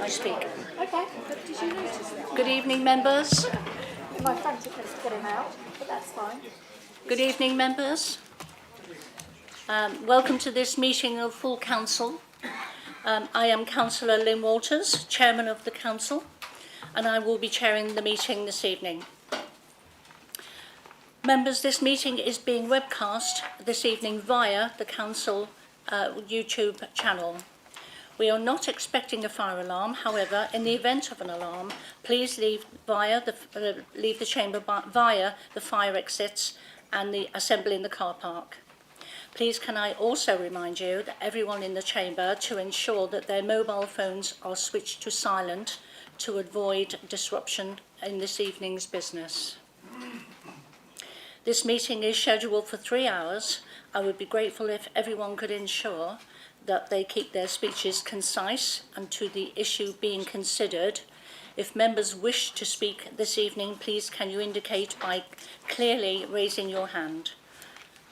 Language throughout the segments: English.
I speak. Okay, but did you notice that? Good evening, members. My franticness to get him out, but that's fine. Good evening, members. Welcome to this meeting of full council. I am Councillor Lynn Walters, Chairman of the Council, and I will be chairing the meeting this evening. Members, this meeting is being webcast this evening via the Council YouTube channel. We are not expecting a fire alarm. However, in the event of an alarm, please leave the chamber via the fire exits and the assembly in the car park. Please can I also remind you that everyone in the chamber to ensure that their mobile phones are switched to silent to avoid disruption in this evening's business. This meeting is scheduled for 3 hours. I would be grateful if everyone could ensure that they keep their speeches concise and to the issue being considered. If members wish to speak this evening, please can you indicate by clearly raising your hand.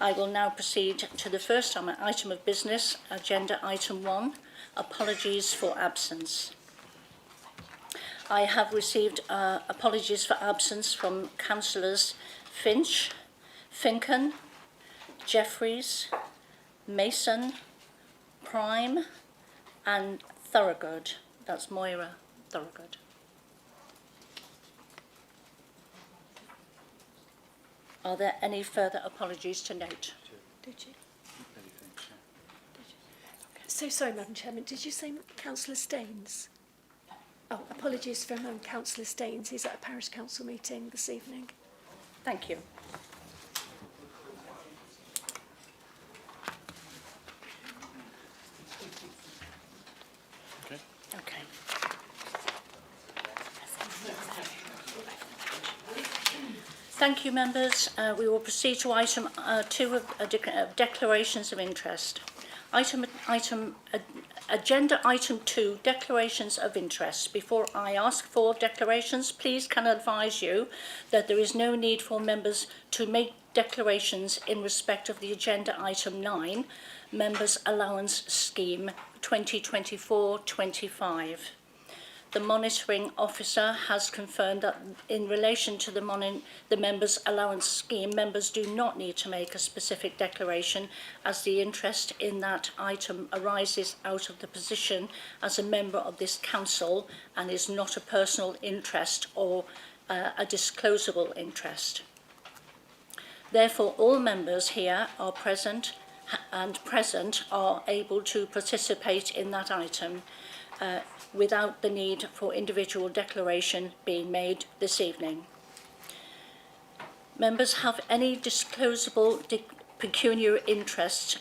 I will now proceed to the first item of business, agenda item 1, apologies for absence. I have received apologies for absence from Councillors Finch, Finken, Jeffries, Mason, Prime and Thorogood. That's Moira Thorogood. Are there any further apologies to note? Did you? So sorry, Madam Chairman, did you say Councillor Staines? Oh, apologies from Councillor Staines. He's at a parish council meeting this evening. Thank you. Okay. Thank you, members. We will proceed to item 2 of declarations of interest. Agenda item 2, declarations of interest. Before I ask for declarations, please can I advise you that there is no need for members to make declarations in respect of the agenda item 9, Members' Allowance Scheme 2024-25. The monitoring officer has confirmed that in relation to the members' allowance scheme, members do not need to make a specific declaration as the interest in that item arises out of the position as a member of this council and is not a personal interest or a disclosable interest. Therefore, all members here are present are able to participate in that item without the need for individual declaration being made this evening. Members have any disclosable pecuniary interest,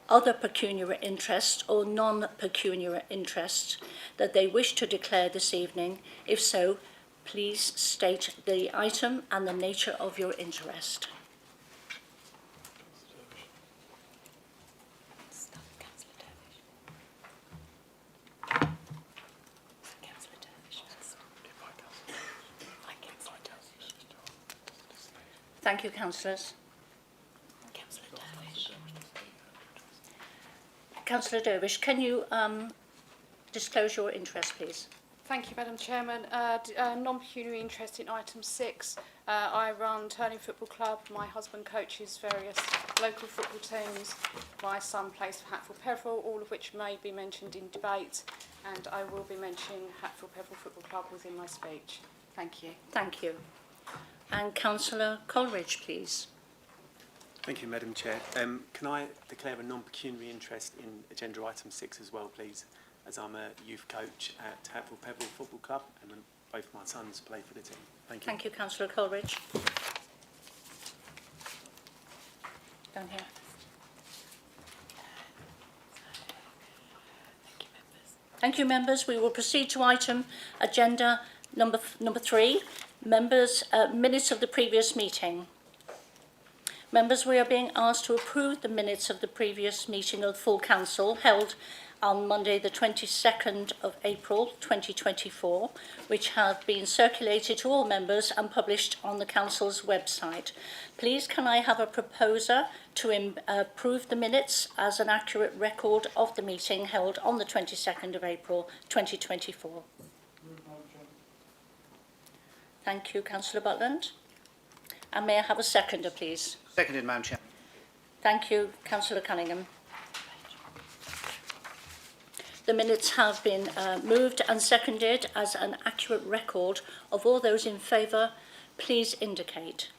other pecuniary interest or non-pecuniary interest that they wish to declare this evening? If so, please state the item and the nature of your interest. Thank you, councillors. Councillor Dervish, can you disclose your interest, please? Thank you, Madam Chairman. Non-pecuniary interest in item 6. I run Turning Football Club. My husband coaches various local football teams. My son plays for Hatfield Peveril, all of which may be mentioned in debate, and I will be mentioning Hatfield Peveril Football Club within my speech. Thank you. Thank you. And Councillor Coleridge, please. Thank you, Madam Chair. Can I declare a non-pecuniary interest in agenda item 6 as well, please, as I'm a youth coach at Hatfield Peveril Football Club and both my sons play for the team. Thank you. Thank you, Councillor Coleridge. Down here. Thank you, members. We will proceed to item agenda number 3. Members, minutes of the previous meeting. Members, we are being asked to approve the minutes of the previous meeting of full council held on Monday the 22nd of April 2024, which have been circulated to all members and published on the council's website. Please can I have a proposer to approve the minutes as an accurate record of the meeting held on the 22nd of April 2024. Thank you, Councillor Butland. And may I have a seconder, please? Seconded, Madam Chair. Thank you, Councillor Cunningham. The minutes have been moved and seconded. As an accurate record of all those in favour, please indicate.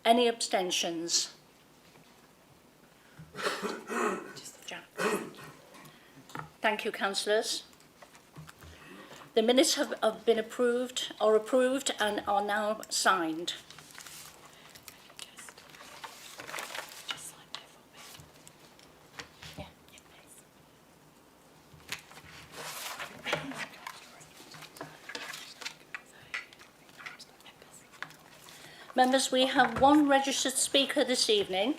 Any abstentions? Jack. Thank you, councillors. The minutes have been approved and are now signed. Yeah. Members, we have one registered speaker this evening.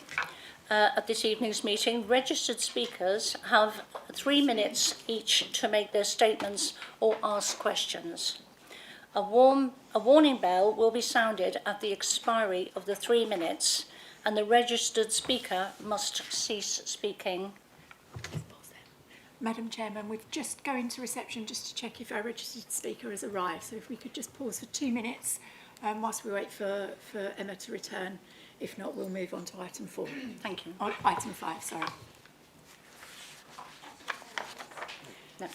At this evening's meeting, registered speakers have 3 minutes each to make their statements or ask questions. A warning bell will be sounded at the expiry of the 3 minutes, and the registered speaker must cease speaking. Madam Chairman, we're just going to reception just to check if our registered speaker has arrived. So if we could just pause for 2 minutes whilst we wait for Emma to return. If not, we'll move on to item 4. Thank you. Oh, item 5, sorry. No.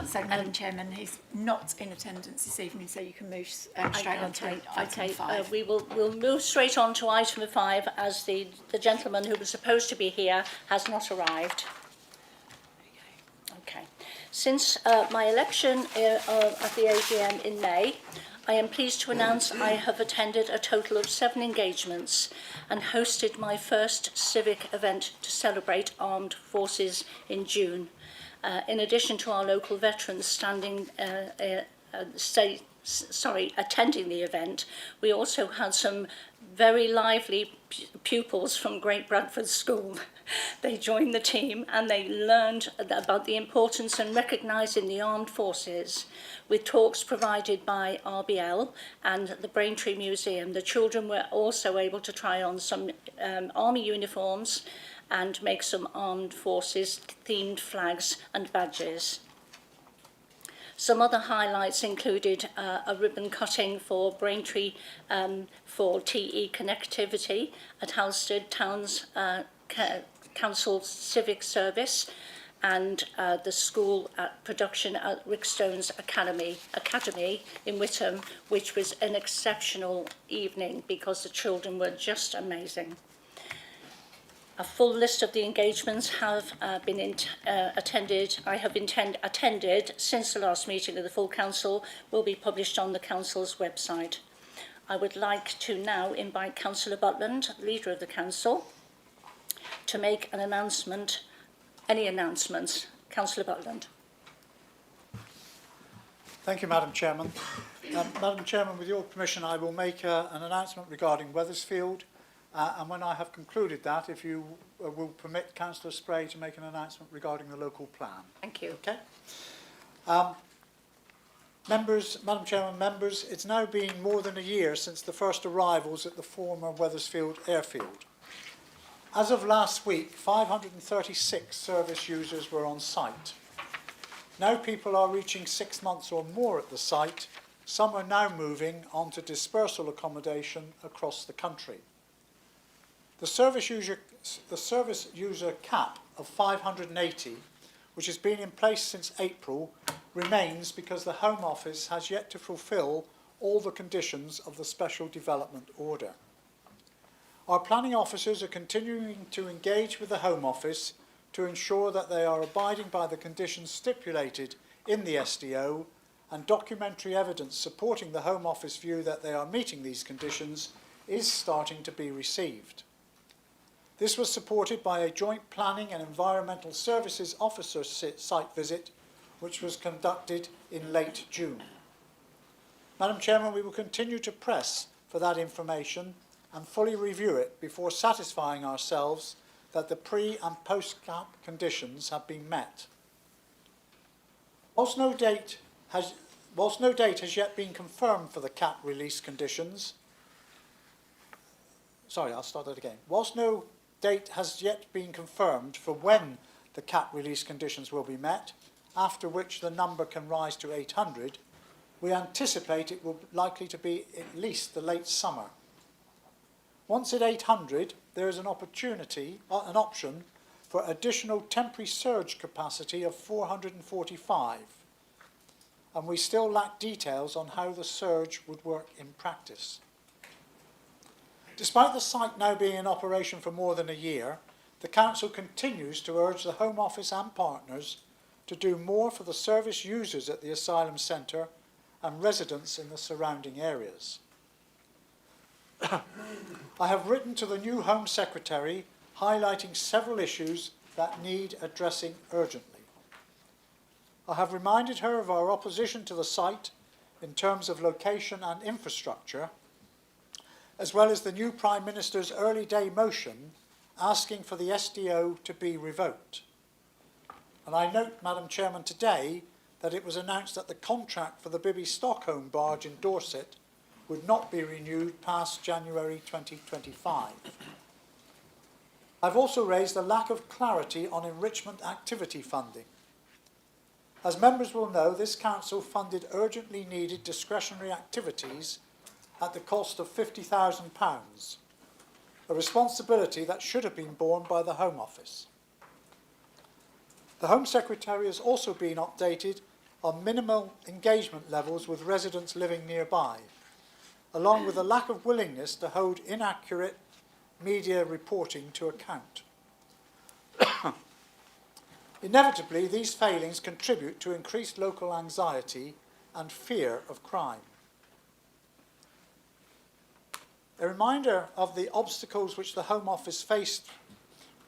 So, Madam Chairman, he's not in attendance this evening, so you can move straight on to item 5. We'll move straight on to item 5 as the gentleman who was supposed to be here has not arrived. Okay. Since my election at the AGM in May, I am pleased to announce I have attended a total of 7 engagements and hosted my first civic event to celebrate Armed Forces in June. In addition to our local veterans attending the event, we also had some very lively pupils from Great Bradford School. They joined the team and they learned about the importance and recognising the armed forces with talks provided by RBL and the Braintree Museum. The children were also able to try on some army uniforms and make some armed forces themed flags and badges. Some other highlights included a ribbon cutting for Braintree for TE connectivity at Halstead Town's Council Civic Service, and the school production at Rickstone's Academy in Witham, which was an exceptional evening because the children were just amazing. A full list of the engagements have been attended. I have attended since the last meeting of the full council, will be published on the council's website. I would like to now invite Councillor Butland, leader of the council, to make an announcement. Any announcements? Councillor Butland. Thank you, Madam Chairman. Madam Chairman, with your permission, I will make an announcement regarding Wethersfield. And when I have concluded that, if you will permit Councillor Spray to make an announcement regarding the local plan. Thank you. Okay. Madam Chairman, members, it's now been more than a year since the first arrivals at the former Wethersfield airfield. As of last week, 536 service users were on site. Now people are reaching 6 months or more at the site. Some are now moving on to dispersal accommodation across the country. The service user cap of 580, which has been in place since April, remains because the Home Office has yet to fulfil all the conditions of the Special Development Order. Our planning officers are continuing to engage with the Home Office to ensure that they are abiding by the conditions stipulated in the SDO, and documentary evidence supporting the Home Office view that they are meeting these conditions is starting to be received. This was supported by a joint planning and environmental services officer site visit, which was conducted in late June. Madam Chairman, we will continue to press for that information and fully review it before satisfying ourselves that the pre- and post-cap conditions have been met. Whilst no date has yet been confirmed for the cap release conditions, whilst no date has yet been confirmed for when the cap release conditions will be met, after which the number can rise to 800, we anticipate it will likely to be at least the late summer. Once at 800, there is an option for additional temporary surge capacity of 445, and we still lack details on how the surge would work in practice. Despite the site now being in operation for more than a year, the Council continues to urge the Home Office and partners to do more for the service users at the Asylum Centre and residents in the surrounding areas. I have written to the new Home Secretary highlighting several issues that need addressing urgently. I have reminded her of our opposition to the site in terms of location and infrastructure, as well as the new Prime Minister's early day motion asking for the SDO to be revoked. And I note, Madam Chairman, today that it was announced that the contract for the Bibby Stockholm barge in Dorset would not be renewed past January 2025. I've also raised the lack of clarity on enrichment activity funding. As members will know, this Council funded urgently needed discretionary activities at the cost of £50,000, a responsibility that should have been borne by the Home Office. The Home Secretary has also been updated on minimal engagement levels with residents living nearby, along with a lack of willingness to hold inaccurate media reporting to account. Inevitably, these failings contribute to increased local anxiety and fear of crime. A reminder of the obstacles which the Home Office faced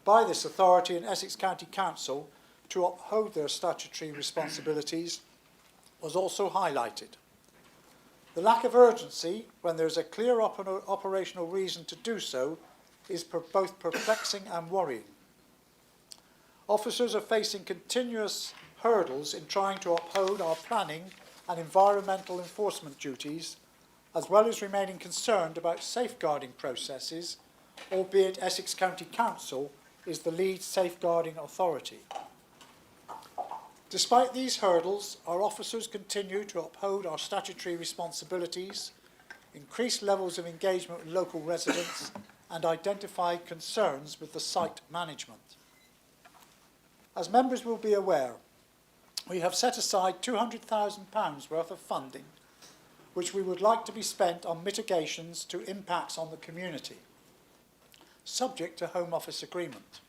by this authority and Essex County Council to uphold their statutory responsibilities was also highlighted. The lack of urgency, when there is a clear operational reason to do so, is both perplexing and worrying. Officers are facing continuous hurdles in trying to uphold our planning and environmental enforcement duties, as well as remaining concerned about safeguarding processes, albeit Essex County Council is the lead safeguarding authority. Despite these hurdles, our officers continue to uphold our statutory responsibilities, increase levels of engagement with local residents, and identify concerns with the site management. As members will be aware, we have set aside £200,000 worth of funding, which we would like to be spent on mitigations to impacts on the community, subject to Home Office agreement.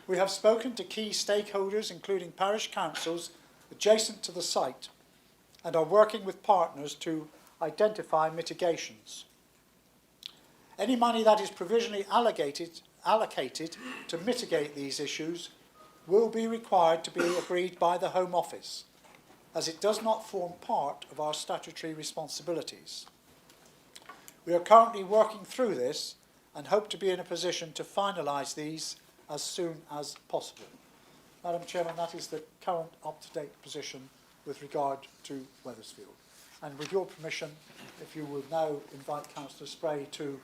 We have spoken to key stakeholders, including parish councils adjacent to the site, and are working with partners to identify mitigations. Any money that is provisionally allocated to mitigate these issues will be required to be agreed by the Home Office, as it does not form part of our statutory responsibilities. We are currently working through this and hope to be in a position to finalise these as soon as possible. Madam Chairman, that is the current up-to-date position with regard to Wethersfield. And with your permission, if you would now invite Councillor Spray to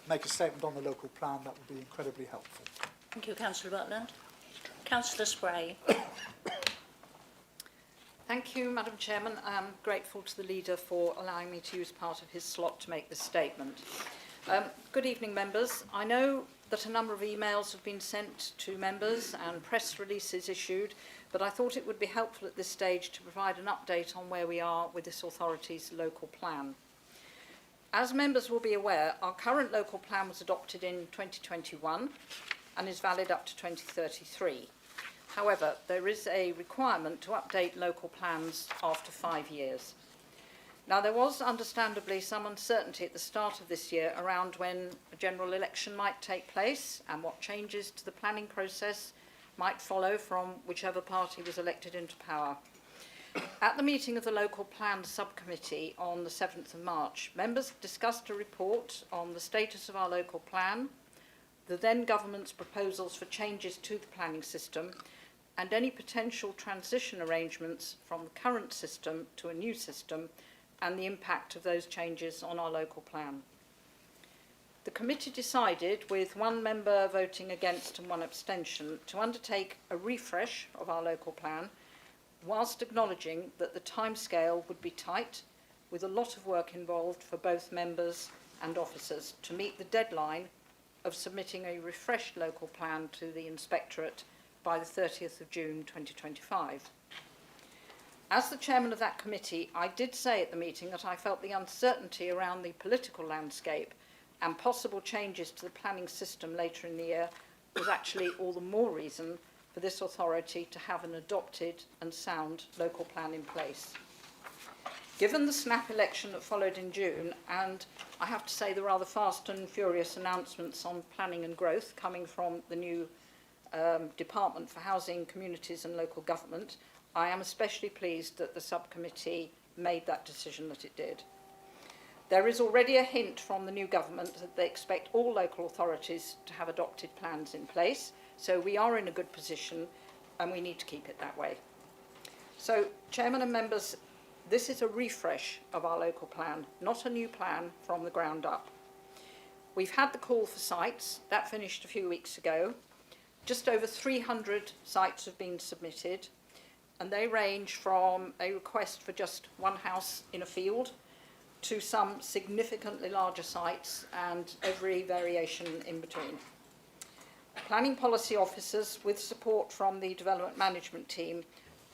make a statement on the local plan, that would be incredibly helpful. Thank you, Councillor Rutland. Councillor Spray. Thank you, Madam Chairman. I'm grateful to the leader for allowing me to use part of his slot to make this statement. Good evening, members. I know that a number of emails have been sent to members and press releases issued, but I thought it would be helpful at this stage to provide an update on where we are with this authority's local plan. As members will be aware, our current local plan was adopted in 2021 and is valid up to 2033. However, there is a requirement to update local plans after 5 years. Now, there was understandably some uncertainty at the start of this year around when a general election might take place and what changes to the planning process might follow from whichever party was elected into power. At the meeting of the Local Plan Subcommittee on the 7th of March, members discussed a report on the status of our local plan, the then government's proposals for changes to the planning system, and any potential transition arrangements from the current system to a new system, and the impact of those changes on our local plan. the committee decided, with one member voting against and one abstention, to undertake a refresh of our local plan, whilst acknowledging that the timescale would be tight, with a lot of work involved for both members and officers to meet the deadline of submitting a refreshed local plan to the Inspectorate by the 30th of June 2025. As the chairman of that committee, I did say at the meeting that I felt the uncertainty around the political landscape and possible changes to the planning system later in the year was actually all the more reason for this authority to have an adopted and sound local plan in place. Given the snap election that followed in June, and I have to say the rather fast and furious announcements on planning and growth coming from the new Department for Housing, Communities and Local Government, I am especially pleased that the subcommittee made that decision that it did. There is already a hint from the new government that they expect all local authorities to have adopted plans in place, so we are in a good position and we need to keep it that way. So, Chairman and members, this is a refresh of our local plan, not a new plan from the ground up. We've had the call for sites, that finished a few weeks ago. Just over 300 sites have been submitted, and they range from a request for just one house in a field to some significantly larger sites and every variation in between. Planning policy officers, with support from the development management team,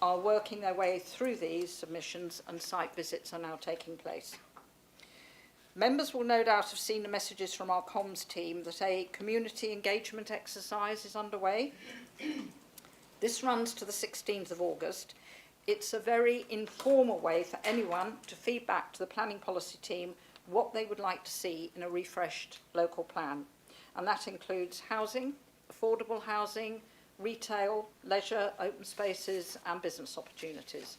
are working their way through these submissions, and site visits are now taking place. Members will no doubt have seen the messages from our comms team that a community engagement exercise is underway. This runs to the 16th of August. It's a very informal way for anyone to feed back to the planning policy team what they would like to see in a refreshed local plan. And that includes housing, affordable housing, retail, leisure, open spaces and business opportunities.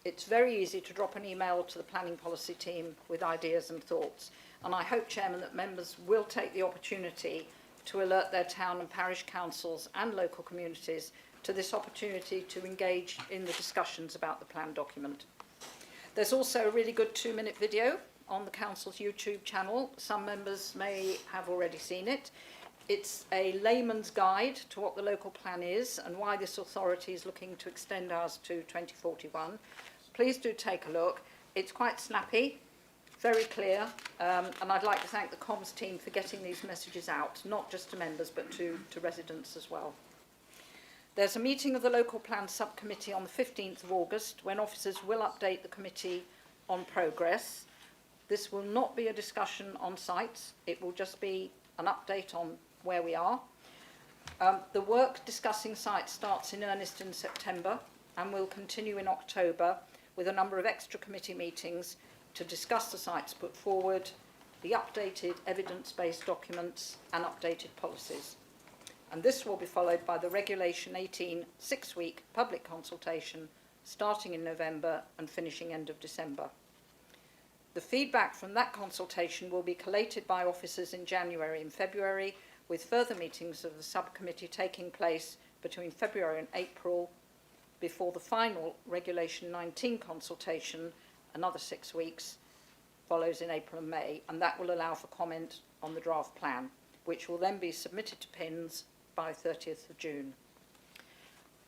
It's very easy to drop an email to the planning policy team with ideas and thoughts, and I hope, Chairman, that members will take the opportunity to alert their town and parish councils and local communities to this opportunity to engage in the discussions about the plan document. There's also a really good 2-minute video on the council's YouTube channel. Some members may have already seen it. It's a layman's guide to what the local plan is and why this authority is looking to extend ours to 2041. Please do take a look. It's quite snappy, very clear, and I'd like to thank the comms team for getting these messages out, not just to members but to residents as well. There's a meeting of the local plan subcommittee on the 15th of August when officers will update the committee on progress. This will not be a discussion on sites, it will just be an update on where we are. The work discussing sites starts in earnest in September and will continue in October with a number of extra committee meetings to discuss the sites put forward, the updated evidence-based documents and updated policies. And this will be followed by the Regulation 18 6-week public consultation starting in November and finishing end of December. The feedback from that consultation will be collated by officers in January and February, with further meetings of the subcommittee taking place between February and April before the final Regulation 19 consultation, another 6 weeks, follows in April and May, and that will allow for comment on the draft plan, which will then be submitted to PINS by 30th of June.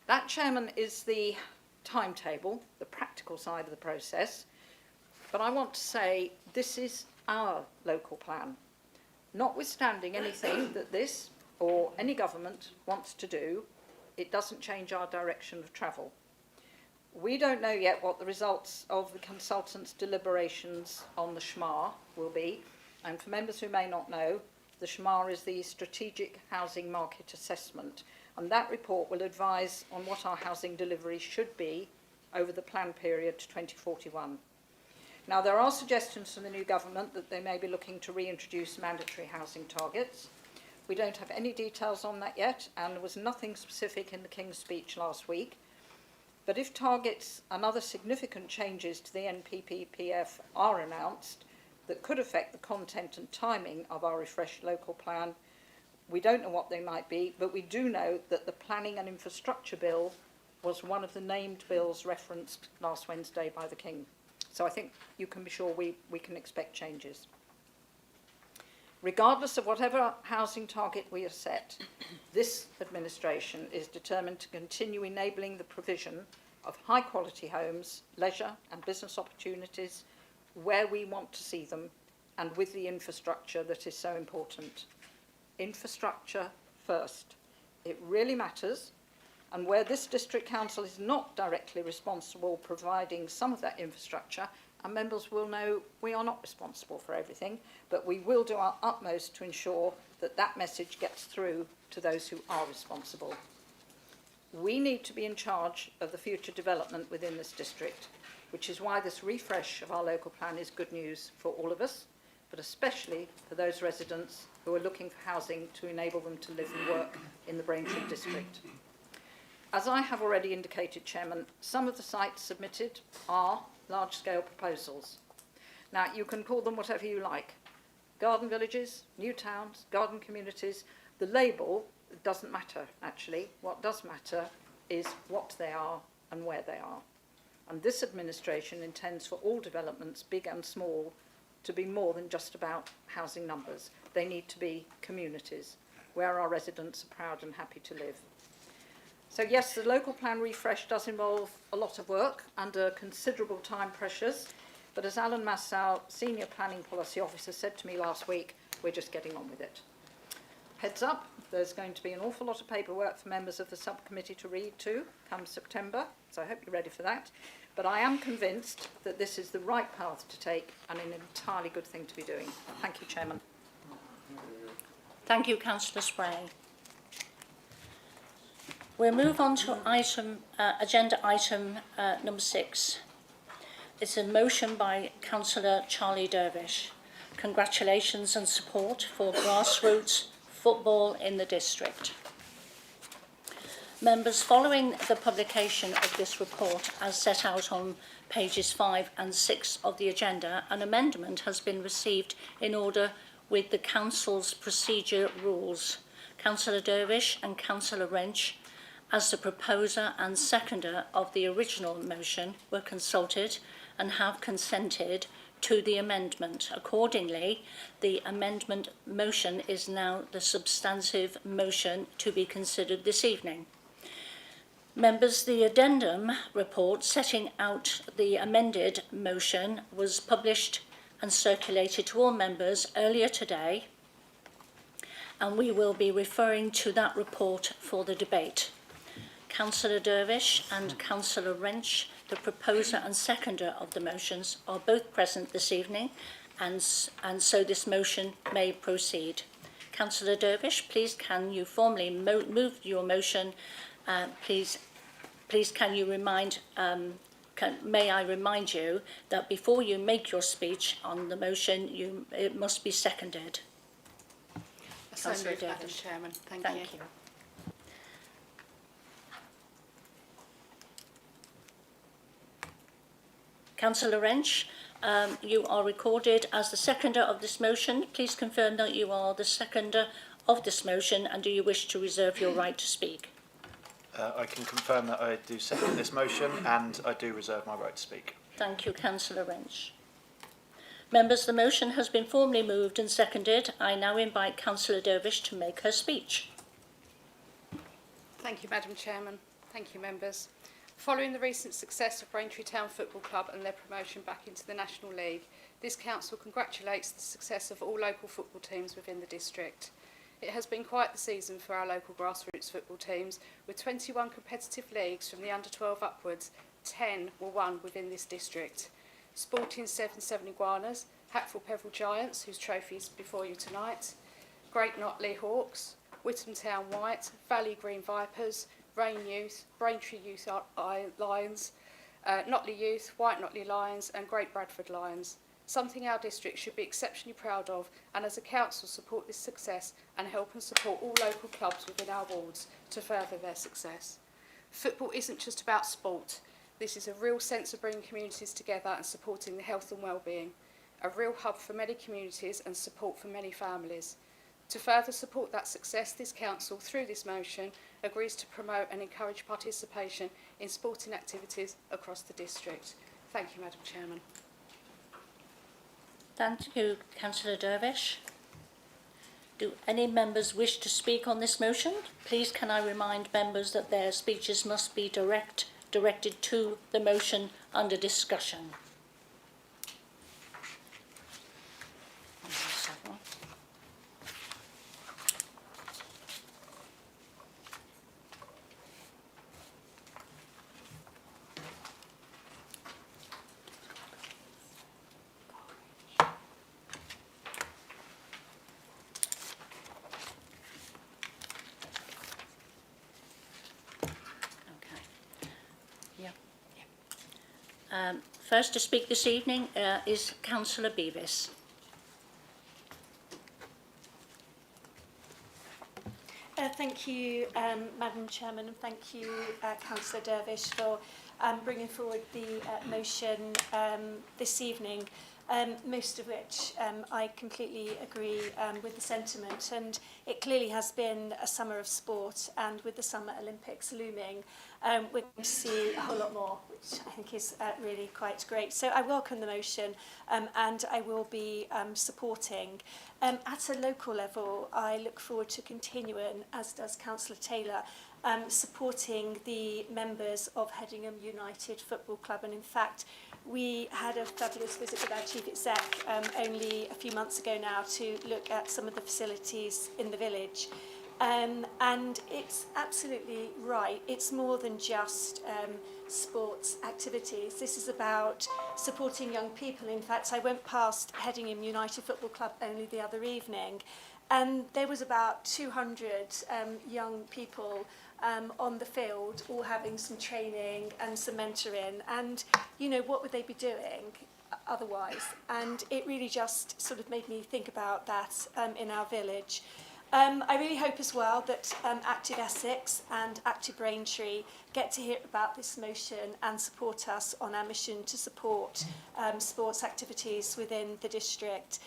That, Chairman, is the timetable, the practical side of the process, but I want to say this is our local plan. Notwithstanding anything that this or any government wants to do, it doesn't change our direction of travel. We don't know yet what the results of the consultants' deliberations on the SHMAR will be, and for members who may not know, the SHMAR is the Strategic Housing Market Assessment, and that report will advise on what our housing delivery should be over the plan period to 2041. Now, there are suggestions from the new government that they may be looking to reintroduce mandatory housing targets. We don't have any details on that yet, and there was nothing specific in the King's speech last week. But if targets and other significant changes to the NPPPF are announced that could affect the content and timing of our refreshed local plan, we don't know what they might be, but we do know that the Planning and Infrastructure Bill was one of the named bills referenced last Wednesday by the King. So I think you can be sure we can expect changes. Regardless of whatever housing target we have set, this administration is determined to continue enabling the provision of high quality homes, leisure and business opportunities where we want to see them and with the infrastructure that is so important. Infrastructure first. It really matters, and where this district council is not directly responsible providing some of that infrastructure, our members will know we are not responsible for everything, but we will do our utmost to ensure that that message gets through to those who are responsible. We need to be in charge of the future development within this district, which is why this refresh of our local plan is good news for all of us, but especially for those residents who are looking for housing to enable them to live and work in the Braintree district. As I have already indicated, Chairman, some of the sites submitted are large-scale proposals. Now, you can call them whatever you like. Garden villages, new towns, garden communities. The label doesn't matter, actually. What does matter is what they are and where they are. And this administration intends for all developments, big and small, to be more than just about housing numbers. They need to be communities where our residents are proud and happy to live. So yes, the local plan refresh does involve a lot of work under considerable time pressures, but as Alan Massau, Senior Planning Policy Officer, said to me last week, we're just getting on with it. Heads up, there's going to be an awful lot of paperwork for members of the subcommittee to read to come September, so I hope you're ready for that. But I am convinced that this is the right path to take and an entirely good thing to be doing. Thank you, Chairman. Thank you, Councillor Spray. We'll move on to agenda item number 6. It's a motion by Councillor Charlie Dervish. Congratulations and support for grassroots football in the district. Members, following the publication of this report as set out on pages 5 and 6 of the agenda, an amendment has been received in order with the Council's procedure rules. Councillor Dervish and Councillor Wrench, as the proposer and seconder of the original motion, were consulted and have consented to the amendment. Accordingly, the amendment motion is now the substantive motion to be considered this evening. Members, the addendum report setting out the amended motion was published and circulated to all members earlier today, and we will be referring to that report for the debate. Councillor Dervish and Councillor Wrench, the proposer and seconder of the motions, are both present this evening, and so this motion may proceed. Councillor Dervish, please can you formally move your motion? Please can you may I remind you that before you make your speech on the motion, it must be seconded. So Councillor moved, Madam Dervish. Chairman. Thank you. Thank you. Councillor Wrench, you are recorded as the seconder of this motion. Please confirm that you are the seconder of this motion, and do you wish to reserve your right to speak? I can confirm that I do second this motion and I do reserve my right to speak. Thank you, Councillor Wrench. Members, the motion has been formally moved and seconded. I now invite Councillor Dervish to make her speech. Thank you, Madam Chairman. Thank you, members. Following the recent success of Braintree Town Football Club and their promotion back into the National League, this council congratulates the success of all local football teams within the district. It has been quite the season for our local grassroots football teams, with 21 competitive leagues from the under-12 upwards. 10 were won within this district. Sporting 7 Iguanas, Hatfield Peveril Giants, whose trophy is before you tonight, Great Notley Hawks, Whittam Town White, Valley Green Vipers, Rain Youth, Braintree Youth Lions, Notley Youth, White Notley Lions and Great Bradford Lions. Something our district should be exceptionally proud of, and as a council support this success and help and support all local clubs within our wards to further their success. Football isn't just about sport. This is a real sense of bringing communities together and supporting the health and well-being, a real hub for many communities and support for many families. To further support that success, this council, through this motion, agrees to promote and encourage participation in sporting activities across the district. Thank you, Madam Chairman. Thank you, Councillor Dervish. Do any members wish to speak on this motion? Please can I remind members that their speeches must be directed to the motion under discussion. First to speak this evening is Councillor Beavis. Thank you, Madam Chairman, and thank you, Councillor Dervish, for bringing forward the motion this evening, most of which I completely agree with the sentiment. And it clearly has been a summer of sport, and with the Summer Olympics looming, we're going to see a whole lot more, which I think is really quite great. So I welcome the motion, and I will be supporting. At a local level, I look forward to continuing, as does Councillor Taylor, supporting the members of Headingham United Football Club. And in fact, we had a fabulous visit with our Chief Exec only a few months ago now to look at some of the facilities in the village. And it's absolutely right. It's more than just sports activities. This is about supporting young people. In fact, I went past Headingham United Football Club only the other evening, and there was about 200 young people on the field, all having some training and some mentoring. And, you know, what would they be doing otherwise? And it really just sort of made me think about that in our village. I really hope as well that Active Essex and Active Braintree get to hear about this motion and support us on our mission to support sports activities within the district.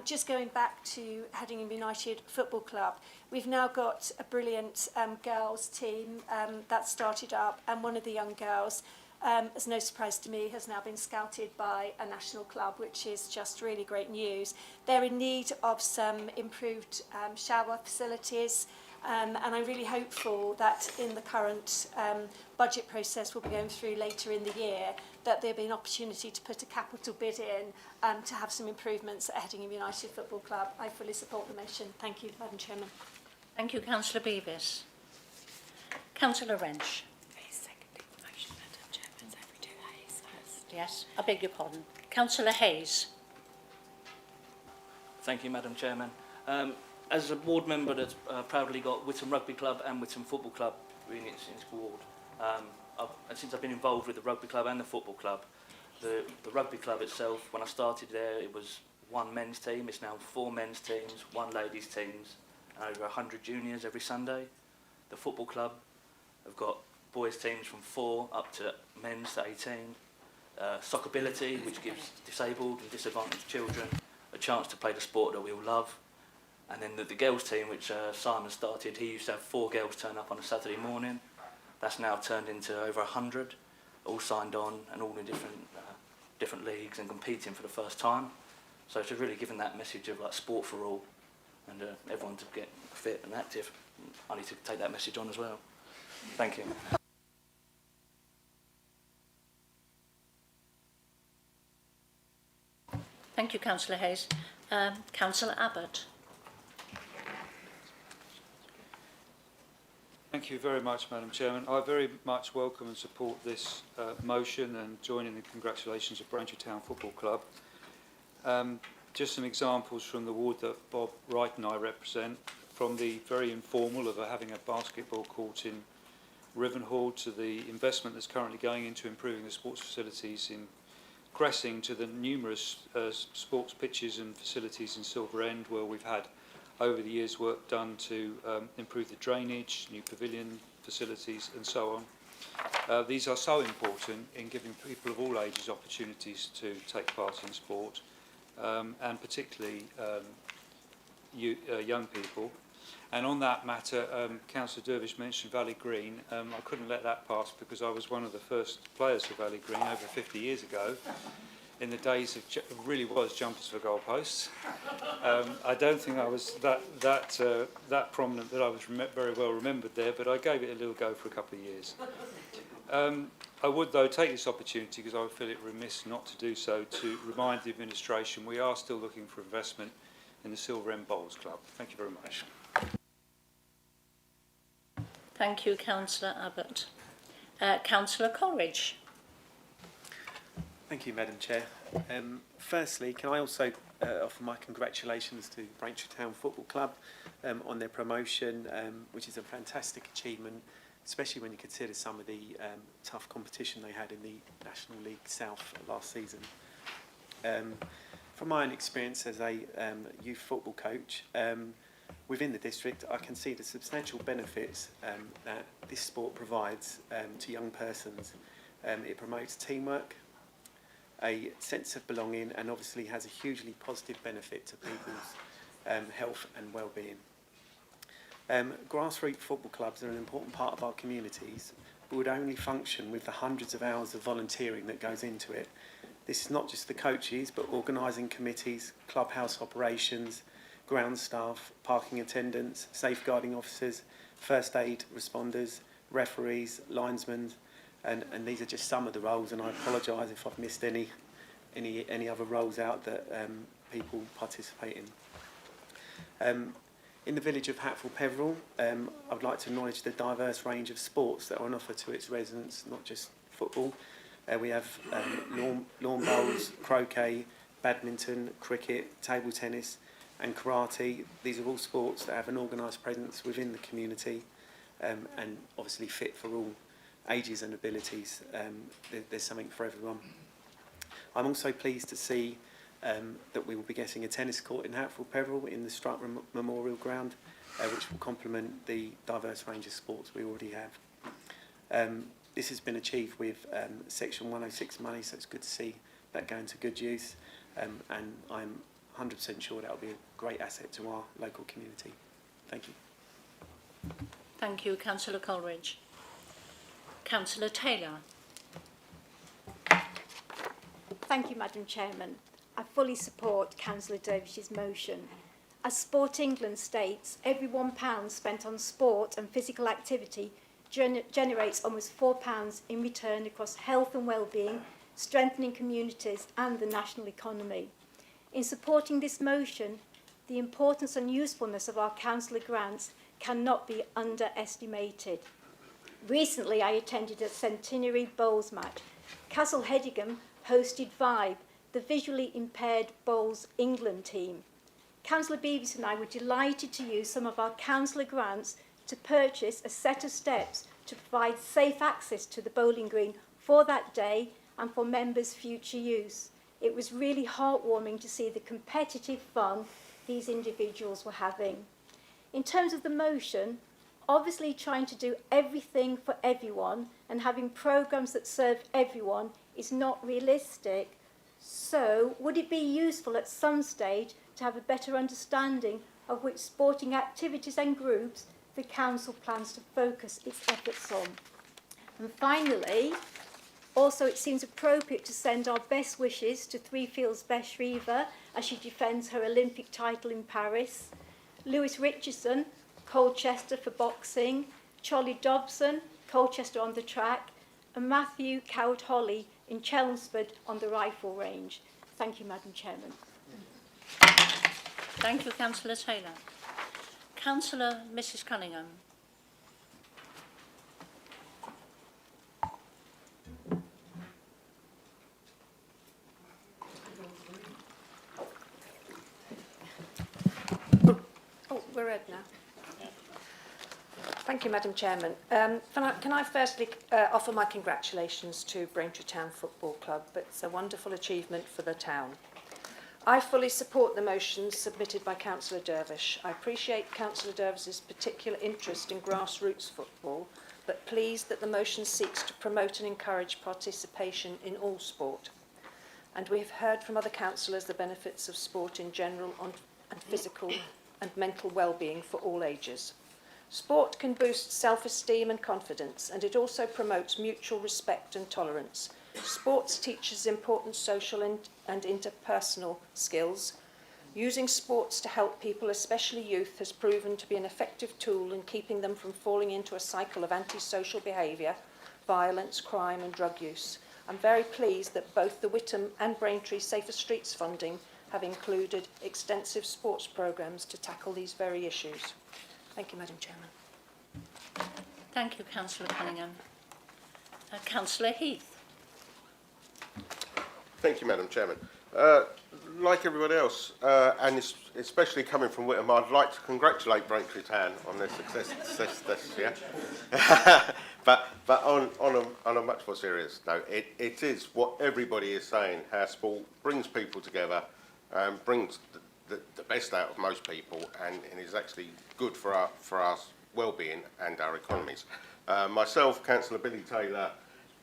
Just going back to Headingham United Football Club, we've now got a brilliant girls team that started up, and one of the young girls, as no surprise to me, has now been scouted by a national club, which is just really great news. They're in need of some improved shower facilities, and I'm really hopeful that in the current budget process we'll be going through later in the year, that there'll be an opportunity to put a capital bid in to have some improvements at Headingham United Football Club. I fully support the motion. Thank you, Madam Chairman. Thank you, Councillor Beavis. Councillor Wrench. Yes, I beg your pardon. Councillor Hayes. Thank you, Madam Chairman. As a ward member that's proudly got Witham Rugby Club and Witham Football Club in its ward, since I've been involved with the rugby club and the football club, the rugby club itself, when I started there, it was one men's team. It's now 4 men's teams, 1 ladies' teams, and over 100 juniors every Sunday. The football club have got boys' teams from 4 up to men's to 18. Soccerability, which gives disabled and disadvantaged children a chance to play the sport that we all love. And then the girls team, which Simon started, he used to have 4 girls turn up on a Saturday morning. That's now turned into over 100, all signed on and all in different leagues and competing for the first time. So it's really given that message of like sport for all and everyone to get fit and active. I need to take that message on as well. Thank you. Thank you, Councillor Hayes. Councillor Abbott. Thank you very much, Madam Chairman. I very much welcome and support this motion and join in the congratulations of Braintree Town Football Club. Just some examples from the ward that Bob Wright and I represent, from the very informal of having a basketball court in Rivenhall to the investment that's currently going into improving the sports facilities in Cressing, to the numerous sports pitches and facilities in Silver End, where we've had over the years work done to improve the drainage, new pavilion facilities and so on. These are so important in giving people of all ages opportunities to take part in sport, and particularly young people. And on that matter, Councillor Dervish mentioned Valley Green. I couldn't let that pass because I was one of the first players for Valley Green over 50 years ago in the days of really was jumpers for goalposts. I don't think I was that prominent that I was very well remembered there, but I gave it a little go for a couple of years. I would, though, take this opportunity, because I would feel it remiss not to do so, to remind the administration we are still looking for investment in the Silver End Bowls Club. Thank you very much. Thank you, Councillor Abbott. Councillor Coleridge. Thank you, Madam Chair. Firstly, can I also offer my congratulations to Braintree Town Football Club on their promotion, which is a fantastic achievement, especially when you consider some of the tough competition they had in the National League South last season. From my own experience as a youth football coach, within the district, I can see the substantial benefits that this sport provides to young persons. It promotes teamwork, a sense of belonging, and obviously has a hugely positive benefit to people's health and well-being. Grassroots football clubs are an important part of our communities, but would only function with the hundreds of hours of volunteering that goes into it. This is not just the coaches, but organising committees, clubhouse operations, ground staff, parking attendants, safeguarding officers, first aid responders, referees, linesmen, and these are just some of the roles, and I apologise if I've missed any other roles out that people participate in. In the village of Hatfield Peveril, I would like to acknowledge the diverse range of sports that are on offer to its residents, not just football. We have lawn bowls, croquet, badminton, cricket, table tennis and karate. These are all sports that have an organised presence within the community and obviously fit for all ages and abilities. There's something for everyone. I'm also pleased to see that we will be getting a tennis court in Hatfield Peveril in the Strutt Memorial Ground, which will complement the diverse range of sports we already have. This has been achieved with Section 106 money, so it's good to see that going to good use, and I'm 100% sure that will be a great asset to our local community. Thank you. Thank you, Councillor Coleridge. Councillor Taylor. Thank you, Madam Chairman. I fully support Councillor Dervish's motion. As Sport England states, every £1 spent on sport and physical activity generates almost £4 in return across health and well-being, strengthening communities and the national economy. In supporting this motion, the importance and usefulness of our councillor grants cannot be underestimated. Recently, I attended a centenary bowls match. Castle Hedingham hosted Vibe, the visually impaired bowls England team. Councillor Beavis and I were delighted to use some of our councillor grants to purchase a set of steps to provide safe access to the bowling green for that day and for members' future use. It was really heartwarming to see the competitive fun these individuals were having. In terms of the motion, obviously trying to do everything for everyone and having programmes that serve everyone is not realistic. So, would it be useful at some stage to have a better understanding of which sporting activities and groups the Council plans to focus its efforts on? And finally, also it seems appropriate to send our best wishes to Threefields Beth Shriver as she defends her Olympic title in Paris, Lewis Richardson, Colchester for boxing, Charlie Dobson, Colchester on the track, and Matthew Coward-Holly in Chelmsford on the rifle range. Thank you, Madam Chairman. Thank you, Councillor Taylor. Councillor Mrs Cunningham. Oh, we're red now. Thank you, Madam Chairman. Can I firstly offer my congratulations to Braintree Town Football Club. It's a wonderful achievement for the town. I fully support the motions submitted by Councillor Dervish. I appreciate Councillor Dervish's particular interest in grassroots football, but pleased that the motion seeks to promote and encourage participation in all sport. And we have heard from other councillors the benefits of sport in general and physical and mental well-being for all ages. Sport can boost self-esteem and confidence, and it also promotes mutual respect and tolerance, Sports teaches important social and interpersonal skills. Using sports to help people, especially youth, has proven to be an effective tool in keeping them from falling into a cycle of antisocial behaviour, violence, crime and drug use. I'm very pleased that both the Whittam and Braintree Safer Streets funding have included extensive sports programmes to tackle these very issues. Thank you, Madam Chairman. Thank you, Councillor Cunningham. Councillor Heath. Thank you, Madam Chairman. Like everybody else, and especially coming from Whittam, I'd like to congratulate Braintree Town on their success this year. but on a much more serious note, it is what everybody is saying, how sport brings people together, brings the best out of most people, and is actually good for our well-being and our economies. Myself, Councillor Billy Taylor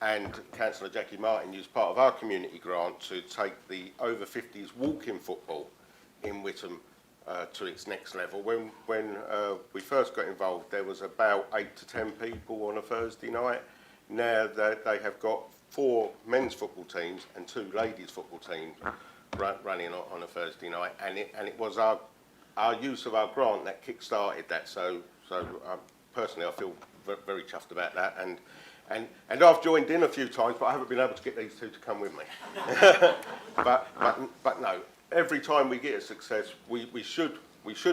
and Councillor Jackie Martin used part of our community grant to take the over 50s walking football in Whittam to its next level. When we first got involved, there was about 8 to 10 people on a Thursday night. Now they have got 4 men's football teams and 2 ladies football teams running on a Thursday night, and it was our use of our grant that kick-started that. So personally, I feel very chuffed about that, and I've joined in a few times, but I haven't been able to get these 2 to come with me. but no, every time we get a success, we should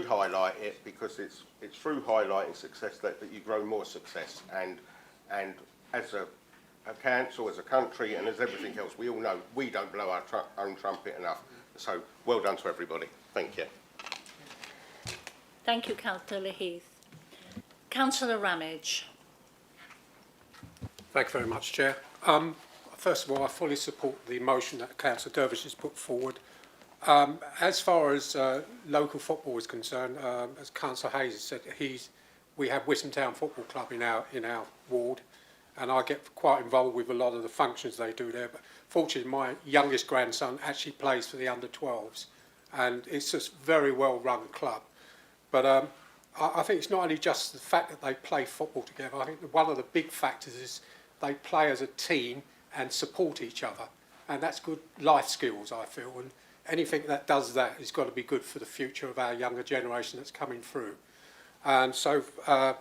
highlight it, because it's through highlighting success that you grow more success. And as a council, as a country, and as everything else, we all know we don't blow our own trumpet enough. So well done to everybody. Thank you. Thank you, Councillor Heath. Councillor Ramage. Thank you very much, Chair. First of all, I fully support the motion that Councillor Dervish has put forward. As far as local football is concerned, as Councillor Hayes has said, we have Whittam Town Football Club in our ward, and I get quite involved with a lot of the functions they do there. But fortunately, my youngest grandson actually plays for the under-12s, and it's just a very well-run club. But I think it's not only just the fact that they play football together. I think that one of the big factors is they play as a team and support each other, and that's good life skills, I feel, and anything that does that has got to be good for the future of our younger generation that's coming through. And so, and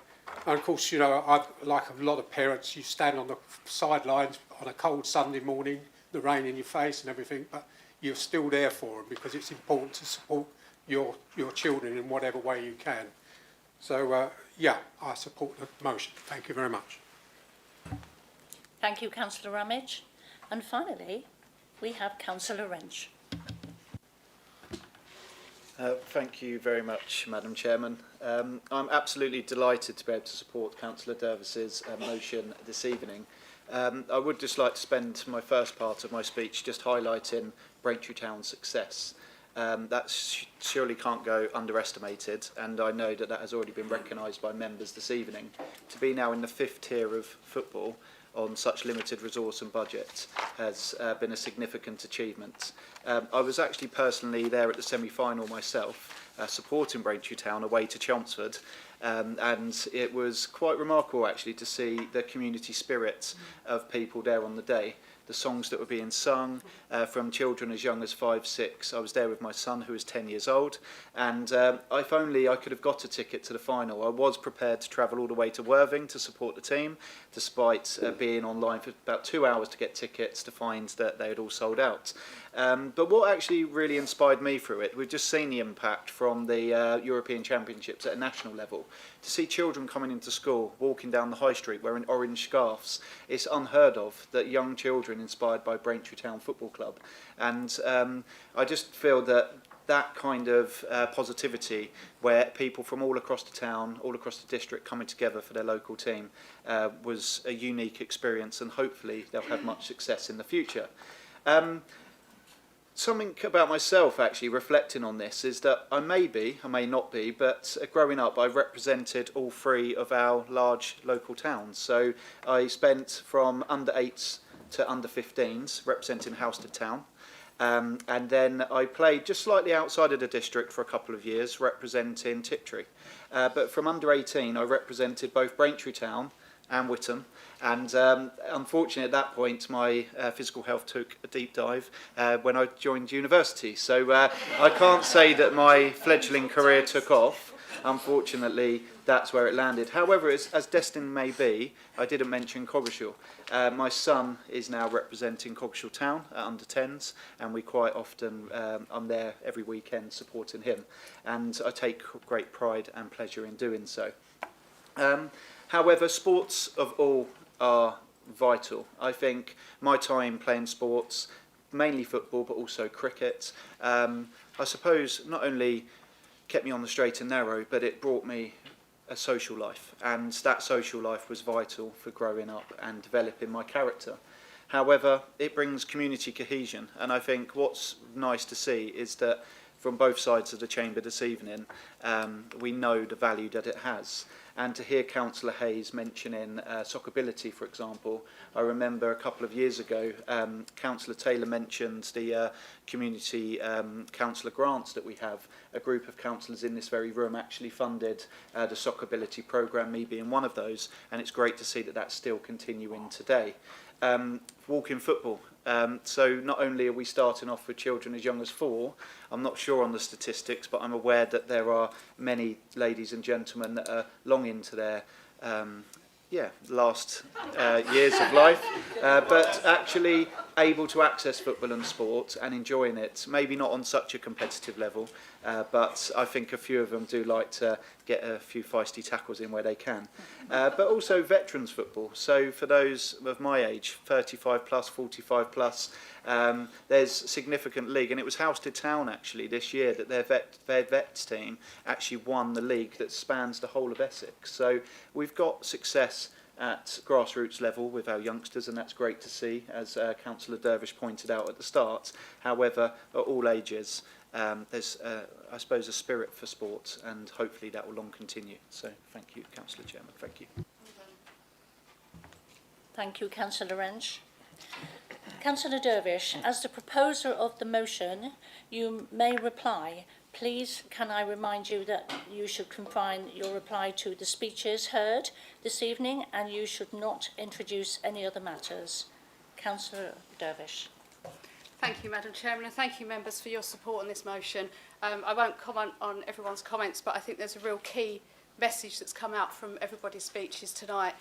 of course, you know, like a lot of parents, you stand on the sidelines on a cold Sunday morning, the rain in your face and everything, but you're still there for them, because it's important to support your children in whatever way you can. So, yeah, I support the motion. Thank you very much. Thank you, Councillor Ramage. And finally, we have Councillor Wrench. Thank you very much, Madam Chairman. I'm absolutely delighted to be able to support Councillor Dervis's motion this evening. I would just like to spend my first part of my speech just highlighting Braintree Town's success. That surely can't go underestimated, and I know that has already been recognised by members this evening. To be now in the 5th tier of football on such limited resource and budget has been a significant achievement. I was actually personally there at the semi-final myself, supporting Braintree Town away to Chelmsford, and it was quite remarkable actually to see the community spirit of people there on the day. The songs that were being sung from children as young as 5, 6. I was there with my son, who is 10 years old, and if only I could have got a ticket to the final. I was prepared to travel all the way to Worthing to support the team, despite being online for about 2 hours to get tickets to find that they had all sold out. But what actually really inspired me through it, we've just seen the impact from the European Championships at a national level. To see children coming into school, walking down the high street wearing orange scarves, it's unheard of that young children inspired by Braintree Town Football Club. And I just feel that that kind of positivity, where people from all across the town, all across the district coming together for their local team, was a unique experience, and hopefully they'll have much success in the future. Something about myself actually reflecting on this is that I may not be, but growing up I represented all 3 of our large local towns. So I spent from under 8s to under 15s representing Housestead Town, and then I played just slightly outside of the district for a couple of years representing Tiptree. But from under 18 I represented both Braintree Town and Whittam. And unfortunately, at that point, my physical health took a deep dive when I joined university. So I can't say that my fledgling career took off. Unfortunately, that's where it landed. However, as destined may be, I didn't mention Coggeshall. My son is now representing Coggeshall Town at under-10s, and we quite often, I'm there every weekend supporting him. And I take great pride and pleasure in doing so. However, sports of all are vital. I think my time playing sports, mainly football, but also cricket, I suppose not only kept me on the straight and narrow, but it brought me a social life, and that social life was vital for growing up and developing my character. However, it brings community cohesion, and I think what's nice to see is that from both sides of the chamber this evening, we know the value that it has. And to hear Councillor Hayes mentioning Soccerbility, for example, I remember a couple of years ago, Councillor Taylor mentioned the community councillor grants that we have. A group of councillors in this very room actually funded the Soccerbility programme, me being one of those, and it's great to see that that's still continuing today. Walking football. So not only are we starting off with children as young as 4, I'm not sure on the statistics, but I'm aware that there are many ladies and gentlemen that are long into their last years of life, but actually able to access football and sport and enjoying it, maybe not on such a competitive level, but I think a few of them do like to get a few feisty tackles in where they can. But also veterans football, so for those of my age, 35 plus, 45 plus, there's significant league, and it was Housestead Town actually this year that their vets team actually won the league that spans the whole of Essex. So we've got success at grassroots level with our youngsters, and that's great to see, as Councillor Dervish pointed out at the start. However, at all ages, there's, I suppose, a spirit for sport, and hopefully that will long continue. So thank you, Councillor Chairman. Thank you. Thank you, Councillor Wrench. Councillor Dervish, as the proposer of the motion, you may reply. Please, can I remind you that you should confine your reply to the speeches heard this evening, and you should not introduce any other matters. Councillor Dervish. Thank you, Madam Chairman, and thank you, members, for your support on this motion. I won't comment on everyone's comments, but I think there's a real key message that's come out from everybody's speeches tonight.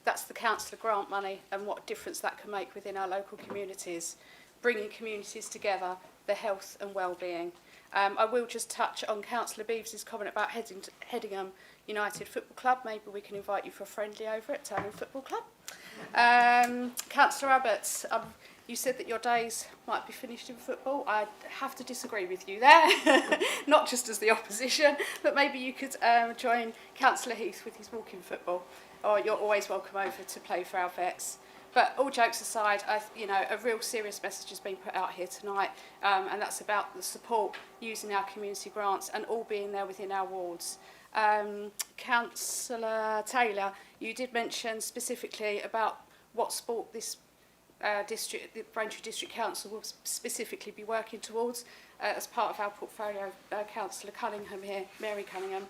That's the councillor grant money and what difference that can make within our local communities, bringing communities together, their health and well-being. I will just touch on Councillor Beaves's comment about Headingham United Football Club. Maybe we can invite you for a friendly over at Turning Football Club. Councillor Abbott, you said that your days might be finished in football. I have to disagree with you there, not just as the opposition, but maybe you could join Councillor Heath with his walking football, or you're always welcome over to play for our vets. But all jokes aside, a real serious message has been put out here tonight, and that's about the support using our community grants and all being there within our wards. Councillor Taylor, you did mention specifically about what sport this the Braintree District Council will specifically be working towards as part of our portfolio. Councillor Cunningham here, Mary Cunningham.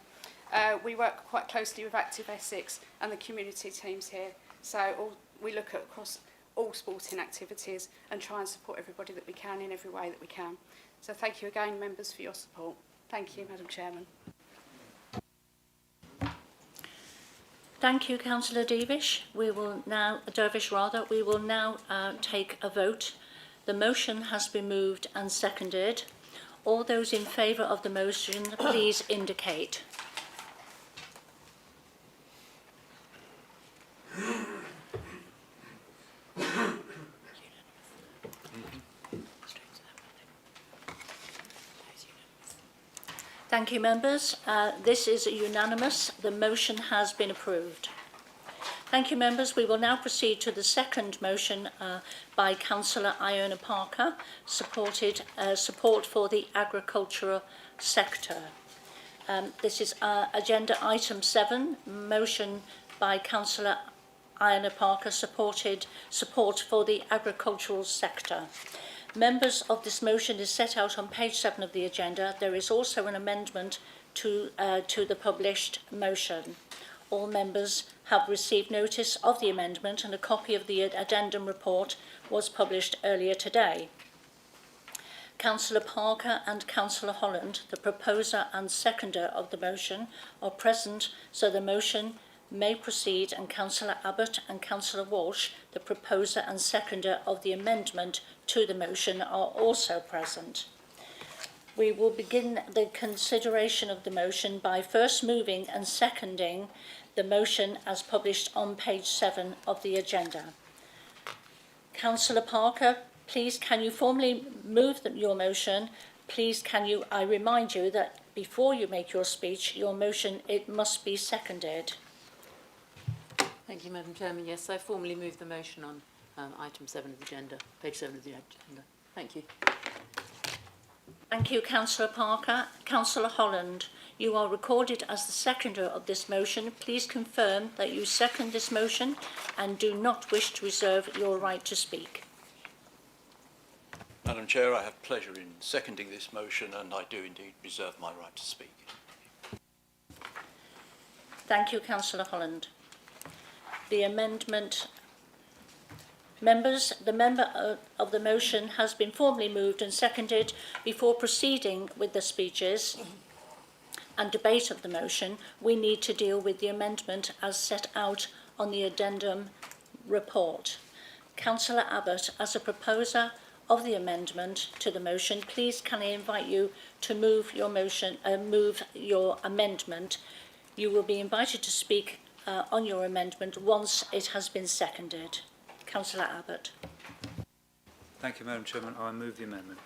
We work quite closely with Active Essex and the community teams here, so we look at across all sporting activities and try and support everybody that we can in every way that we can. So thank you again, members, for your support. Thank you, Madam Chairman. Thank you, Councillor Dervish. We will now take a vote. The motion has been moved and seconded. All those in favour of the motion, please indicate. Thank you, members. This is unanimous. The motion has been approved. Thank you, members. We will now proceed to the second motion by Councillor Iona Parker, support for the agricultural sector. This is agenda item 7, motion by Councillor Iona Parker, support for the agricultural sector. Members, of this motion is set out on page 7 of the agenda. There is also an amendment to the published motion. all members have received notice of the amendment, and a copy of the addendum report was published earlier today. Councillor Parker and Councillor Holland, the proposer and seconder of the motion, are present, so the motion may proceed, and Councillor Abbott and Councillor Walsh, the proposer and seconder of the amendment to the motion, are also present. We will begin the consideration of the motion by first moving and seconding the motion as published on page 7 of the agenda. Councillor Parker, please can you formally move your motion? Please I remind you that before you make your speech, your motion, it must be seconded. Thank you, Madam Chairman. Yes, I formally move the motion on item 7 of the agenda, page 7 of the agenda. Thank you. Thank you, Councillor Parker. Councillor Holland, you are recorded as the seconder of this motion. Please confirm that you second this motion and do not wish to reserve your right to speak. Madam Chair, I have pleasure in seconding this motion, and I do indeed reserve my right to speak. Thank you, Councillor Holland. The amendment... Members, the member of the motion has been formally moved and seconded. Before proceeding with the speeches and debate of the motion, we need to deal with the amendment as set out on the addendum report. Councillor Abbott, as a proposer of the amendment to the motion, please can I invite you to move your motion, move your amendment. You will be invited to speak on your amendment once it has been seconded. Councillor Abbott. Thank you, Madam Chairman. I move the amendment.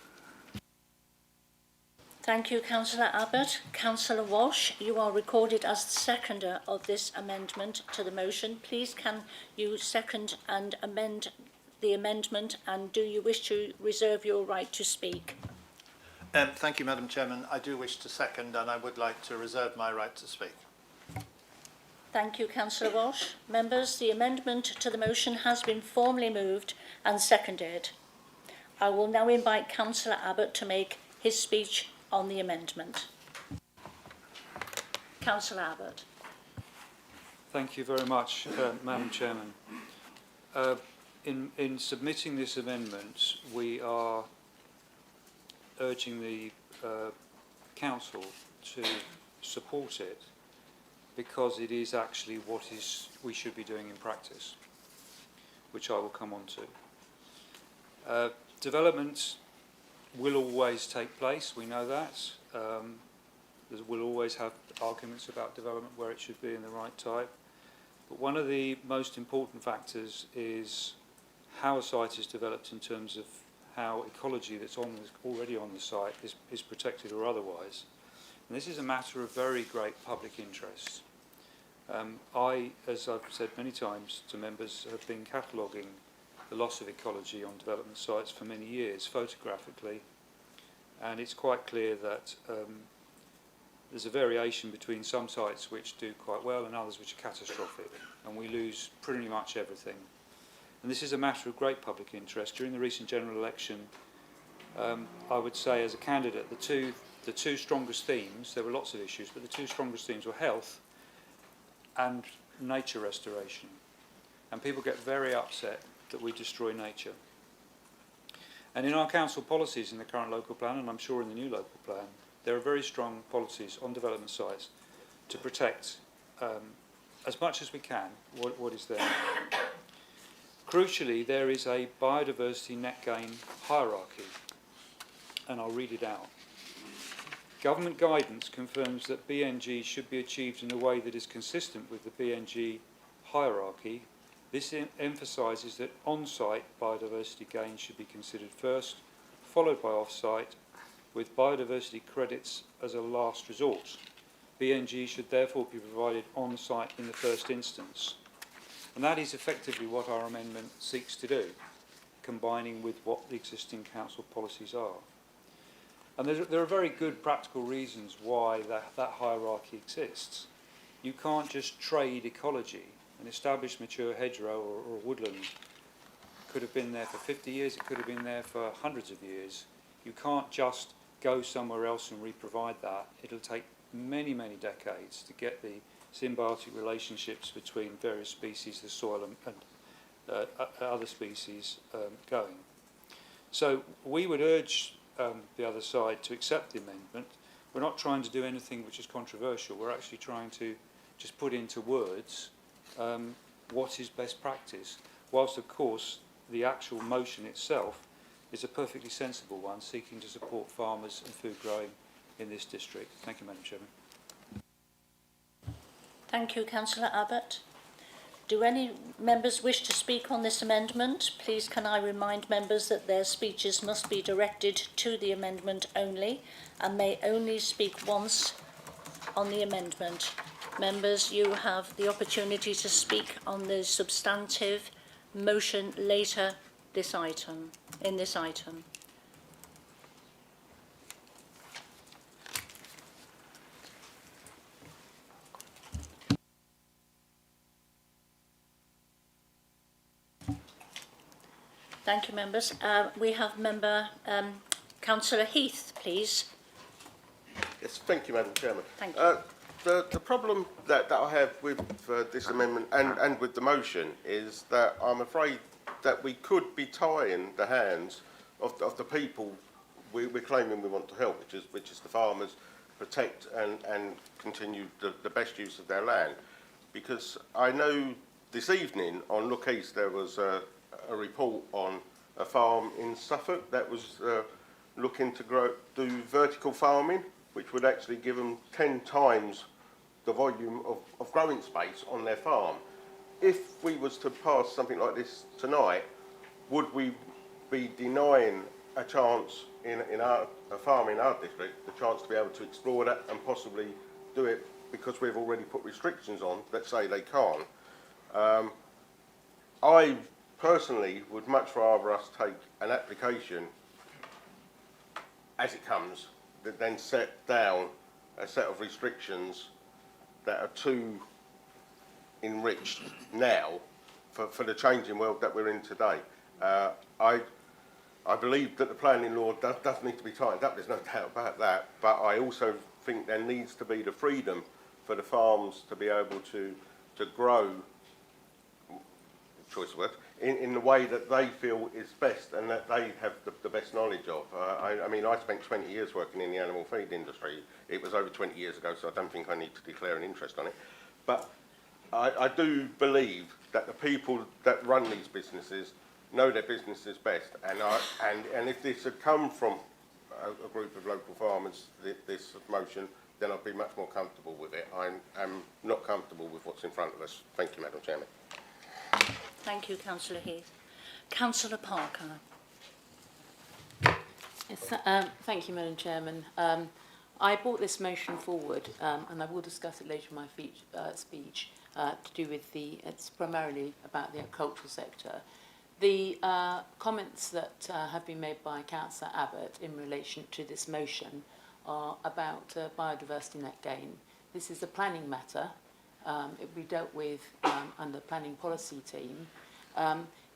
Thank you, Councillor Abbott. Councillor Walsh, you are recorded as the seconder of this amendment to the motion. Please can you second and amend the amendment, and do you wish to reserve your right to speak? Thank you, Madam Chairman. I do wish to second, and I would like to reserve my right to speak. Thank you, Councillor Walsh. Members, the amendment to the motion has been formally moved and seconded. I will now invite Councillor Abbott to make his speech on the amendment. Councillor Abbott. Thank you very much, Madam Chairman. In submitting this amendment, we are urging the Council to support it, because it is actually what we should be doing in practice, which I will come on to. Development will always take place, we know that. We'll always have arguments about development, where it should be and the right type. But one of the most important factors is how a site is developed in terms of how ecology that's already on the site is protected or otherwise. And this is a matter of very great public interest. I, as I've said many times to members, have been cataloguing the loss of ecology on development sites for many years, photographically, and it's quite clear that there's a variation between some sites which do quite well and others which are catastrophic, and we lose pretty much everything. And this is a matter of great public interest. During the recent general election, I would say as a candidate, the two strongest themes, there were lots of issues, but the two strongest themes were health and nature restoration. And people get very upset that we destroy nature. And in our council policies in the current local plan, and I'm sure in the new local plan, there are very strong policies on development sites to protect as much as we can what is there. Crucially, there is a biodiversity net gain hierarchy, and I'll read it out. Government guidance confirms that BNG should be achieved in a way that is consistent with the BNG hierarchy. This emphasises that on-site biodiversity gain should be considered first, followed by off-site, with biodiversity credits as a last resort. BNG should therefore be provided on-site in the first instance. And that is effectively what our amendment seeks to do, combining with what the existing council policies are. And there are very good practical reasons why that hierarchy exists. You can't just trade ecology. An established mature hedgerow or woodland could have been there for 50 years, it could have been there for hundreds of years. You can't just go somewhere else and re-provide that. It'll take many, many decades to get the symbiotic relationships between various species, the soil and other species going. So we would urge the other side to accept the amendment. We're not trying to do anything which is controversial. We're actually trying to just put into words what is best practice, whilst of course the actual motion itself is a perfectly sensible one, seeking to support farmers and food growing in this district. Thank you, Madam Chairman. Thank you, Councillor Abbott. Do any members wish to speak on this amendment? Please can I remind members that their speeches must be directed to the amendment only and may only speak once on the amendment. Members, you have the opportunity to speak on the substantive motion later in this item. Thank you, members. We have member Councillor Heath, please. Yes, thank you, Madam Chairman. Thank you. The problem that I have with this amendment and with the motion is that I'm afraid that we could be tying the hands of the people we're claiming we want to help, which is the farmers, protect and continue the best use of their land. Because I know this evening on Look East there was a report on a farm in Suffolk that was looking to do vertical farming, which would actually give them 10 times the volume of growing space on their farm. If we was to pass something like this tonight, would we be denying a chance in a farm in our district, the chance to be able to explore that and possibly do it because we've already put restrictions on that say they can't? I personally would much rather us take an application as it comes than set down a set of restrictions that are too enriched now for the changing world that we're in today. I believe that the planning law does need to be tightened up, there's no doubt about that, but I also think there needs to be the freedom for the farms to be able to grow, choice of words, in the way that they feel is best and that they have the best knowledge of. I mean, I spent 20 years working in the animal feed industry. It was over 20 years ago, so I don't think I need to declare an interest on it. But I do believe that the people that run these businesses know their businesses best. And if this had come from a group of local farmers, this motion, then I'd be much more comfortable with it. I'm not comfortable with what's in front of us. Thank you, Madam Chairman. Thank you, Councillor Heath. Councillor Parker. Yes, thank you, Madam Chairman. I brought this motion forward, and I will discuss it later in my speech, to do with it's primarily about the agricultural sector. The comments that have been made by Councillor Abbott in relation to this motion are about biodiversity net gain. This is a planning matter. It will be dealt with under the planning policy team.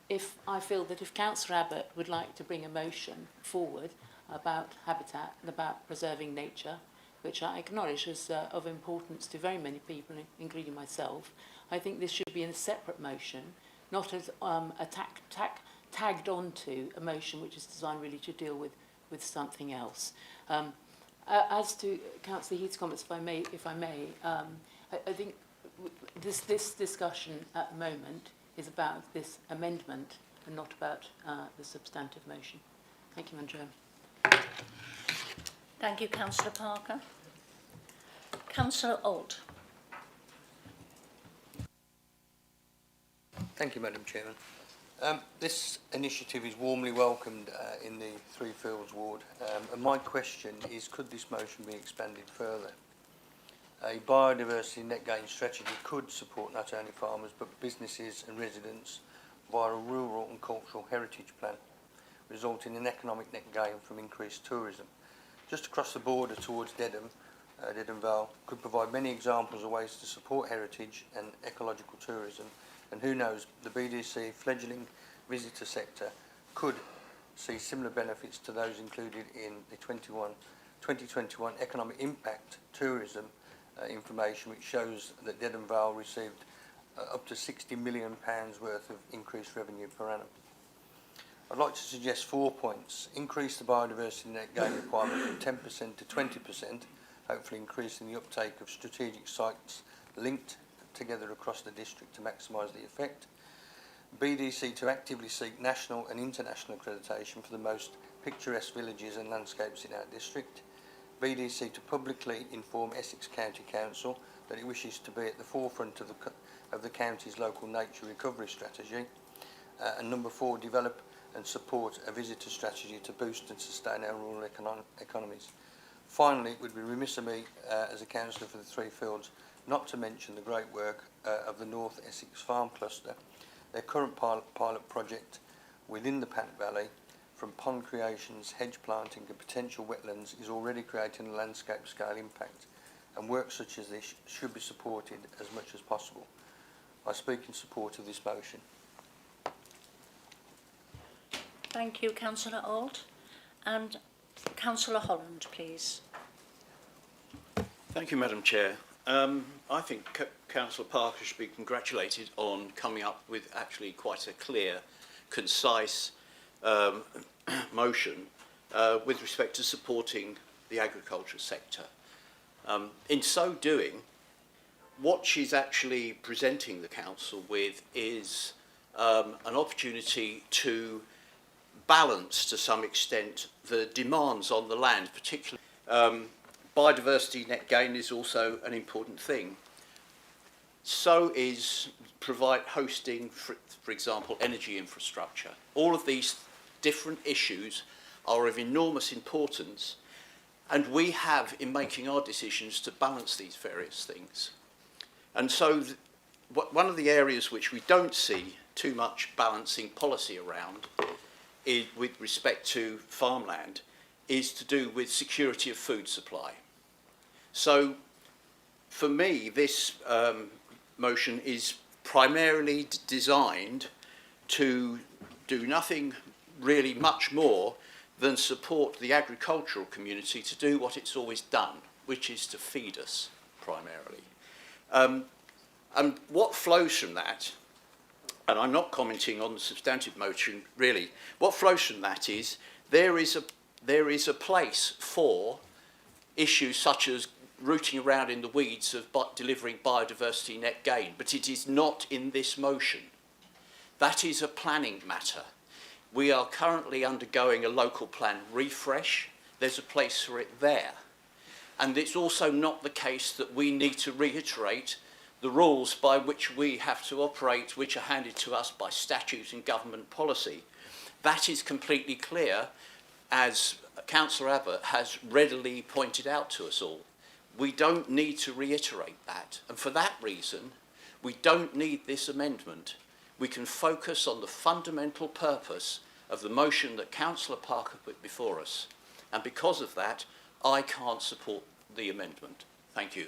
If I feel that if Councillor Abbott would like to bring a motion forward about habitat and about preserving nature, which I acknowledge is of importance to very many people, including myself, I think this should be in a separate motion, not as tagged onto a motion which is designed really to deal with something else. As to Councillor Heath's comments, if I may, I think this discussion at the moment is about this amendment and not about the substantive motion. Thank you, Madam Chair. Thank you, Councillor Parker. Councillor Alt. Thank you, Madam Chairman. This initiative is warmly welcomed in the Three Fields ward, and my question is, could this motion be expanded further? A biodiversity net gain strategy could support not only farmers but businesses and residents via a rural and cultural heritage plan, resulting in economic net gain from increased tourism. Just across the border towards Dedham, Dedham Vale could provide many examples of ways to support heritage and ecological tourism, and who knows, the BDC fledgling visitor sector could see similar benefits to those included in the 2021 Economic Impact Tourism information which shows that Dedham Vale received up to £60 million worth of increased revenue per annum. I'd like to suggest 4 points. Increase the biodiversity net gain requirement from 10% to 20%, hopefully increasing the uptake of strategic sites linked together across the district to maximise the effect. BDC to actively seek national and international accreditation for the most picturesque villages and landscapes in our district. BDC to publicly inform Essex County Council that it wishes to be at the forefront of the county's local nature recovery strategy. And number 4, develop and support a visitor strategy to boost and sustain our rural economies. Finally, it would be remiss of me as a councillor for the Three Fields not to mention the great work of the North Essex Farm Cluster. Their current pilot project within the Pant Valley, from pond creations, hedge planting and potential wetlands, is already creating a landscape scale impact, and work such as this should be supported as much as possible. I speak in support of this motion. Thank you, Councillor Ault. And Councillor Holland, please. Thank you, Madam Chair. I think Councillor Parker should be congratulated on coming up with actually quite a clear, concise motion with respect to supporting the agriculture sector. In so doing, what she's actually presenting the council with is an opportunity to balance, to some extent, the demands on the land, particularly biodiversity net gain is also an important thing. So is hosting, for example, energy infrastructure. All of these different issues are of enormous importance, and we have, in making our decisions, to balance these various things. And so one of the areas which we don't see too much balancing policy around with respect to farmland is to do with security of food supply. So for me, this motion is primarily designed to do nothing really much more than support the agricultural community to do what it's always done, which is to feed us primarily. And what flows from that, and I'm not commenting on the substantive motion really, what flows from that is there is a place for issues such as rooting around in the weeds of delivering biodiversity net gain, but it is not in this motion. That is a planning matter. We are currently undergoing a local plan refresh. There's a place for it there. And it's also not the case that we need to reiterate the rules by which we have to operate, which are handed to us by statute and government policy. That is completely clear, as Councillor Abbott has readily pointed out to us all. We don't need to reiterate that. And for that reason, we don't need this amendment. We can focus on the fundamental purpose of the motion that Councillor Parker put before us. And because of that, I can't support the amendment. Thank you.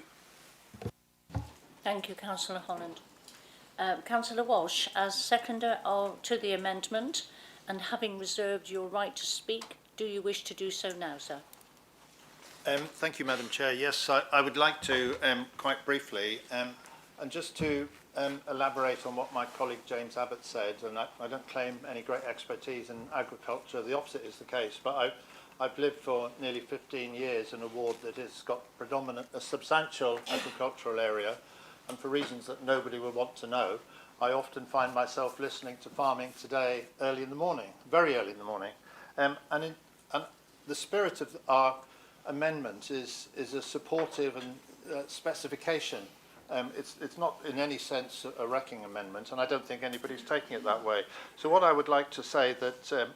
Thank you, Councillor Holland. Councillor Walsh, as seconder to the amendment, and having reserved your right to speak, do you wish to do so now, sir? Thank you, Madam Chair. Yes, I would like to, quite briefly, and just to elaborate on what my colleague James Abbott said, and I don't claim any great expertise in agriculture, the opposite is the case, but I've lived for nearly 15 years in a ward that has got a substantial agricultural area, and for reasons that nobody will want to know, I often find myself listening to Farming Today early in the morning, very early in the morning. And the spirit of our amendment is a supportive and specification. It's not in any sense a wrecking amendment, and I don't think anybody's taking it that way. So what I would like to say that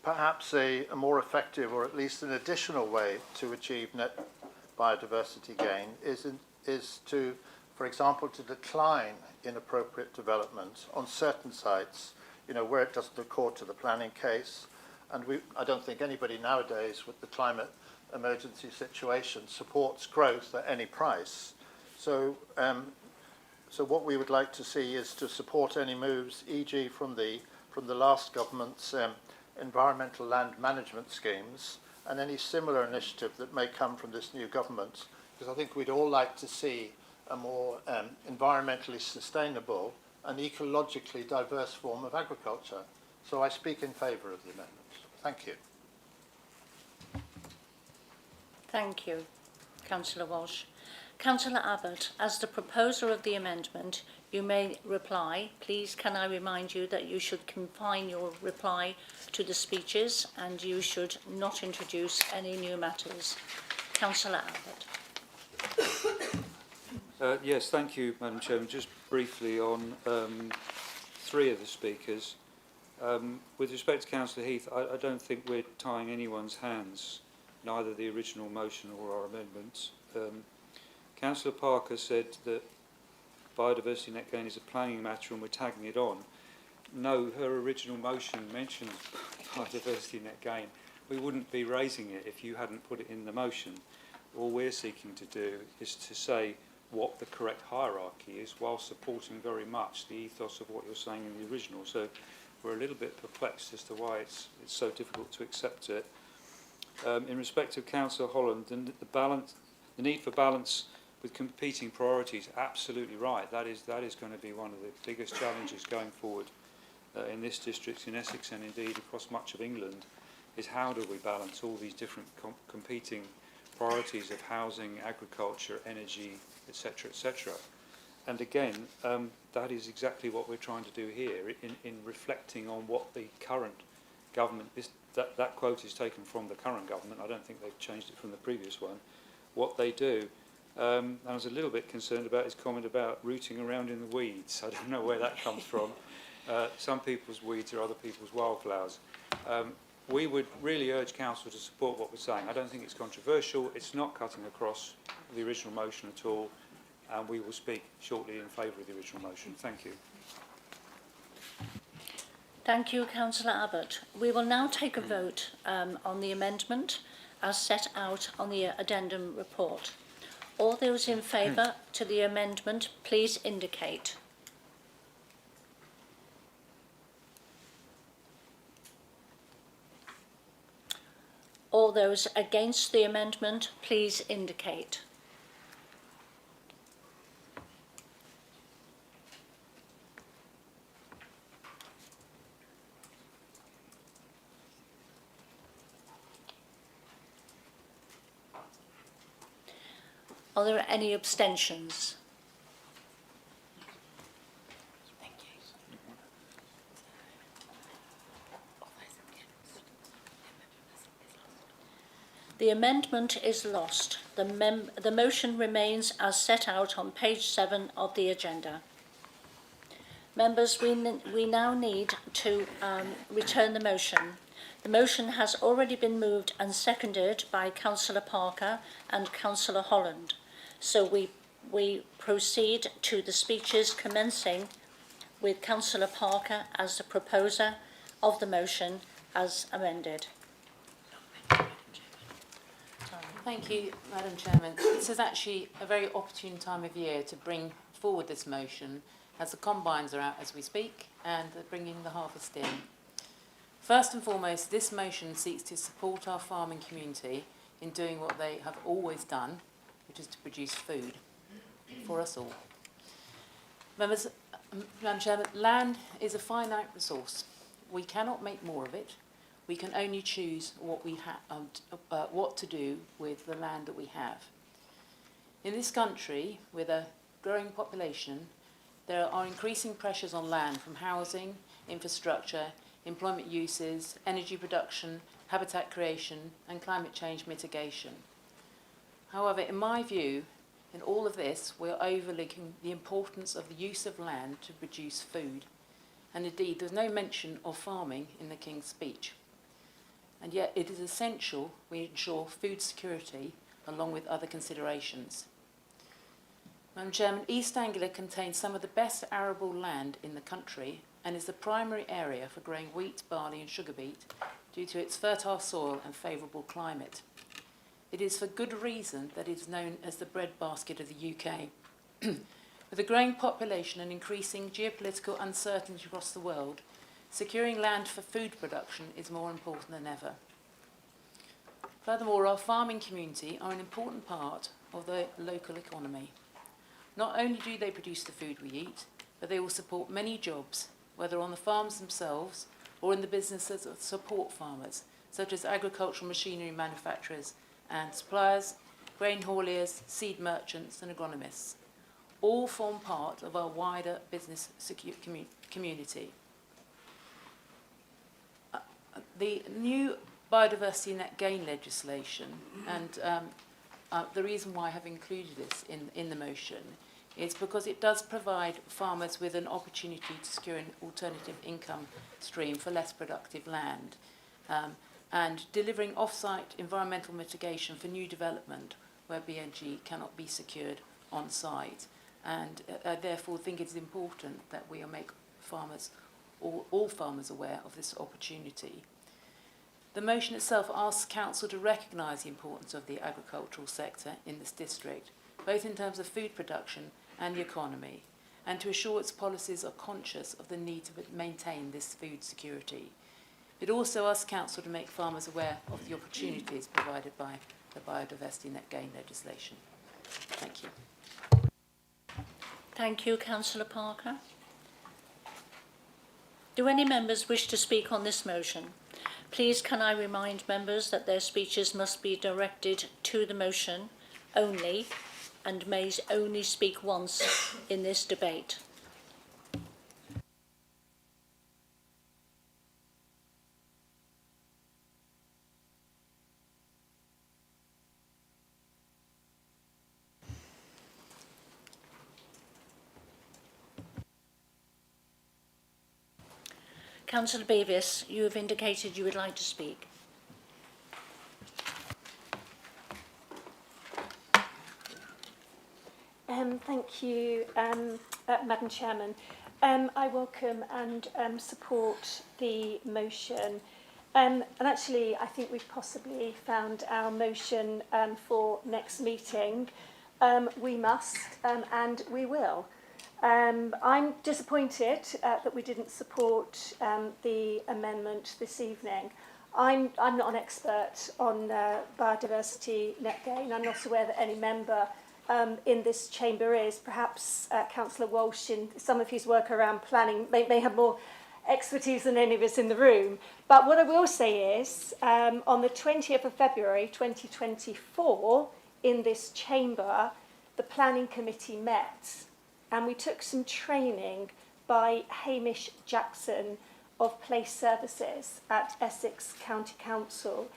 perhaps a more effective, or at least an additional way to achieve net biodiversity gain is to, for example, to decline inappropriate development on certain sites, where it doesn't accord to the planning case. And I don't think anybody nowadays with the climate emergency situation supports growth at any price. So what we would like to see is to support any moves, e.g. from the last government's environmental land management schemes, and any similar initiative that may come from this new government because I think we'd all like to see a more environmentally sustainable and ecologically diverse form of agriculture. So I speak in favour of the amendments. Thank you. Thank you, Councillor Walsh. Councillor Abbott, as the proposer of the amendment, you may reply. Please can I remind you that you should confine your reply to the speeches and you should not introduce any new matters. Councillor Abbott. Yes, thank you, Madam Chairman. Just briefly on three of the speakers. With respect to Councillor Heath, I don't think we're tying anyone's hands, neither the original motion or our amendments. Councillor Parker said that biodiversity net gain is a planning matter and we're tagging it on. No, her original motion mentions biodiversity net gain. We wouldn't be raising it if you hadn't put it in the motion. All we're seeking to do is to say what the correct hierarchy is while supporting very much the ethos of what you're saying in the original. So we're a little bit perplexed as to why it's so difficult to accept it. In respect of Councillor Holland, the need for balance with competing priorities, absolutely right. That is going to be one of the biggest challenges going forward in this district, in Essex and indeed across much of England, is how do we balance all these different competing priorities of housing, agriculture, energy, etc., etc. And again, that is exactly what we're trying to do here in reflecting on what the current government, that quote is taken from the current government, I don't think they've changed it from the previous one, what they do. I was a little bit concerned about his comment about rooting around in the weeds. I don't know where that comes from. Some people's weeds are other people's wildflowers. We would really urge Council to support what we're saying. I don't think it's controversial. It's not cutting across the original motion at all. And we will speak shortly in favour of the original motion. Thank you. Thank you, Councillor Abbott. We will now take a vote on the amendment as set out on the addendum report. All those in favour to the amendment, please indicate. All those against the amendment, please indicate. Are there any abstentions? Thank you. The amendment is lost. The motion remains as set out on page 7 of the agenda. Members, we now need to return the motion. The motion has already been moved and seconded by Councillor Parker and Councillor Holland. So we proceed to the speeches, commencing with Councillor Parker as the proposer of the motion as amended. Thank you, Madam Chairman. This is actually a very opportune time of year to bring forward this motion, as the combines are out as we speak and they're bringing the harvest in. First and foremost, this motion seeks to support our farming community in doing what they have always done, which is to produce food for us all. Members, Madam Chairman, land is a finite resource. We cannot make more of it. We can only choose what to do with the land that we have. In this country, with a growing population, there are increasing pressures on land from housing, infrastructure, employment uses, energy production, habitat creation, and climate change mitigation. However, in my view, in all of this, we are overlooking the importance of the use of land to produce food. And indeed, there's no mention of farming in the King's speech. And yet it is essential we ensure food security along with other considerations. Madam Chairman, East Anglia contains some of the best arable land in the country and is the primary area for growing wheat, barley and sugar beet due to its fertile soil and favourable climate. It is for good reason that it is known as the breadbasket of the UK. With a growing population and increasing geopolitical uncertainty across the world, securing land for food production is more important than ever. Furthermore, our farming community are an important part of the local economy. Not only do they produce the food we eat, but they will support many jobs, whether on the farms themselves or in the businesses that support farmers, such as agricultural machinery manufacturers and suppliers, grain hauliers, seed merchants and agronomists. All form part of our wider business community. The new biodiversity net gain legislation, and the reason why I have included this in the motion is because it does provide farmers with an opportunity to secure an alternative income stream for less productive land, and delivering off-site environmental mitigation for new development where BNG cannot be secured on site. And I therefore think it's important that we make farmers, all farmers, aware of this opportunity. The motion itself asks Council to recognise the importance of the agricultural sector in this district, both in terms of food production and the economy, and to assure its policies are conscious of the need to maintain this food security. It also asks Council to make farmers aware of the opportunities provided by the biodiversity net gain legislation. Thank you. Thank you, Councillor Parker. Do any members wish to speak on this motion? Please can I remind members that their speeches must be directed to the motion only and may only speak once in this debate. Councillor Bevis, you have indicated you would like to speak. Thank you, Madam Chairman. I welcome and support the motion. And actually, I think we've possibly found our motion for next meeting. We must and we will. I'm disappointed that we didn't support the amendment this evening. I'm not an expert on biodiversity net gain. I'm not aware that any member in this chamber is. Perhaps Councillor Walsh, in some of his work around planning, may have more expertise than any of us in the room. But what I will say is, on the 20th of February 2024, in this chamber, the Planning Committee met, and we took some training by Hamish Jackson of Place Services at Essex County Council,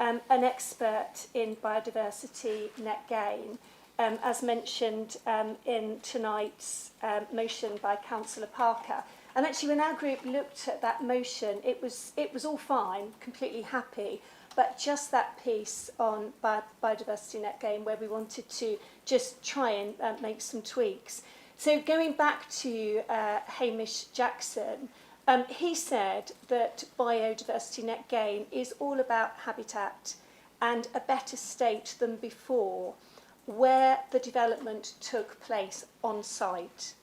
an expert in biodiversity net gain, as mentioned in tonight's motion by Councillor Parker. And actually, when our group looked at that motion, it was all fine, completely happy, but just that piece on biodiversity net gain where we wanted to just try and make some tweaks. So going back to Hamish Jackson, he said that biodiversity net gain is all about habitat and a better state than before, where the development took place on site.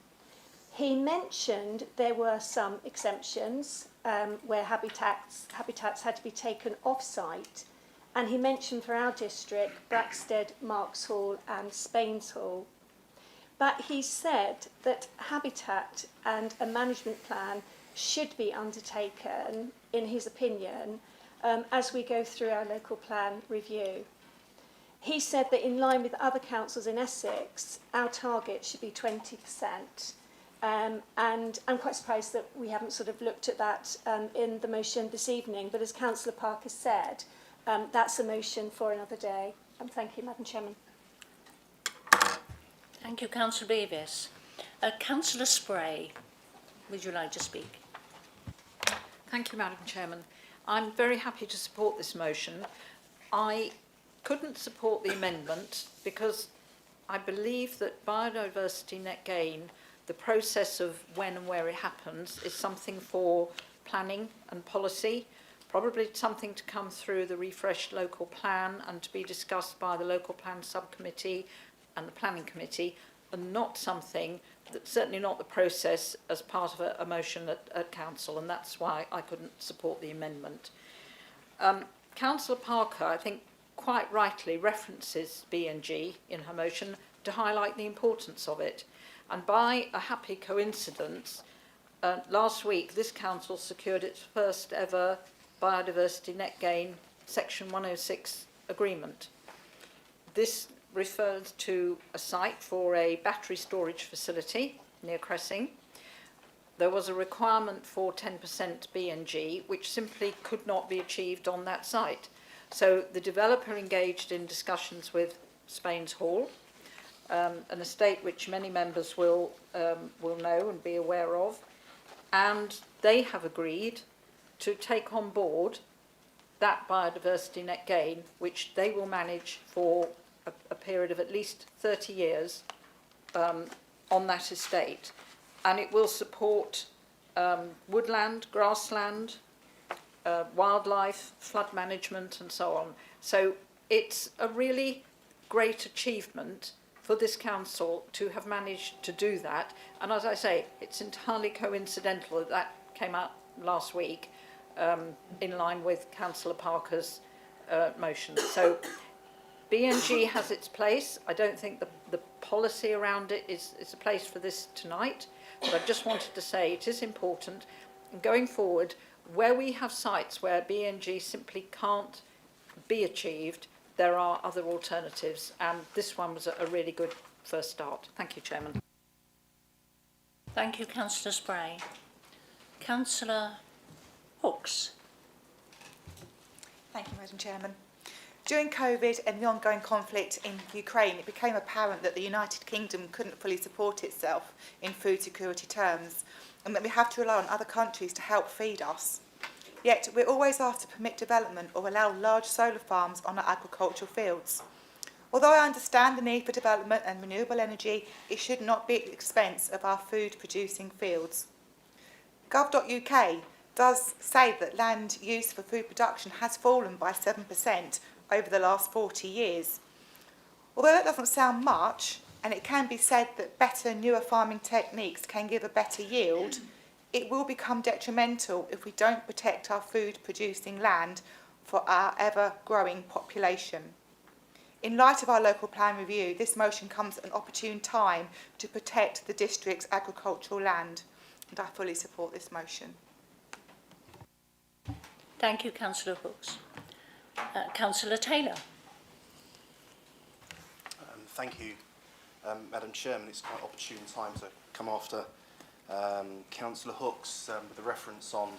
He mentioned there were some exemptions where habitats had to be taken off-site, and he mentioned for our district Braxted, Marks-Hall and Spainshall. But he said that habitat and a management plan should be undertaken, in his opinion, as we go through our local plan review. He said that in line with other councils in Essex, our target should be 20%. And I'm quite surprised that we haven't sort of looked at that in the motion this evening. But as Councillor Parker said, that's a motion for another day. Thank you, Madam Chairman. Thank you, Councillor Bevis. Councillor Spray, would you like to speak? Thank you, Madam Chairman. I'm very happy to support this motion. I couldn't support the amendment because I believe that biodiversity net gain, the process of when and where it happens, is something for planning and policy, probably something to come through the refreshed local plan and to be discussed by the local plan subcommittee and the planning committee, and not something that, certainly not the process as part of a motion at council, and that's why I couldn't support the amendment. Councillor Parker, I think, quite rightly references B&G in her motion to highlight the importance of it. And by a happy coincidence, last week this council secured its first ever biodiversity net gain section 106 agreement. This refers to a site for a battery storage facility near Cressing. There was a requirement for 10% B&G, which simply could not be achieved on that site. So the developer engaged in discussions with Spain's Hall, an estate which many members will know and be aware of, and they have agreed to take on board that biodiversity net gain, which they will manage for a period of at least 30 years on that estate. And it will support woodland, grassland, wildlife, flood management and so on. So it's a really great achievement for this council to have managed to do that. And as I say, it's entirely coincidental that that came out last week in line with Councillor Parker's motion. So B&G has its place. I don't think the policy around it is a place for this tonight, but I just wanted to say it is important. And going forward, where we have sites where B&G simply can't be achieved, there are other alternatives, and this one was a really good first start. Thank you, Chairman. Thank you, Councillor Spray. Councillor Hooks. Thank you, Madam Chairman. During COVID and the ongoing conflict in Ukraine, it became apparent that the United Kingdom couldn't fully support itself in food security terms, and that we have to rely on other countries to help feed us. Yet we're always asked to permit development or allow large solar farms on our agricultural fields. Although I understand the need for development and renewable energy, it should not be at the expense of our food-producing fields. Gov.uk does say that land use for food production has fallen by 7% over the last 40 years. Although that doesn't sound much, and it can be said that better, newer farming techniques can give a better yield, it will become detrimental if we don't protect our food-producing land for our ever-growing population. In light of our local plan review, this motion comes at an opportune time to protect the district's agricultural land, and I fully support this motion. Thank you, Councillor Hooks. Councillor Taylor. Thank you, Madam Chairman. It's quite an opportune time to come after Councillor Hooks with a reference on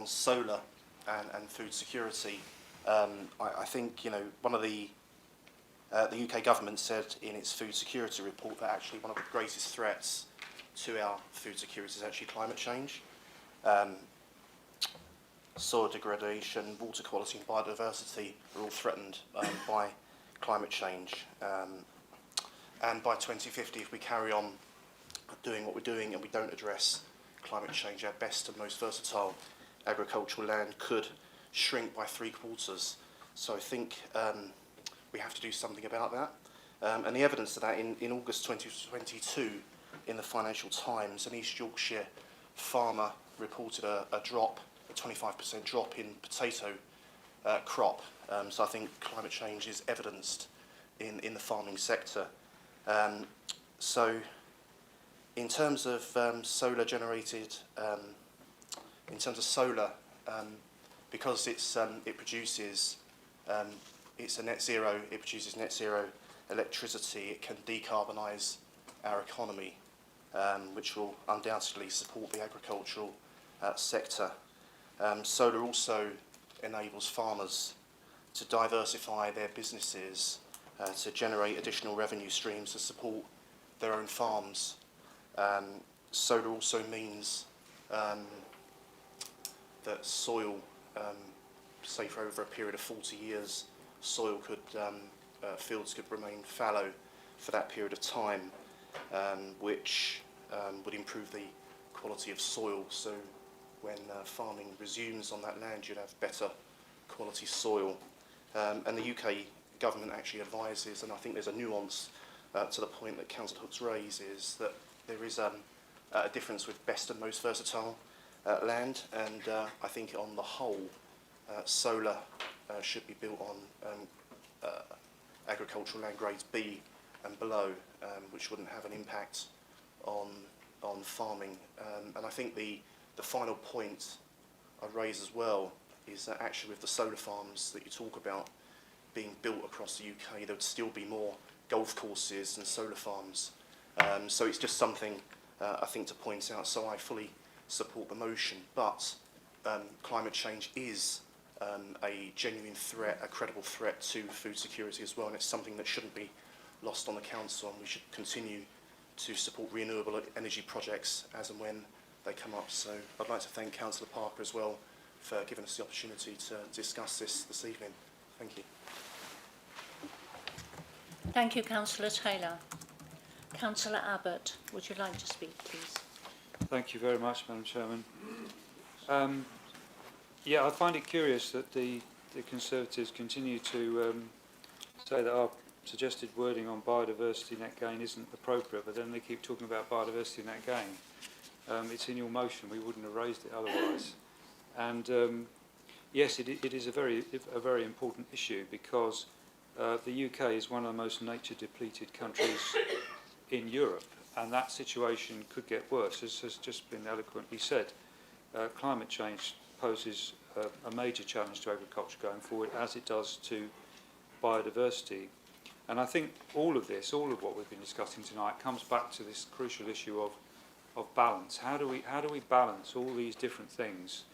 solar and food security. I think, you know, one of the UK government said in its food security report that actually one of the greatest threats to our food security is actually climate change. Soil degradation, water quality and biodiversity are all threatened by climate change. And by 2050, if we carry on doing what we're doing and we don't address climate change, our best and most versatile agricultural land could shrink by 3/4. So I think we have to do something about that. And the evidence of that, in August 2022, in the Financial Times, an East Yorkshire farmer reported a 25% drop in potato crop. So I think climate change is evidenced in the farming sector. So in terms of solar generated, in terms of solar, because it produces, it's a net zero, it produces net zero electricity, it can decarbonise our economy, which will undoubtedly support the agricultural sector. Solar also enables farmers to diversify their businesses, to generate additional revenue streams to support their own farms. Solar also means that soil, say for over a period of 40 years, soil could, fields could remain fallow for that period of time, which would improve the quality of soil. So when farming resumes on that land, you'd have better quality soil. And the UK government actually advises, and I think there's a nuance to the point that Councillor Hooks raises, that there is a difference with best and most versatile land, and I think on the whole, solar should be built on agricultural land grades B and below, which wouldn't have an impact on farming. And I think the final point I'd raise as well is that actually with the solar farms that you talk about being built across the UK, there would still be more golf courses and solar farms. So it's just something I think to point out. So I fully support the motion, but climate change is a genuine threat, a credible threat to food security as well, and it's something that shouldn't be lost on the council, and we should continue to support renewable energy projects as and when they come up. So I'd like to thank Councillor Parker as well for giving us the opportunity to discuss this evening. Thank you. Thank you, Councillor Taylor. Councillor Abbott, would you like to speak, please? Thank you very much, Madam Chairman. Yeah, I find it curious that the Conservatives continue to say that our suggested wording on biodiversity net gain isn't appropriate, but then they keep talking about biodiversity net gain. It's in your motion, we wouldn't have raised it otherwise. And yes, it is a very important issue, because the UK is one of the most nature depleted countries in Europe, and that situation could get worse, as has just been eloquently said. Climate change poses a major challenge to agriculture going forward, as it does to biodiversity. And I think all of what we've been discussing tonight comes back to this crucial issue of balance. How do we balance all these different things?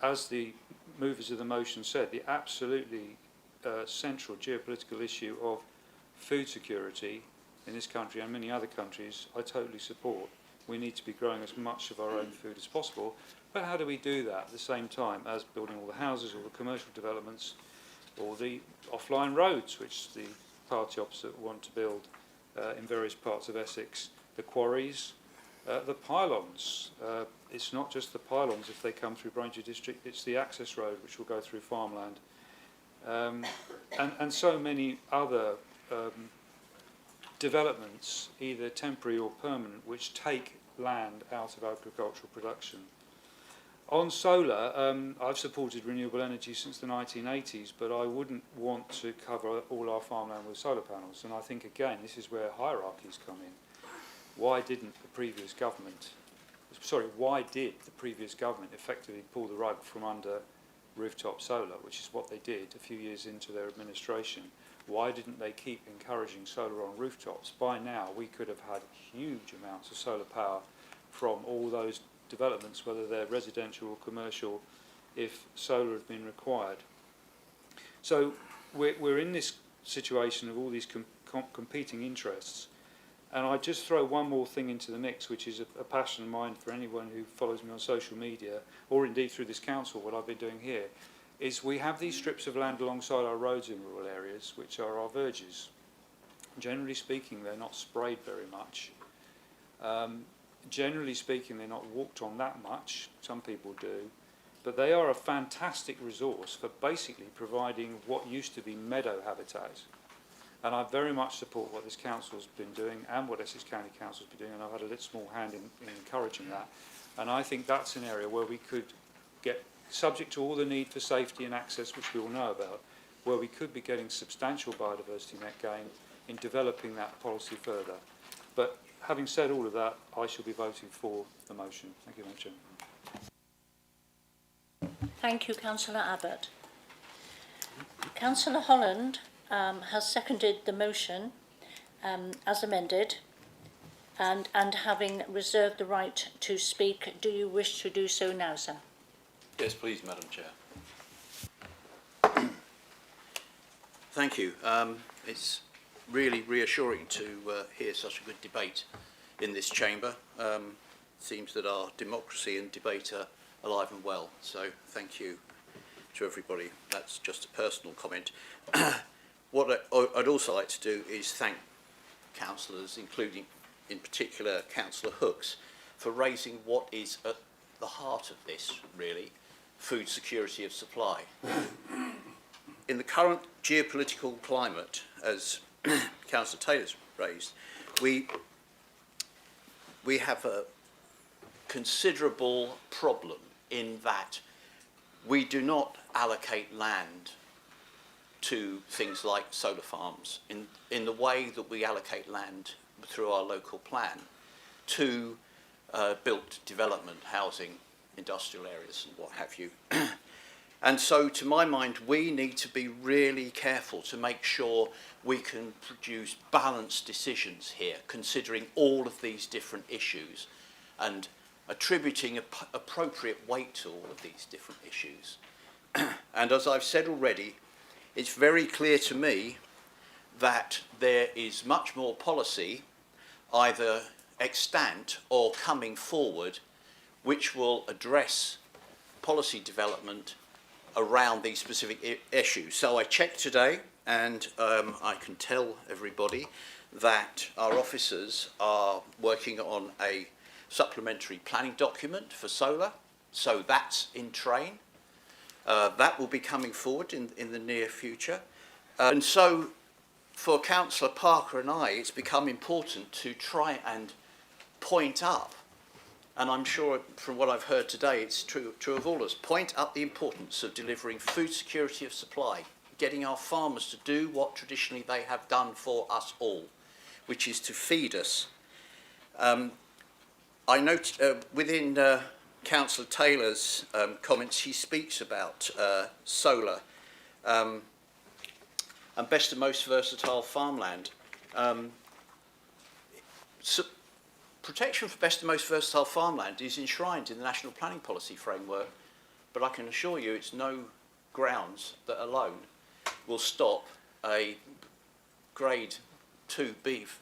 As the movers of the motion said, the absolutely central geopolitical issue of food security in this country and many other countries, I totally support. We need to be growing as much of our own food as possible, but how do we do that at the same time as building all the houses, all the commercial developments, all the offline roads which the party opposite want to build in various parts of Essex, the quarries, the pylons. It's not just the pylons if they come through Braintree District, it's the access road which will go through farmland. And so many other developments, either temporary or permanent, which take land out of agricultural production. On solar, I've supported renewable energy since the 1980s, but I wouldn't want to cover all our farmland with solar panels. And I think, again, this is where hierarchies come in. Why did the previous government effectively pull the rug from under rooftop solar, which is what they did a few years into their administration? Why didn't they keep encouraging solar on rooftops? By now, we could have had huge amounts of solar power from all those developments, whether they're residential or commercial, if solar had been required. So we're in this situation of all these competing interests. And I just throw one more thing into the mix, which is a passion of mine for anyone who follows me on social media, or indeed through this council, what I've been doing here, is we have these strips of land alongside our roads in rural areas, which are our verges. Generally speaking, they're not sprayed very much. Generally speaking, they're not walked on that much. Some people do. But they are a fantastic resource for basically providing what used to be meadow habitat. And I very much support what this council's been doing and what Essex County Council's been doing, and I've had a little small hand in encouraging that. And I think that's an area where we could get, subject to all the need for safety and access, which we all know about, where we could be getting substantial biodiversity net gain in developing that policy further. But having said all of that, I shall be voting for the motion. Thank you, Madam Chairman. Thank you, Councillor Abbott. Councillor Holland has seconded the motion as amended, and having reserved the right to speak, do you wish to do so now, sir? Yes, please, Madam Chair. Thank you. It's really reassuring to hear such a good debate in this chamber. It seems that our democracy and debate are alive and well, so thank you to everybody. That's just a personal comment. What I'd also like to do is thank councillors, including in particular Councillor Hooks, for raising what is at the heart of this, really, food security of supply. In the current geopolitical climate, as Councillor Taylor's raised, we have a considerable problem in that we do not allocate land to things like solar farms in the way that we allocate land through our local plan to built development, housing, industrial areas and what have you. And so to my mind, we need to be really careful to make sure we can produce balanced decisions here, considering all of these different issues and attributing appropriate weight to all of these different issues. And as I've said already, it's very clear to me that there is much more policy either extant or coming forward which will address policy development around these specific issues. So I checked today, and I can tell everybody that our officers are working on a supplementary planning document for solar, so that's in train. That will be coming forward in the near future. And so for Councillor Parker and I, it's become important to try and point up, and I'm sure from what I've heard today, it's true of all of us, point up the importance of delivering food security of supply, getting our farmers to do what traditionally they have done for us all, which is to feed us. I note within Councillor Taylor's comments, he speaks about solar and best and most versatile farmland. So protection for best and most versatile farmland is enshrined in the National Planning Policy Framework, but I can assure you it's no grounds that alone will stop a grade 2 beef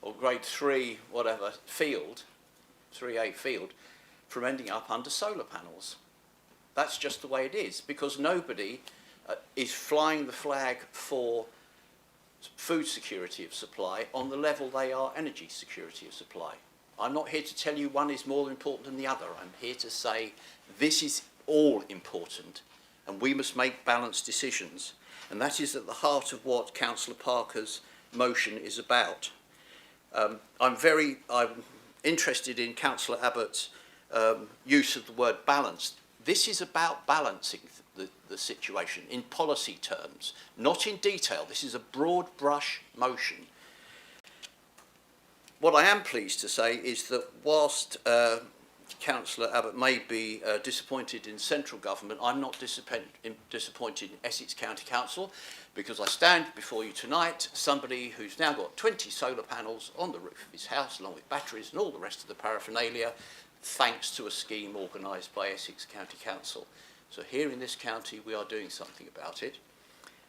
or grade 3 whatever field, 3A field, from ending up under solar panels. That's just the way it is, because nobody is flying the flag for food security of supply on the level they are energy security of supply. I'm not here to tell you one is more important than the other. I'm here to say this is all important and we must make balanced decisions. And that is at the heart of what Councillor Parker's motion is about. I'm interested in Councillor Abbott's use of the word balanced. This is about balancing the situation in policy terms, not in detail. This is a broad brush motion. What I am pleased to say is that whilst Councillor Abbott may be disappointed in central government, I'm not disappointed in Essex County Council, because I stand before you tonight, somebody who's now got 20 solar panels on the roof of his house, along with batteries and all the rest of the paraphernalia, thanks to a scheme organised by Essex County Council. So here in this county, we are doing something about it.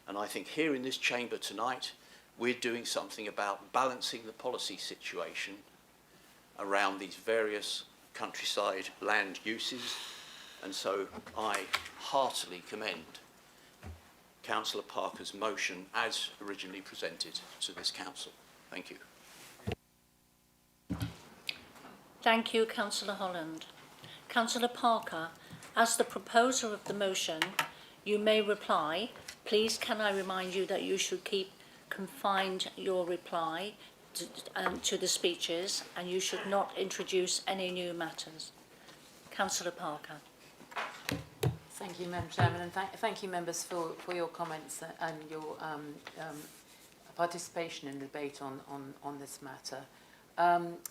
And I think here in this chamber tonight, we're doing something about balancing the policy situation around these various countryside land uses. And so I heartily commend Councillor Parker's motion as originally presented to this council. Thank you. Thank you, Councillor Holland. Councillor Parker, as the proposer of the motion, you may reply. Please can I remind you that you should keep confined your reply to the speeches, and you should not introduce any new matters. Councillor Parker. Thank you, Madam Chairman, and thank you, members, for your comments and your participation in the debate on this matter.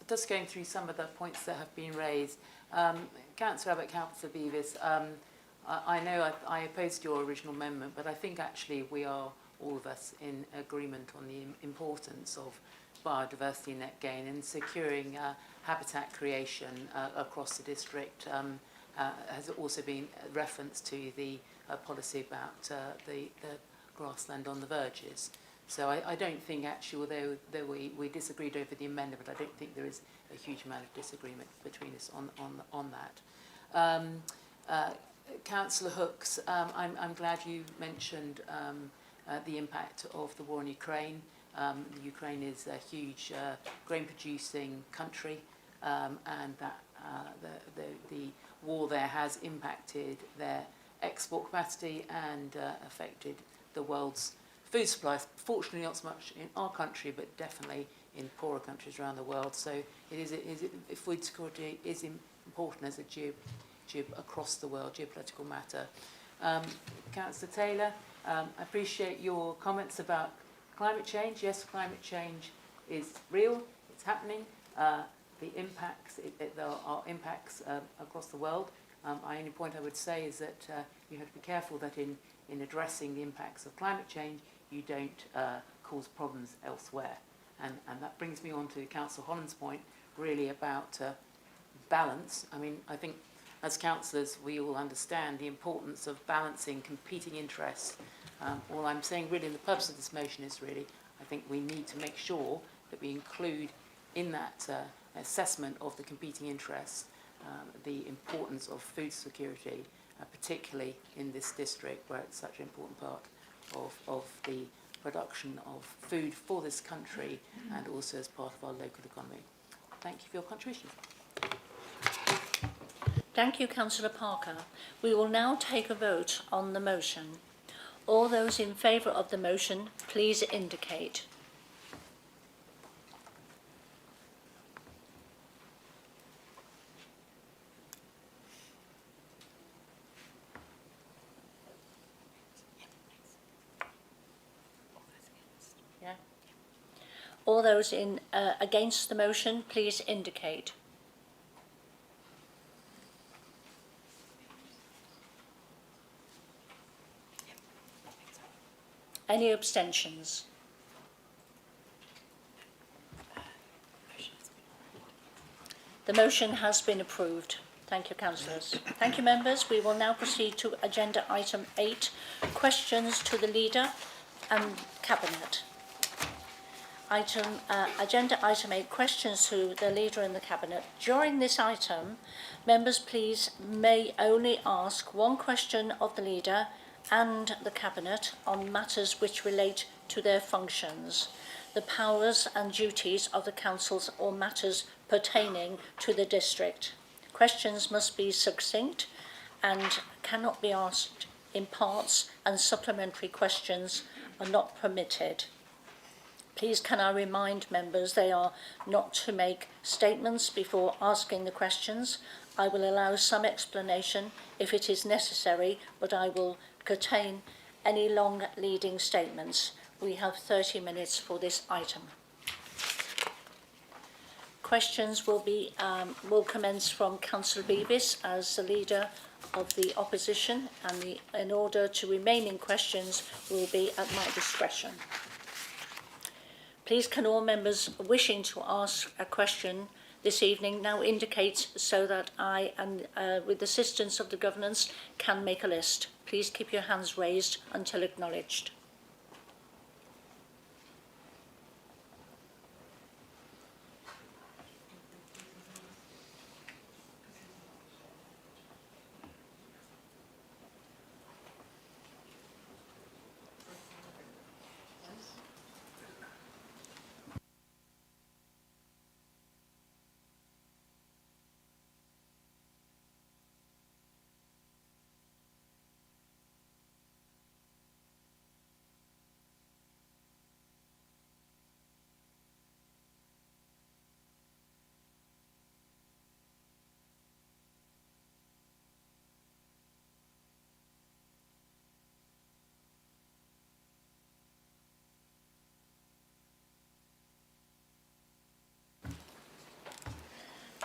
Just going through some of the points that have been raised. Councillor Abbott, Councillor Beavis, I know I opposed your original amendment, but I think actually we are, all of us, in agreement on the importance of biodiversity net gain and securing habitat creation across the district. Has also been reference to the policy about the grassland on the verges. So I don't think actually, although we disagreed over the amendment, I don't think there is a huge amount of disagreement between us on that. Councillor Hooks, I'm glad you mentioned the impact of the war in Ukraine. Ukraine is a huge grain-producing country, and that the war there has impacted their export capacity and affected the world's food supplies. Fortunately, not so much in our country, but definitely in poorer countries around the world. So food security is important as a across the world geopolitical matter. Councillor Taylor, I appreciate your comments about climate change. Yes, climate change is real, it's happening. The impacts, there are impacts across the world. The only point I would say is that you have to be careful that in addressing the impacts of climate change, you don't cause problems elsewhere. And that brings me on to Councillor Holland's point, really about balance. I mean, I think as councillors, we all understand the importance of balancing competing interests. All I'm saying really in the purpose of this motion is really, I think we need to make sure that we include in that assessment of the competing interests the importance of food security, particularly in this district where it's such an important part of the production of food for this country and also as part of our local economy. Thank you for your contribution. Thank you, Councillor Parker. We will now take a vote on the motion. All those in favour of the motion, please indicate. Yeah. All those in against the motion, please indicate. Any abstentions? The motion has been approved. Thank you, councillors. Thank you, members. We will now proceed to agenda item 8, questions to the Leader and Cabinet. Agenda item 8, questions to the Leader and the Cabinet. During this item, members please may only ask one question of the Leader and the Cabinet on matters which relate to their functions, the powers and duties of the councils or matters pertaining to the district. Questions must be succinct and cannot be asked in parts, and supplementary questions are not permitted. Please can I remind members they are not to make statements before asking the questions. I will allow some explanation if it is necessary, but I will contain any long leading statements. We have 30 minutes for this item. Questions will commence from Councillor Beavis as the Leader of the Opposition, and in order to remain in questions will be at my discretion. Please can all members wishing to ask a question this evening now indicate so that I, and with the assistance of the governance, can make a list. Please keep your hands raised until acknowledged.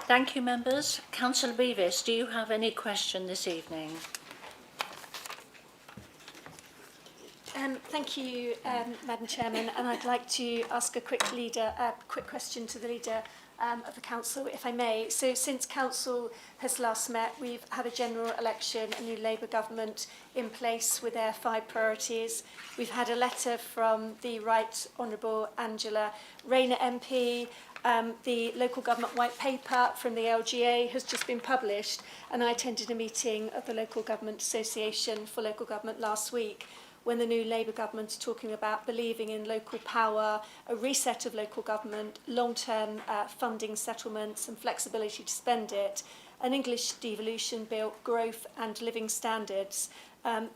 Thank you, members. Councillor Beavis, do you have any question this evening? Thank you, Madam Chairman, and I'd like to ask a quick question to the Leader of the Council, if I may. So since Council has last met, we've had a general election, a new Labour government in place with their 5 priorities. We've had a letter from the Right Honourable Angela Rayner MP. The local government white paper from the LGA has just been published, and I attended a meeting of the Local Government Association for Local Government last week when the new Labour government is talking about believing in local power, a reset of local government, long-term funding settlements and flexibility to spend it, an English devolution bill, growth and living standards,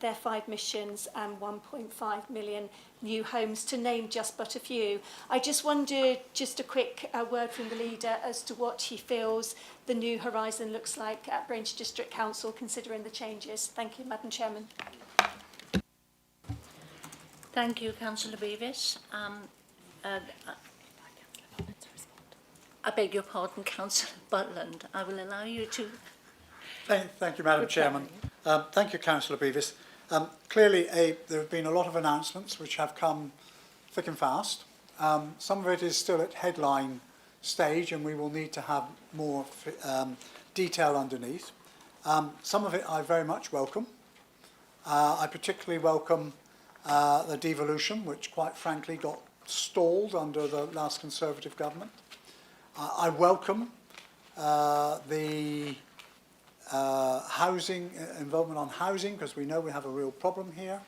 their 5 missions and 1.5 million new homes, to name just but a few. I just wondered, just a quick word from the Leader as to what he feels the new horizon looks like at Braintree District Council, considering the changes. Thank you, Madam Chairman. Thank you, Councillor Beavis. I beg your pardon, Councillor Butland. I will allow you to... Thank you, Madam Chairman. Thank you, Councillor Beavis. Clearly, there have been a lot of announcements which have come thick and fast. Some of it is still at headline stage, and we will need to have more detail underneath. Some of it I very much welcome. I particularly welcome the devolution, which quite frankly got stalled under the last Conservative government. I welcome the housing, involvement on housing, because we know we have a real problem here.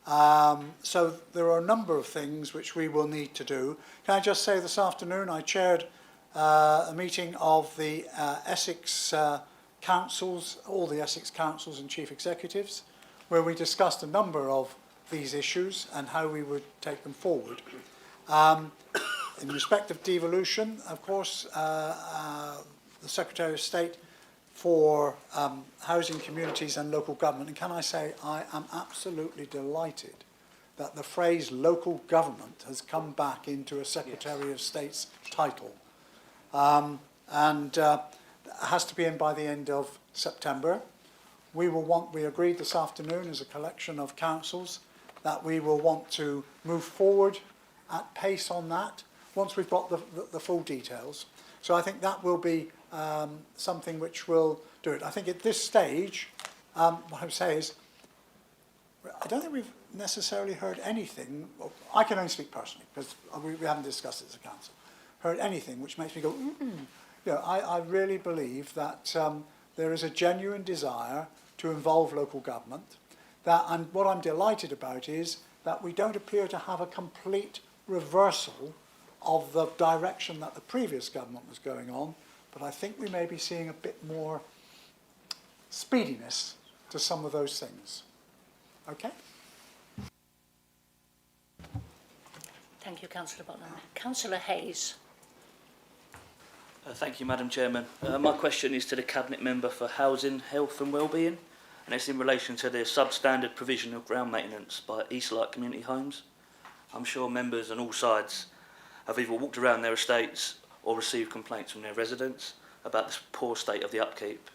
So there are a number of things which we will need to do. Can I just say this afternoon I chaired a meeting of the Essex councils, all the Essex councils and chief executives, where we discussed a number of these issues and how we would take them forward. In respect of devolution, of course, the Secretary of State for Housing, Communities and Local Government, and can I say I am absolutely delighted that the phrase local government has come back into a Secretary of State's title. Has to be in by the end of September. We agreed this afternoon as a collection of councils that we will want to move forward at pace on that once we've got the full details. So I think that will be something which will do it. I think at this stage, what I would say is, I don't think we've necessarily heard anything, well, I can only speak personally, because we haven't discussed it as a council, heard anything which makes me go, You know, I really believe that there is a genuine desire to involve local government. And what I'm delighted about is that we don't appear to have a complete reversal of the direction that the previous government was going on, but I think we may be seeing a bit more speediness to some of those things. Okay? Thank you, Councillor Butland. Councillor Hayes. Thank you, Madam Chairman. My question is to the Cabinet Member for Housing, Health and Wellbeing, and it's in relation to the substandard provision of ground maintenance by Eastlight Community Homes. I'm sure members on all sides have either walked around their estates or received complaints from their residents about the poor state of the upkeep.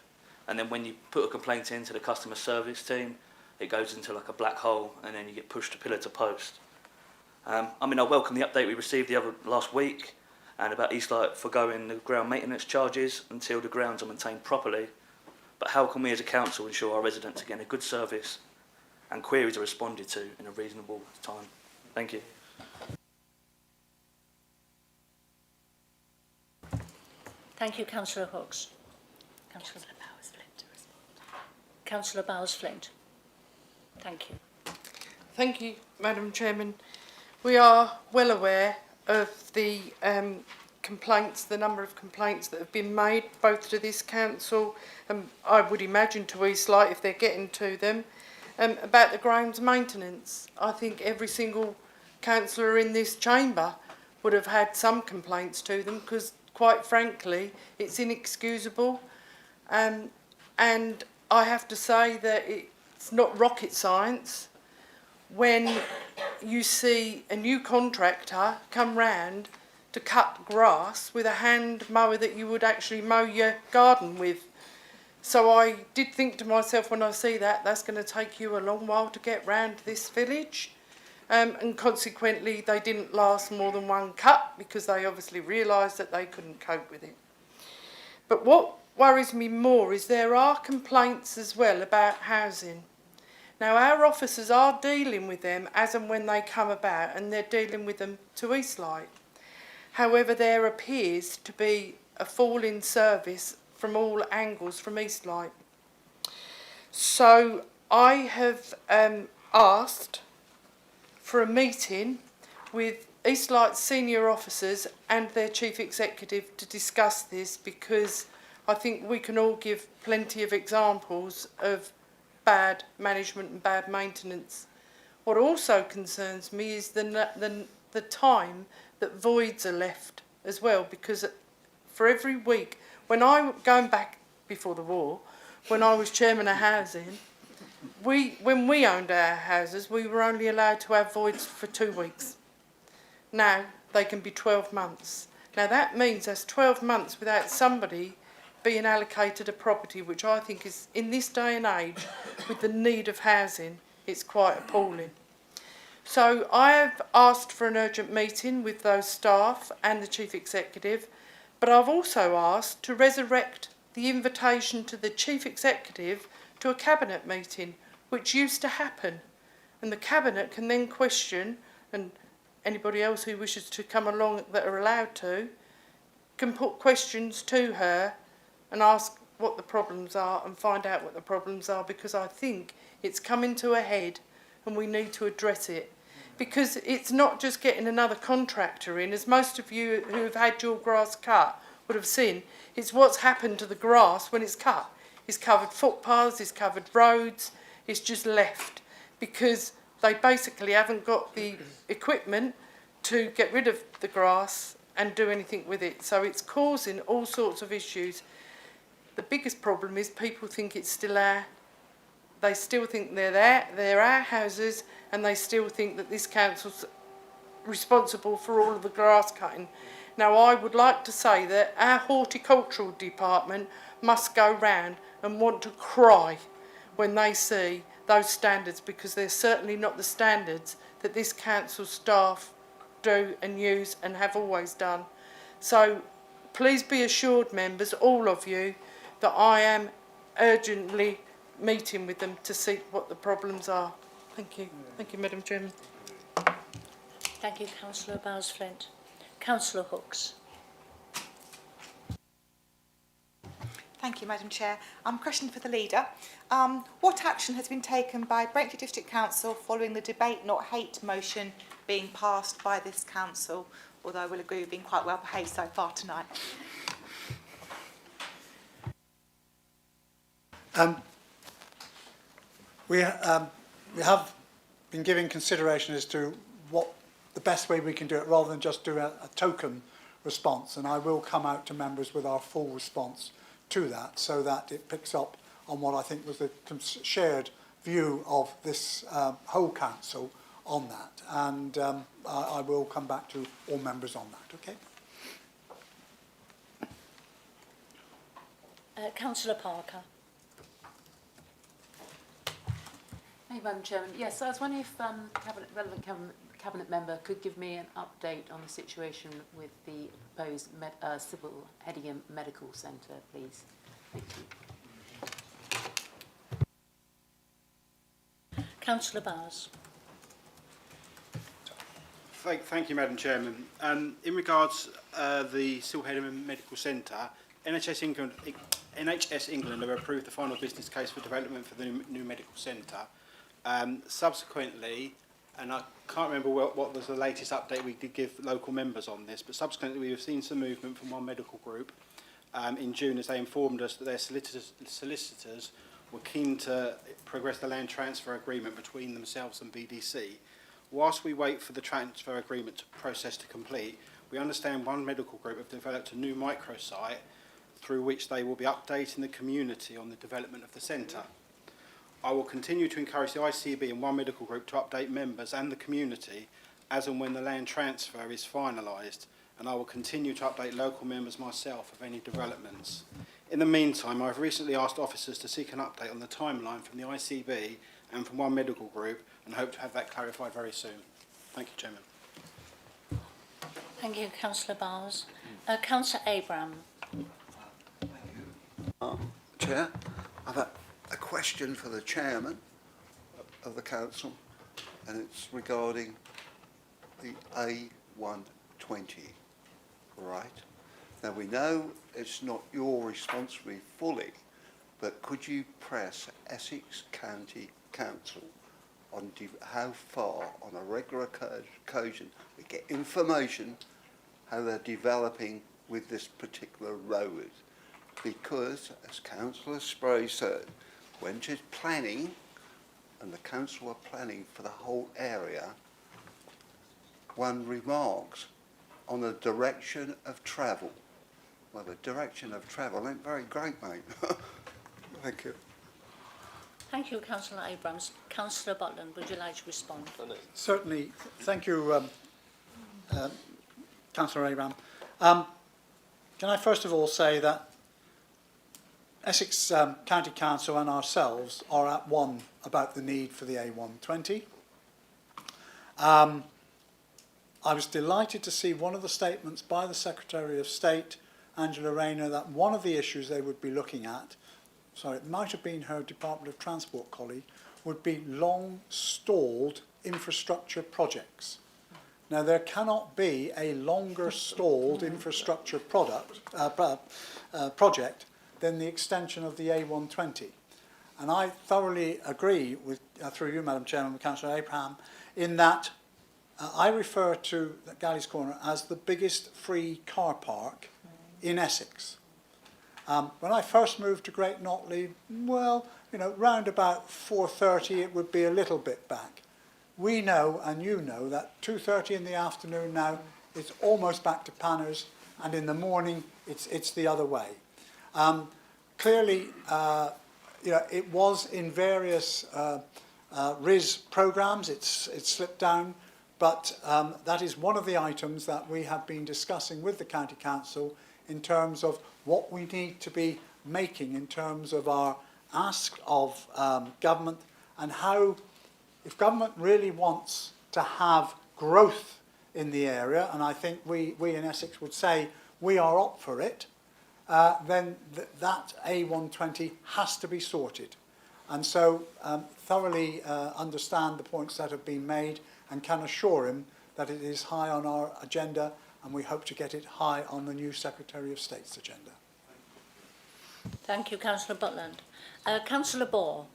And then when you put a complaint into the customer service team, it goes into like a black hole and then you get pushed to pillar to post. I welcome the update we received last week and about Eastlight forgoing the ground maintenance charges until the grounds are maintained properly. But how can we as a council ensure our residents are getting a good service and queries are responded to in a reasonable time? Thank you. Thank you, Councillor Hawkes. Councillor Bowers-Flint to respond. Councillor Bowers-Flint. Thank you. Thank you, Madam Chairman. We are well aware of the complaints, the number of complaints that have been made, both to this council and I would imagine to Eastlight if they're getting to them, about the grounds maintenance. I think every single councillor in this chamber would have had some complaints to them because, quite frankly, it's inexcusable. And I have to say that it's not rocket science when you see a new contractor come round to cut grass with a hand mower that you would actually mow your garden with. So I did think to myself when I see that, that's going to take you a long while to get round this village. And consequently, they didn't last more than one cut because they obviously realised that they couldn't cope with it. But what worries me more is there are complaints as well about housing. Now, our officers are dealing with them as and when they come about, and they're dealing with them to Eastlight. However, there appears to be a fall in service from all angles from Eastlight. So I have asked for a meeting with Eastlight's senior officers and their chief executive to discuss this, because I think we can all give plenty of examples of bad management and bad maintenance. What also concerns me is the time that voids are left as well, because for every week, when going back before the war, when I was chairman of housing, when we owned our houses, we were only allowed to have voids for 2 weeks. Now they can be 12 months. Now that means that's 12 months without somebody being allocated a property, which I think is, in this day and age, with the need of housing, it's quite appalling. So I have asked for an urgent meeting with those staff and the Chief Executive, but I've also asked to resurrect the invitation to the Chief Executive to a Cabinet meeting, which used to happen. And the Cabinet can then question, and anybody else who wishes to come along that are allowed to, can put questions to her and ask what the problems are and find out what the problems are, because I think it's coming to a head and we need to address it. Because it's not just getting another contractor in, as most of you who have had your grass cut would have seen, it's what's happened to the grass when it's cut. It's covered footpaths, it's covered roads, it's just left because they basically haven't got the equipment to get rid of the grass and do anything with it. So it's causing all sorts of issues. The biggest problem is people think it's still they still think they're our houses, and they still think that this council's responsible for all of the grass cutting. Now I would like to say that our horticultural department must go round and want to cry when they see those standards, because they're certainly not the standards that this council staff do and use and have always done. So please be assured, members, all of you, that I am urgently meeting with them to see what the problems are. Thank you. Thank you, Madam Chairman. Thank you, Councillor Bowes-Flint. Councillor Hooks. Thank you, Madam Chair. Question for the leader. What action has been taken by Braintree District Council following the debate not hate motion being passed by this council? Although I will agree we've been quite well behaved so far tonight. We have been giving consideration as to what the best way we can do it, rather than just do a token response, and I will come out to members with our full response to that, so that it picks up on what I think was the shared view of this whole council on that, and I will come back to all members on that. Okay. Councillor Parker. Thank you, Madam Chairman. Yes, I was wondering if relevant cabinet member could give me an update on the situation with the proposed Civil Hedingham Medical Centre, please. Thank you. Councillor Bowes. Thank you, Madam Chairman. In regards the Civil Hedingham Medical Centre, NHS England have approved the final business case for development for the new medical centre. Subsequently, and I can't remember what was the latest update we did give local members on this, but subsequently we have seen some movement from one medical group in June, as they informed us that their solicitors were keen to progress the land transfer agreement between themselves and BDC. Whilst we wait for the transfer agreement process to complete, we understand one medical group have developed a new microsite through which they will be updating the community on the development of the centre. I will continue to encourage the ICB and one medical group to update members and the community as and when the land transfer is finalised, and I will continue to update local members myself of any developments. In the meantime, I have recently asked officers to seek an update on the timeline from the ICB and from one medical group, and hope to have that clarified very soon. Thank you, Chairman. Thank you, Councillor Bowes. Councillor Abraham. Chair, I've a question for the chairman of the council, and it's regarding the A120. Right. Now we know it's not your responsibility fully, but could you press Essex County Council on how far, on a regular occasion, we get information how they're developing with this particular road? Because, as Councillor Spray said, when she's planning, and the council are planning for the whole area, one remarks on the direction of travel. Well, the direction of travel ain't very great, mate. Thank you. Thank you, Councillor Abrams. Councillor Butland, would you like to respond? Certainly. Thank you, Councillor Abraham. Can I first of all say that Essex County Council and ourselves are at one about the need for the A120. I was delighted to see one of the statements by the Secretary of State, Angela Rayner, that one of the issues they would be looking at, sorry, it might have been her Department of Transport colleague, would be long-stalled infrastructure projects. Now, there cannot be a longer-stalled infrastructure project than the extension of the A120. And I thoroughly agree with, through you, Madam Chairman, with Councillor Abraham, in that I refer to Galleys Corner as the biggest free car park in Essex. When I first moved to Great Notley, well, you know, round about 4:30 it would be a little bit back. We know, and you know, that 2:30 in the afternoon now, it's almost back to Panners, and in the morning it's the other way. Clearly, you know, it was in various RIS programmes, it's slipped down, but that is one of the items that we have been discussing with the County Council in terms of what we need to be making in terms of our ask of government, and how, if government really wants to have growth in the area, and I think we in Essex would say we are up for it, then that A120 has to be sorted. And so thoroughly understand the points that have been made and can assure him that it is high on our agenda, and we hope to get it high on the new Secretary of State's agenda. Thank you, Councillor Butland. Councillor Ball.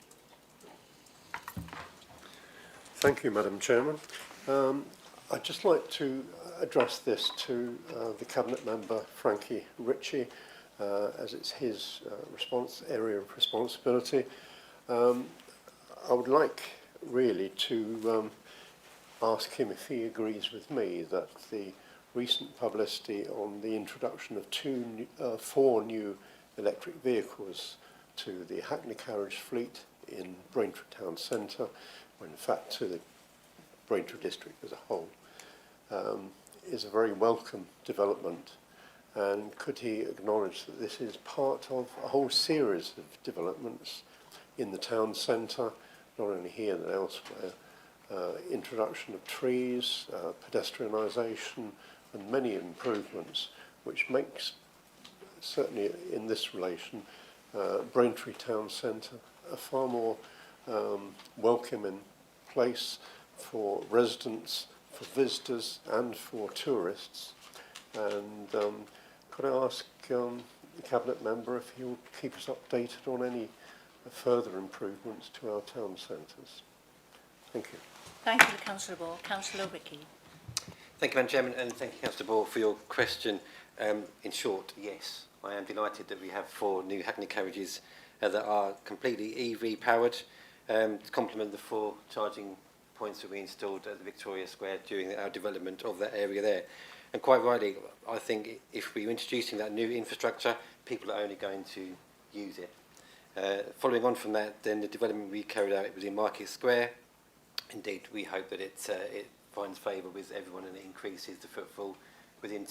Thank you, Madam Chairman. I'd just like to address this to the Cabinet Member, Frankie Ritchie, as it's his area of responsibility. I would like really to ask him if he agrees with me that the recent publicity on the introduction of 4 new electric vehicles to the Hackney carriage fleet in Braintree Town Centre, or in fact to the Braintree district as a whole, is a very welcome development. And could he acknowledge that this is part of a whole series of developments in the town centre, not only here but elsewhere, introduction of trees, pedestrianisation, and many improvements, which makes, certainly in this relation, Braintree Town Centre a far more welcoming place for residents, for visitors and for tourists. And could I ask the Cabinet Member if he would keep us updated on any further improvements to our town centres? Thank you. Thank you, Councillor Ball. Councillor Rickey. Thank you, Madam Chairman, and thank you, Councillor Ball, for your question. In short, yes, I am delighted that we have 4 new Hackney carriages that are completely EV powered, to complement the 4 charging points that we installed at the Victoria Square during our development of that area there. And quite rightly, I think if we're introducing that new infrastructure, people are only going to use it. Following on from that, then the development we carried out within Market Square, indeed we hope that it finds favour with everyone and it increases the footfall within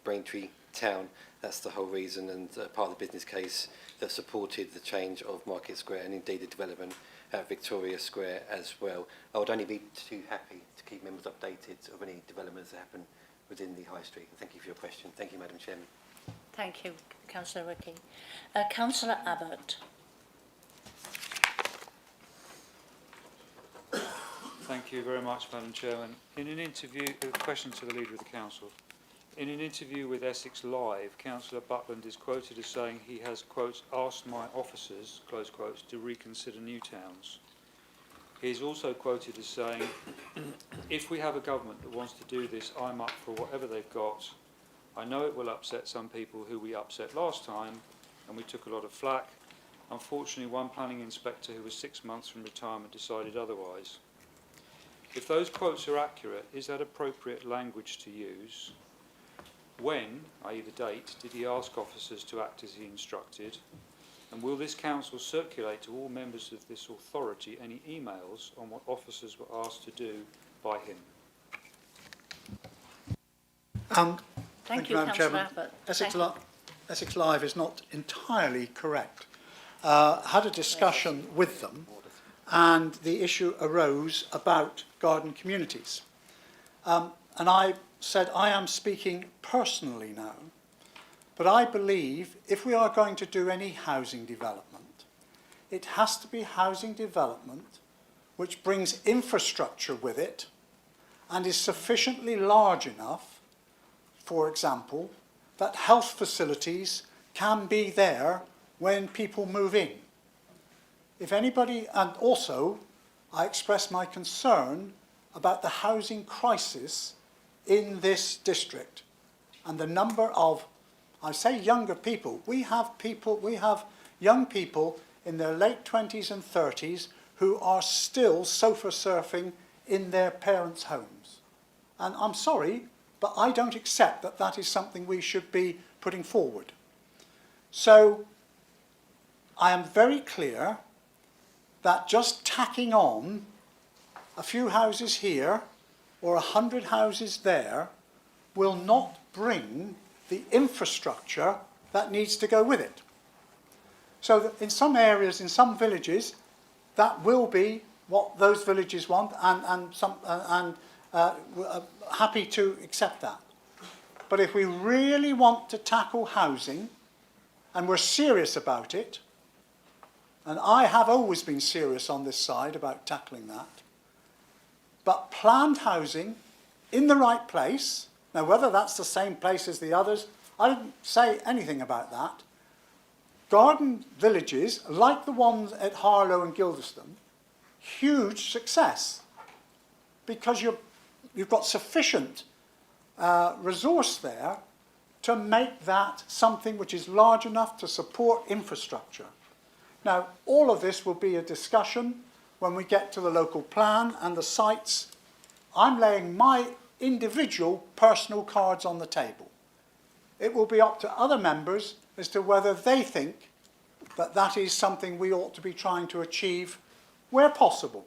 Braintree Town. That's the whole reason and part of the business case that supported the change of Market Square and indeed the development at Victoria Square as well. I would only be too happy to keep members updated of any developments that happen within the High Street. And thank you for your question. Thank you, Madam Chairman. Thank you, Councillor Rickey. Councillor Abbott. Thank you very much, Madam Chairman. In an interview, a question to the Leader of the Council. In an interview with Essex Live, Councillor Butland is quoted as saying he has, quotes, asked my officers, close quotes, to reconsider new towns. He is also quoted as saying, if we have a government that wants to do this, I'm up for whatever they've got. I know it will upset some people who we upset last time, and we took a lot of flack. Unfortunately, one planning inspector who was 6 months from retirement decided otherwise. If those quotes are accurate, is that appropriate language to use? When, i.e. the date, did he ask officers to act as he instructed? And will this council circulate to all members of this authority any emails on what officers were asked to do by him? Thank you, Madam Councillor Chairman. Abbott. Essex Live is not entirely correct. Had a discussion with them, and the issue arose about garden communities. And I said, I am speaking personally now, but I believe if we are going to do any housing development, it has to be housing development which brings infrastructure with it and is sufficiently large enough, for example, that health facilities can be there when people move in. If anybody, and also I express my concern about the housing crisis in this district and the number of, I say younger people, we have young people in their late 20s and 30s who are still sofa surfing in their parents' homes. And I'm sorry, but I don't accept that that is something we should be putting forward. So I am very clear that just tacking on a few houses here or 100 houses there will not bring the infrastructure that needs to go with it. So that in some areas, in some villages, that will be what those villages want, and happy to accept that. But if we really want to tackle housing, and we're serious about it, and I have always been serious on this side about tackling that, but planned housing in the right place, now whether that's the same place as the others, I didn't say anything about that. Garden villages, like the ones at Harlow and Gilderston, huge success, because you've got sufficient resource there to make that something which is large enough to support infrastructure. Now, all of this will be a discussion when we get to the local plan and the sites. I'm laying my individual personal cards on the table. It will be up to other members as to whether they think that that is something we ought to be trying to achieve where possible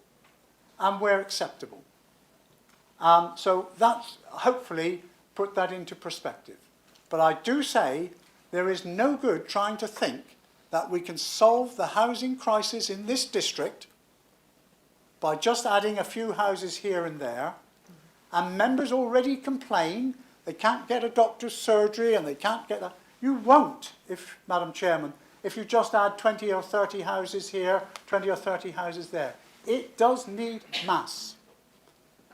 and where acceptable. So that's hopefully put that into perspective. But I do say there is no good trying to think that we can solve the housing crisis in this district by just adding a few houses here and there. And members already complain they can't get a doctor's surgery and they can't get that. You won't, if, Madam Chairman, if you just add 20 or 30 houses here, 20 or 30 houses there. It does need mass.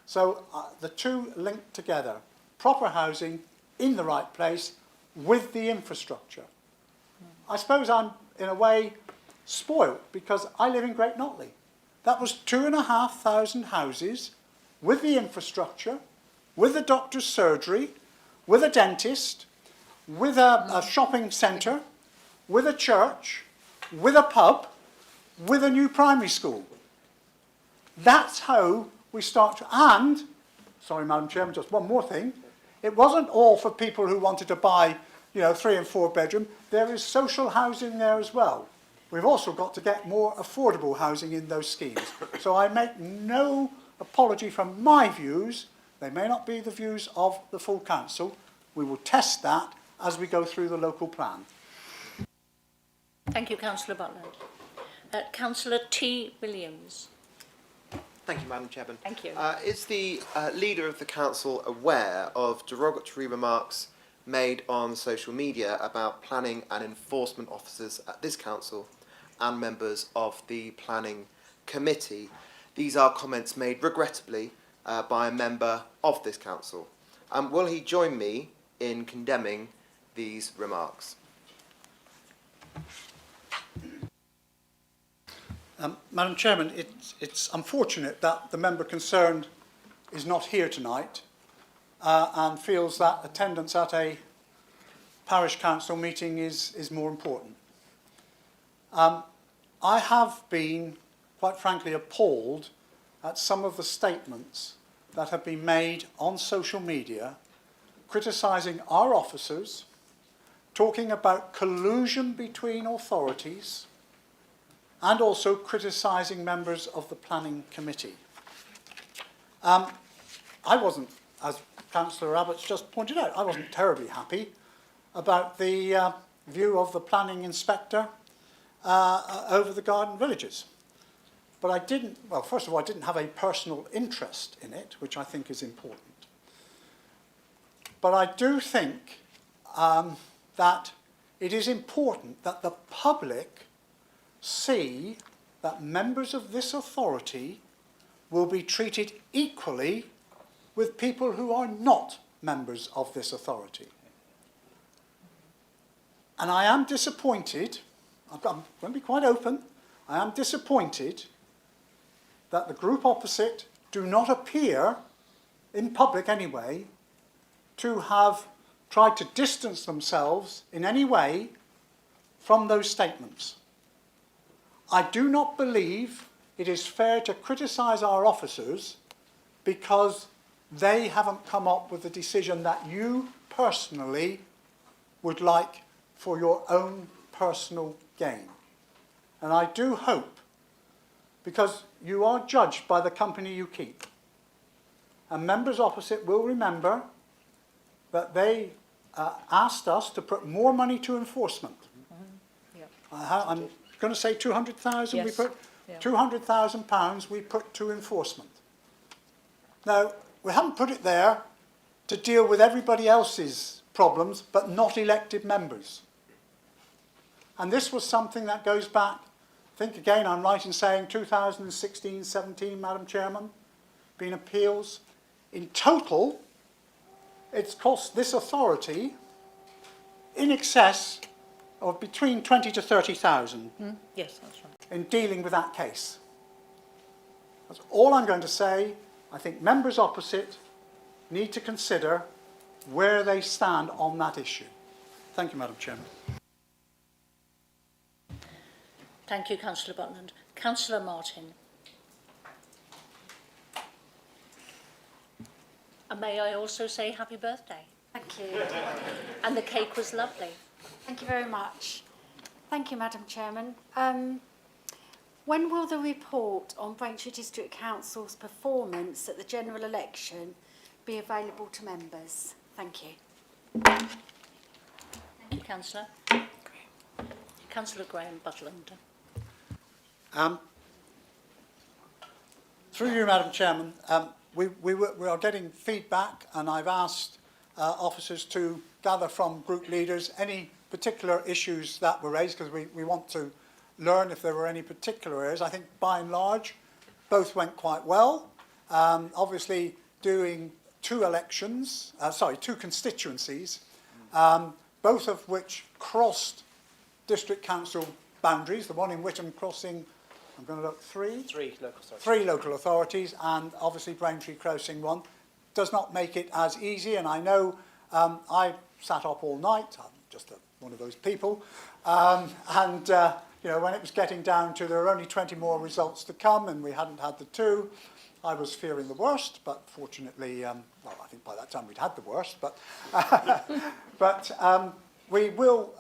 So the two linked together, proper housing in the right place with the infrastructure. I suppose I'm, in a way, spoilt because I live in Great Notley. That was 2,500 houses with the infrastructure, with a doctor's surgery, with a dentist, with a shopping centre, with a church, with a pub, with a new primary school. That's how we start to, and, sorry Madam Chairman, just one more thing, it wasn't all for people who wanted to buy, 3 and 4 bedroom. There is social housing there as well. We've also got to get more affordable housing in those schemes. So I make no apology from my views. They may not be the views of the full council. We will test that as we go through the local plan. Thank you, Councillor Butland. Councillor T. Williams. Thank you, Madam Chairman. Thank you. Is the leader of the council aware of derogatory remarks made on social media about planning and enforcement officers at this council and members of the planning committee? These are comments made regrettably by a member of this council. Will he join me in condemning these remarks? Madam Chairman, it's unfortunate that the member concerned is not here tonight and feels that attendance at a parish council meeting is more important. I have been, quite frankly, appalled at some of the statements that have been made on social media criticising our officers, talking about collusion between authorities and also criticising members of the planning committee. I wasn't, as Councillor Abbott's just pointed out, I wasn't terribly happy about the view of the planning inspector over the garden villages. But I didn't, well, first of all, I didn't have a personal interest in it, which I think is important. But I do think that it is important that the public see that members of this authority will be treated equally with people who are not members of this authority. And I am disappointed, I'm going to be quite open, I am disappointed that the group opposite do not appear, in public anyway, to have tried to distance themselves in any way from those statements. I do not believe it is fair to criticise our officers because they haven't come up with the decision that you personally would like for your own personal gain. And I do hope, because you are judged by the company you keep, and members opposite will remember that they asked us to put more money to enforcement. I'm going to say 200,000. Yes. We put Yeah. £200,000 we put to enforcement. Now, we haven't put it there to deal with everybody else's problems, but not elected members. And this was something that goes back, I think again I'm right in saying 2016-17, Madam Chairman, been appeals. In total, it's cost this authority in excess of between 20 to 30,000 Yes, that's right. in dealing with that case. That's all I'm going to say. I think members opposite need to consider where they stand on that issue. Thank you, Madam Chairman. Thank you, Councillor Butland. Councillor Martin. And may I also say happy birthday? Thank you. And the cake was lovely. Thank you very much. Thank you, Madam Chairman. When will the report on Braintree District Council's performance at the general election be available to members? Thank you. Thank you, Councillor. Councillor Graham Butland. Through you, Madam Chairman, we are getting feedback, and I've asked officers to gather from group leaders any particular issues that were raised, because we want to learn if there were any particular areas. I think by and large both went quite well. Obviously doing two constituencies, both of which crossed district council boundaries, the one in Witham crossing, I'm going to look, three local authorities, and obviously Braintree crossing one, does not make it as easy. And I know I sat up all night, I'm just one of those people, you know, when it was getting down to there were only 20 more results to come and we hadn't had the two, I was fearing the worst, but fortunately, well, I think by that time we'd had the worst, but we will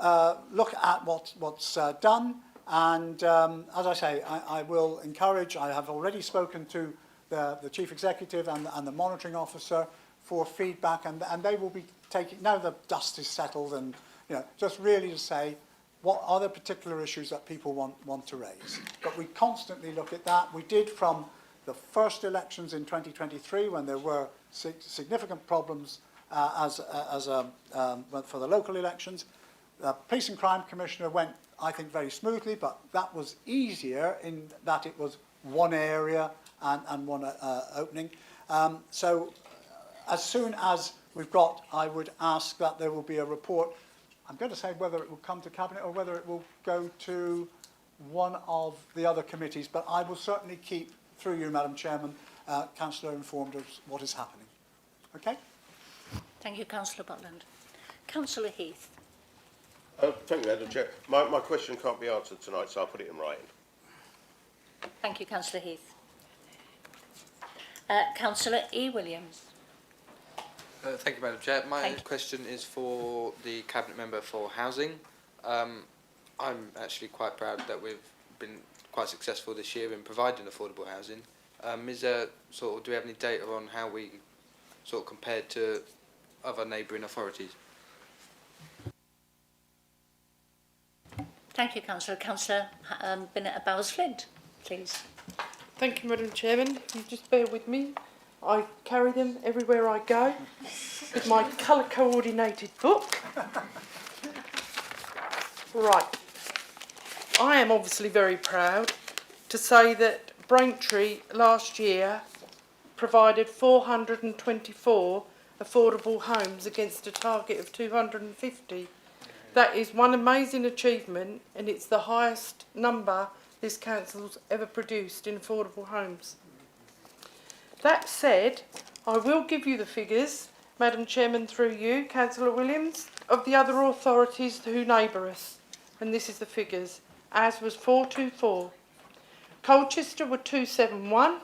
look at what's done, and as I say, I will encourage, I have already spoken to the Chief Executive and the Monitoring Officer for feedback, and they will be taking, now the dust is settled, and you know, just really to say, what are the particular issues that people want to raise? But we constantly look at that. We did from the first elections in 2023, when there were significant problems for the local elections. The Police and Crime Commissioner went, I think, very smoothly, but that was easier in that it was one area and one opening. So as soon as we've got, I would ask that there will be a report. I'm going to say whether it will come to Cabinet or whether it will go to one of the other committees, but I will certainly keep, through you, Madam Chairman, Councillor informed of what is happening. Okay? Thank you, Councillor Butland. Councillor Heath. Thank you, Madam Chair. My question can't be answered tonight, so I'll put it in writing. Thank you, Councillor Heath. Councillor E. Williams. Thank you, Madam Chair. My Thank you. question is for the Cabinet Member for Housing. I'm actually quite proud that we've been quite successful this year in providing affordable housing. Is there do we have any data on how we compared to other neighbouring authorities? Thank you, Councillor. Councillor Binetta Bowles-Flint, please. Thank you, Madam Chairman. You just bear with me. I carry them everywhere I go with my colour coordinated book. Right. I am obviously very proud to say that Braintree last year provided 424 affordable homes against a target of 250. That is one amazing achievement, and it's the highest number this council's ever produced in affordable homes. That said, I will give you the figures, Madam Chairman, through you, Councillor Williams, of the other authorities who neighbour us. And this is the figures. As was 424. Colchester were 271.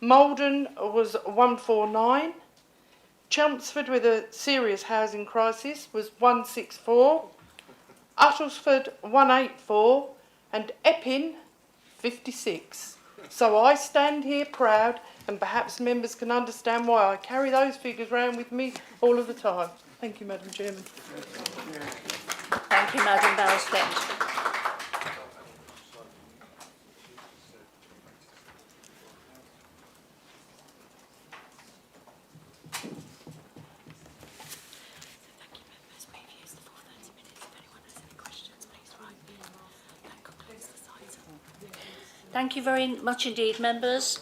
Malden was 149. Chelmsford, with a serious housing crisis, was 164. Uttlesford 184. And Epping 56. So I stand here proud, and perhaps members can understand why I carry those figures around with me all of the time. Thank you, Madam Chairman. Thank you, Madam Bowles-Flint. Thank you very much indeed, members.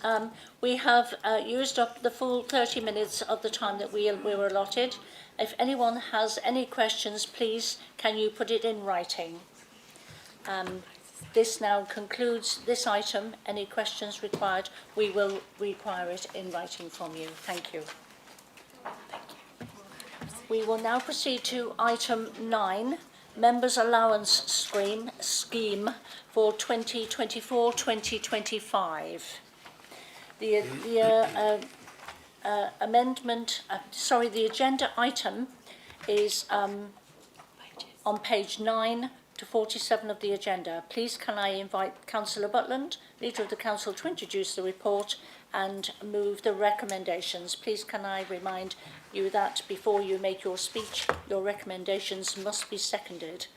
We have used up the full 30 minutes of the time that we were allotted. If anyone has any questions, please can you put it in writing. This now concludes this item. Any questions required, we will require it in writing from you. Thank you. We will now proceed to item 9. Members' Allowance Scheme for 2024-2025. The agenda item is on page 9 to 47 of the agenda. Please can I invite Councillor Butland, Leader of the Council, to introduce the report and move the recommendations. Please can I remind you that before you make your speech, your recommendations must be seconded.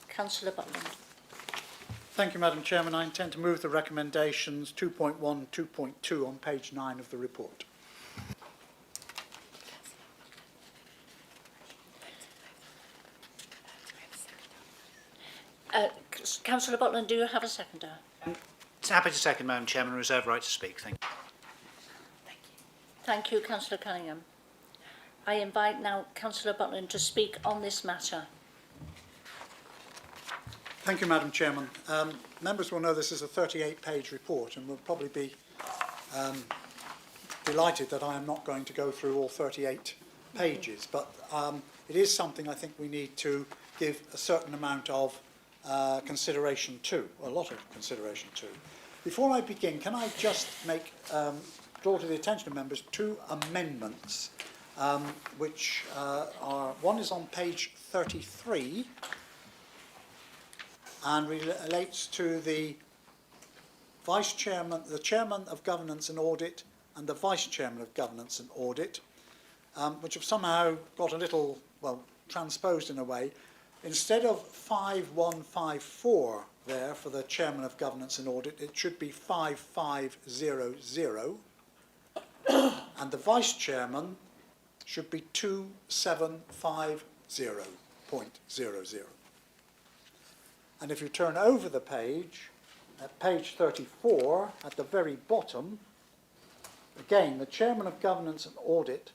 Councillor Butland. Thank you, Madam Chairman. I intend to move the recommendations 2.1 and 2.2 on page 9 of the report. Councillor Butland, do you have a seconder? Happy to second, Madam Chairman. Reserve right to speak. Thank you. Thank you, Councillor Cunningham. I invite now Councillor Butland to speak on this matter. Thank you, Madam Chairman. Members will know this is a 38-page report and will probably be delighted that I am not going to go through all 38 pages, but it is something I think we need to give a certain amount of consideration to, a lot of consideration to. Before I begin, can I just draw to the attention of members 2 amendments, which are, one is on page 33 and relates to the Vice Chairman, the Chairman of Governance and Audit and the Vice Chairman of Governance and Audit, which have somehow got a little, well, transposed in a way. Instead of 5154 there for the Chairman of Governance and Audit, it should be 5500, and the Vice Chairman should be 2750.00. And if you turn over the page, at page 34, at the very bottom, again, the Chairman of Governance and Audit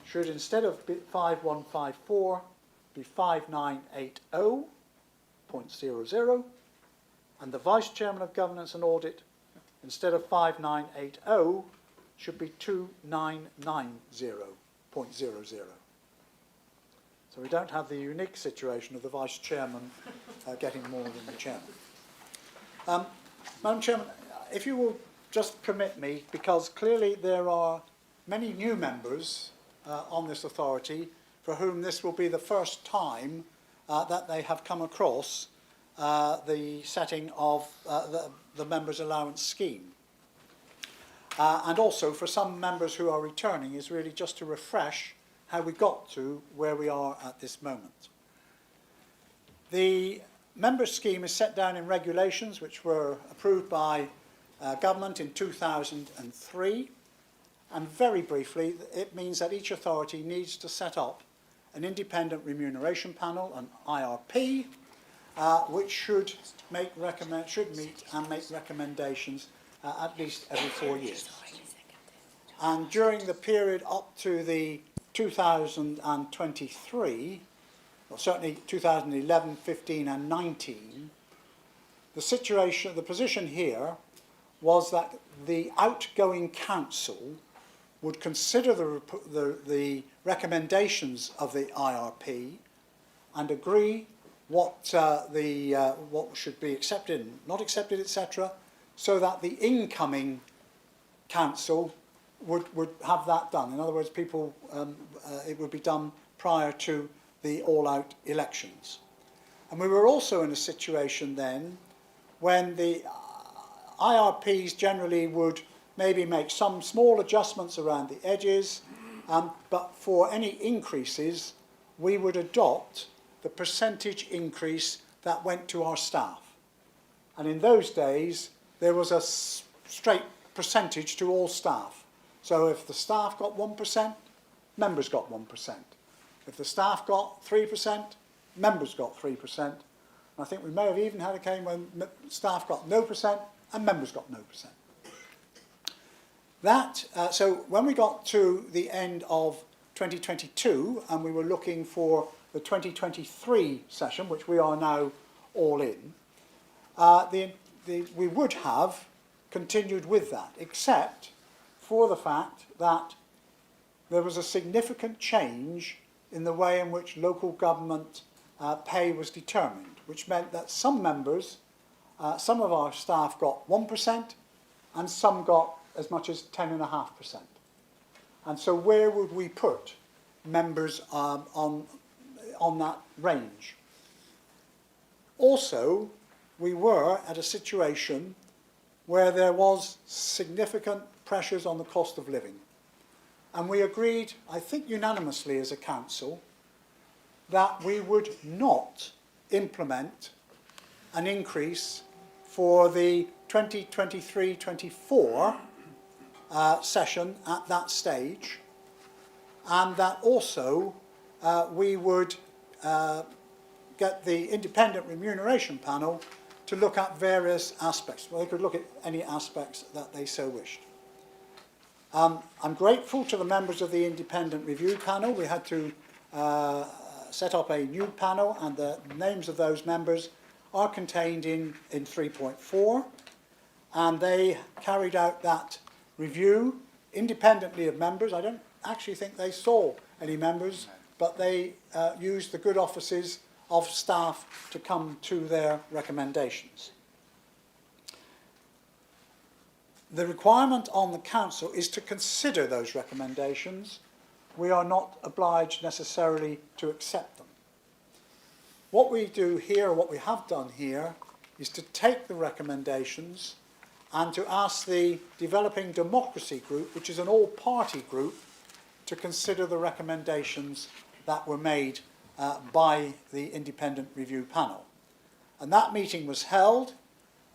should, instead of 5154, be 5980.00, and the Vice Chairman of Governance and Audit, instead of 5980, should be 2990.00. So we don't have the unique situation of the Vice Chairman getting more than the Chairman. Madam Chairman, if you will just permit me, because clearly there are many new members on this authority for whom this will be the first time that they have come across the setting of the members' allowance scheme. And also for some members who are returning is really just to refresh how we got to where we are at this moment. The member scheme is set down in regulations which were approved by government in 2003, and very briefly it means that each authority needs to set up an independent remuneration panel, an IRP, which should meet and make recommendations at least every 4 years. And during the period up to the 2023, or certainly 2011, 15 and 19, the position here was that the outgoing council would consider the recommendations of the IRP and agree what should be accepted and not accepted, etc., so that the incoming council would have that done. In other words, it would be done prior to the all-out elections. And we were also in a situation then when the IRPs generally would maybe make some small adjustments around the edges, but for any increases, we would adopt the percentage increase that went to our staff. And in those days, there was a straight percentage to all staff. So if the staff got 1%, members got 1%. If the staff got 3%, members got 3%. And I think we may have even had a case when staff got no percent and members got no percent. So when we got to the end of 2022 and we were looking for the 2023 session, which we are now all in, we would have continued with that, except for the fact that there was a significant change in the way in which local government pay was determined, which meant that some members, some of our staff got 1% and some got as much as 10.5%. And so where would we put members on that range? Also, we were at a situation where there was significant pressures on the cost of living. And we agreed, I think unanimously as a council, that we would not implement an increase for the 2023-24 session at that stage, and that also we would get the independent remuneration panel to look at various aspects. Well, they could look at any aspects that they so wished. I'm grateful to the members of the independent review panel. We had to set up a new panel, and the names of those members are contained in 3.4, and they carried out that review independently of members. I don't actually think they saw any members, but they used the good offices of staff to come to their recommendations. The requirement on the council is to consider those recommendations. We are not obliged necessarily to accept them. What we do here, what we have done here, is to take the recommendations and to ask the Developing Democracy Group, which is an all-party group, to consider the recommendations that were made by the Independent Review Panel. And that meeting was held.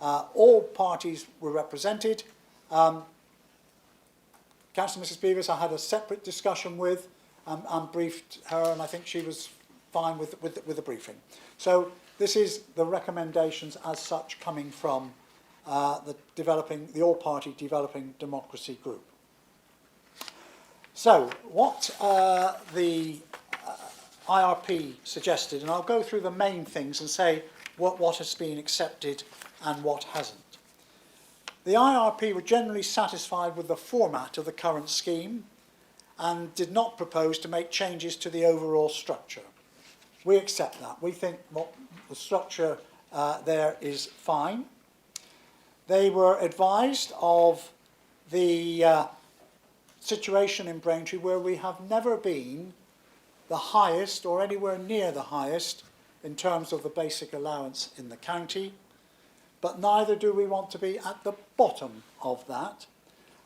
All parties were represented. Councillor Mrs Beavis I had a separate discussion with and briefed her, and I think she was fine with the briefing. So this is the recommendations as such coming from the all-party Developing Democracy Group. So what the IRP suggested, and I'll go through the main things and say what has been accepted and what hasn't. The IRP were generally satisfied with the format of the current scheme and did not propose to make changes to the overall structure. We accept that. We think the structure there is fine. They were advised of the situation in Braintree where we have never been the highest or anywhere near the highest in terms of the basic allowance in the county, but neither do we want to be at the bottom of that.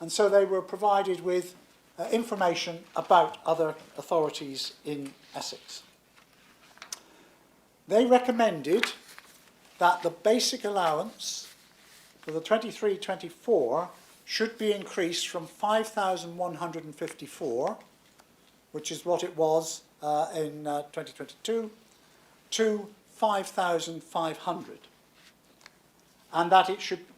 And so they were provided with information about other authorities in Essex. They recommended that the basic allowance for the 23-24 should be increased from 5,154, which is what it was in 2022, to 5,500. And that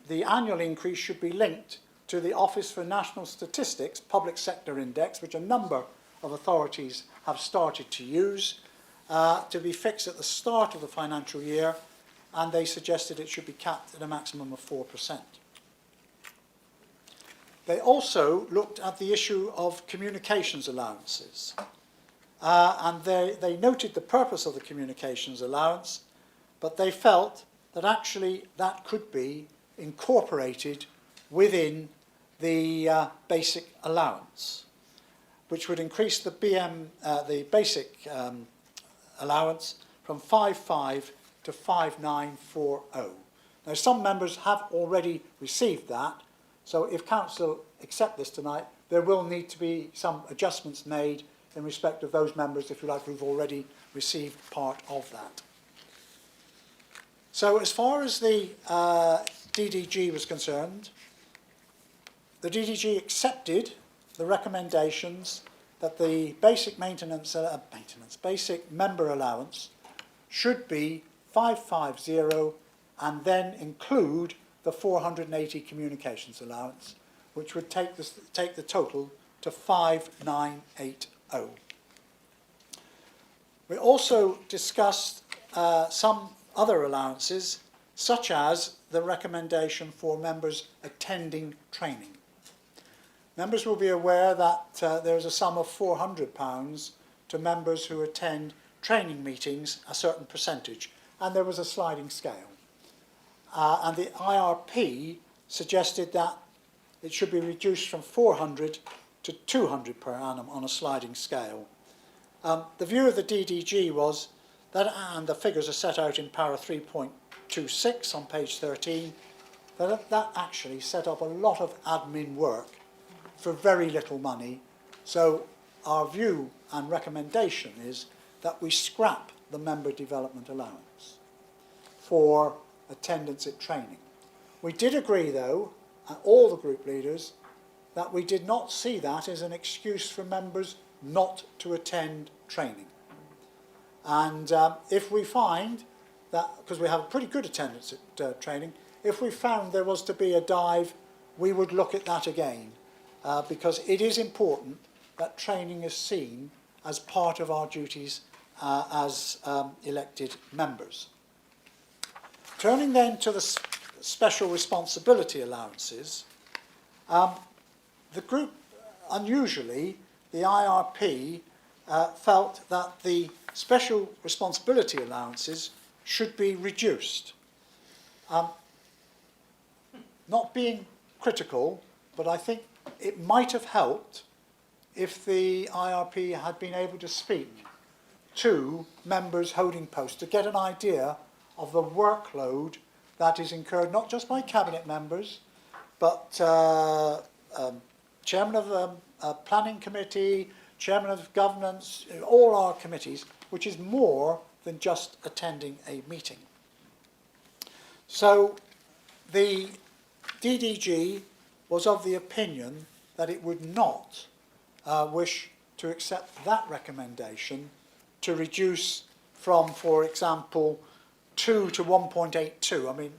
the annual increase should be linked to the Office for National Statistics Public Sector Index, which a number of authorities have started to use, to be fixed at the start of the financial year, and they suggested it should be capped at a maximum of 4%. They also looked at the issue of communications allowances, and they noted the purpose of the communications allowance, but they felt that actually that could be incorporated within the basic allowance, which would increase the basic allowance from 5,500 to 5,940. Now, some members have already received that, so if Council accept this tonight, there will need to be some adjustments made in respect of those members, if you like, who've already received part of that. So as far as the DDG was concerned, the DDG accepted the recommendations that the basic basic member allowance should be 550 and then include the 480 communications allowance, which would take the total to 5,980. We also discussed some other allowances, such as the recommendation for members attending training. Members will be aware that there is a sum of £400 to members who attend training meetings, a certain percentage, and there was a sliding scale. And the IRP suggested that it should be reduced from 400 to 200 per annum on a sliding scale. The view of the DDG was that, and the figures are set out in para 3.26 on page 13, that actually set up a lot of admin work for very little money. So our view and recommendation is that we scrap the member development allowance for attendance at training. We did agree, though, all the group leaders, that we did not see that as an excuse for members not to attend training. And if we find that, because we have a pretty good attendance at training, if we found there was to be a dive, we would look at that again, because it is important that training is seen as part of our duties as elected members. Turning then to the special responsibility allowances, the group, unusually, the IRP felt that the special responsibility allowances should be reduced. Not being critical, but I think it might have helped if the IRP had been able to speak to members holding posts to get an idea of the workload that is incurred not just by cabinet members, but chairman of planning committee, chairman of governance, all our committees, which is more than just attending a meeting. So the DDG was of the opinion that it would not wish to accept that recommendation to reduce from, for example, 2 to 1.82. I mean,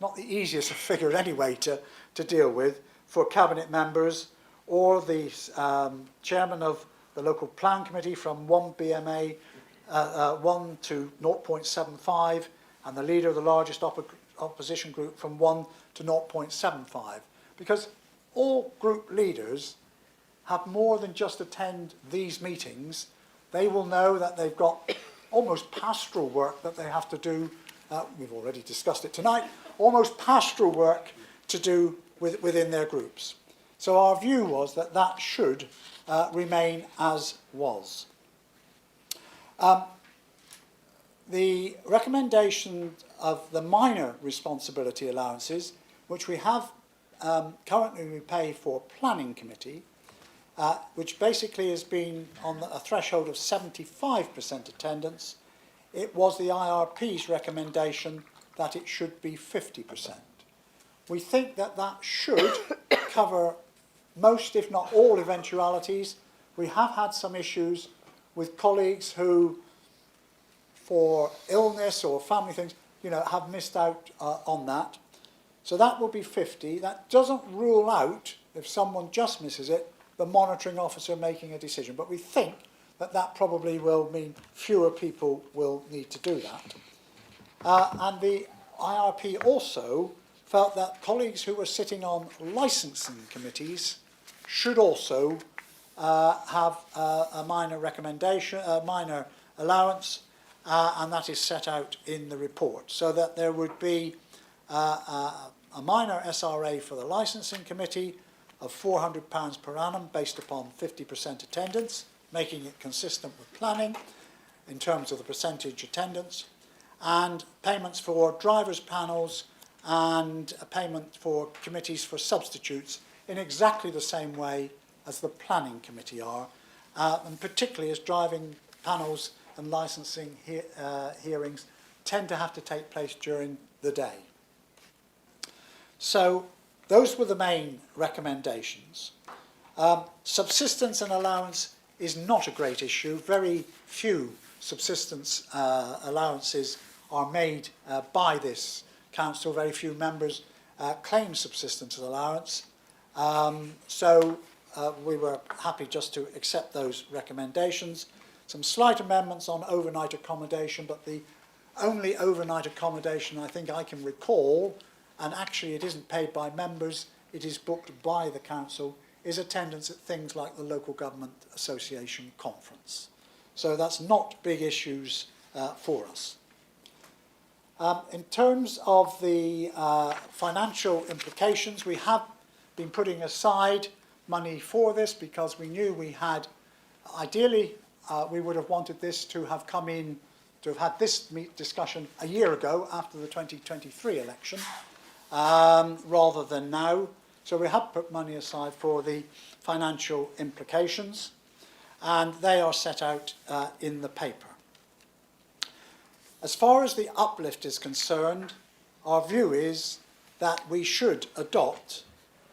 not the easiest of figures anyway to deal with for cabinet members, or the chairman of the local plan committee from 1 BMA 1 to 0.75, and the leader of the largest opposition group from 1 to 0.75. Because all group leaders have more than just attend these meetings. They will know that they've got almost pastoral work that they have to do. We've already discussed it tonight. Almost pastoral work to do within their groups. So our view was that that should remain as was. The recommendation of the minor responsibility allowances, which we have currently we pay for planning committee, which basically has been on a threshold of 75% attendance. It was the IRP's recommendation that it should be 50%. We think that that should cover most, if not all, eventualities. We have had some issues with colleagues who, for illness or family things, have missed out on that. So that will be 50. That doesn't rule out, if someone just misses it, the monitoring officer making a decision. But we think that that probably will mean fewer people will need to do that. And the IRP also felt that colleagues who were sitting on licensing committees should also have a minor recommendation, a minor allowance, and that is set out in the report, so that there would be a minor SRA for the licensing committee of £400 per annum based upon 50% attendance, making it consistent with planning in terms of the percentage attendance, and payments for drivers' panels and a payment for committees for substitutes in exactly the same way as the planning committee are, and particularly as driving panels and licensing hearings tend to have to take place during the day. So those were the main recommendations. Subsistence and allowance is not a great issue. Very few subsistence allowances are made by this council. Very few members claim subsistence allowance. So we were happy just to accept those recommendations. Some slight amendments on overnight accommodation, but the only overnight accommodation I think I can recall, and actually it isn't paid by members, it is booked by the council, is attendance at things like the Local Government Association conference. So that's not big issues for us. In terms of the financial implications, we have been putting aside money for this because we knew we had, ideally, we would have wanted this to have come in, to have had this discussion a year ago after the 2023 election, rather than now. So we have put money aside for the financial implications, and they are set out in the paper. As far as the uplift is concerned, our view is that we should adopt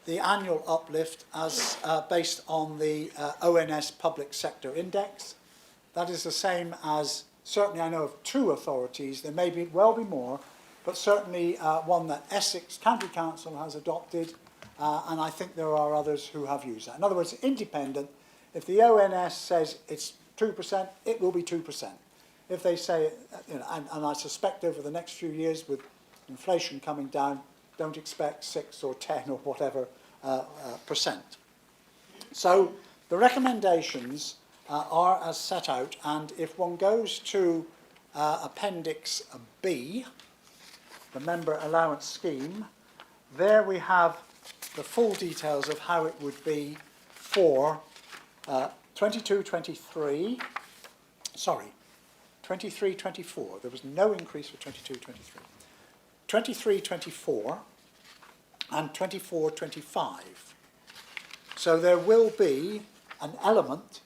the annual uplift as based on the ONS Public Sector Index. That is the same as, certainly I know of 2 authorities, there may well be more, but certainly one that Essex County Council has adopted, and I think there are others who have used that. In other words, independent. If the ONS says it's 2%, it will be 2%. If they say, and I suspect over the next few years with inflation coming down, don't expect 6 or 10 or whatever percent. So the recommendations are as set out, and if one goes to Appendix B, the member allowance scheme, there we have the full details of how it would be for 23-24. There was no increase for 22-23. 23-24 and 24-25. So there will be an element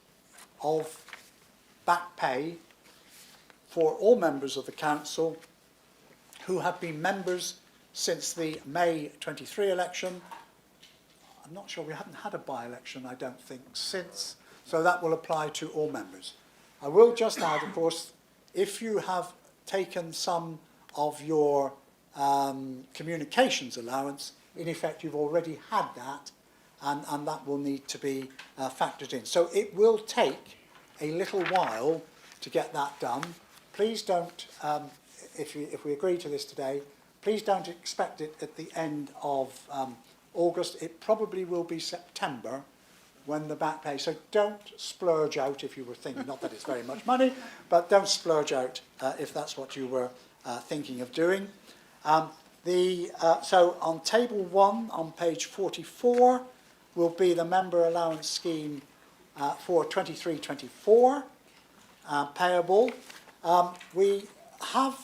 of back pay for all members of the council who have been members since the May 23 election. I'm not sure, we haven't had a by-election, I don't think, since, so that will apply to all members. I will just add, of course, if you have taken some of your communications allowance, in effect you've already had that, and that will need to be factored in. So it will take a little while to get that done. Please don't, if we agree to this today, please don't expect it at the end of August. It probably will be September when the back pay. So don't splurge out if you were thinking, not that it's very much money, but don't splurge out if that's what you were thinking of doing. So on table 1 on page 44, will be the member allowance scheme for 23-24, payable. We have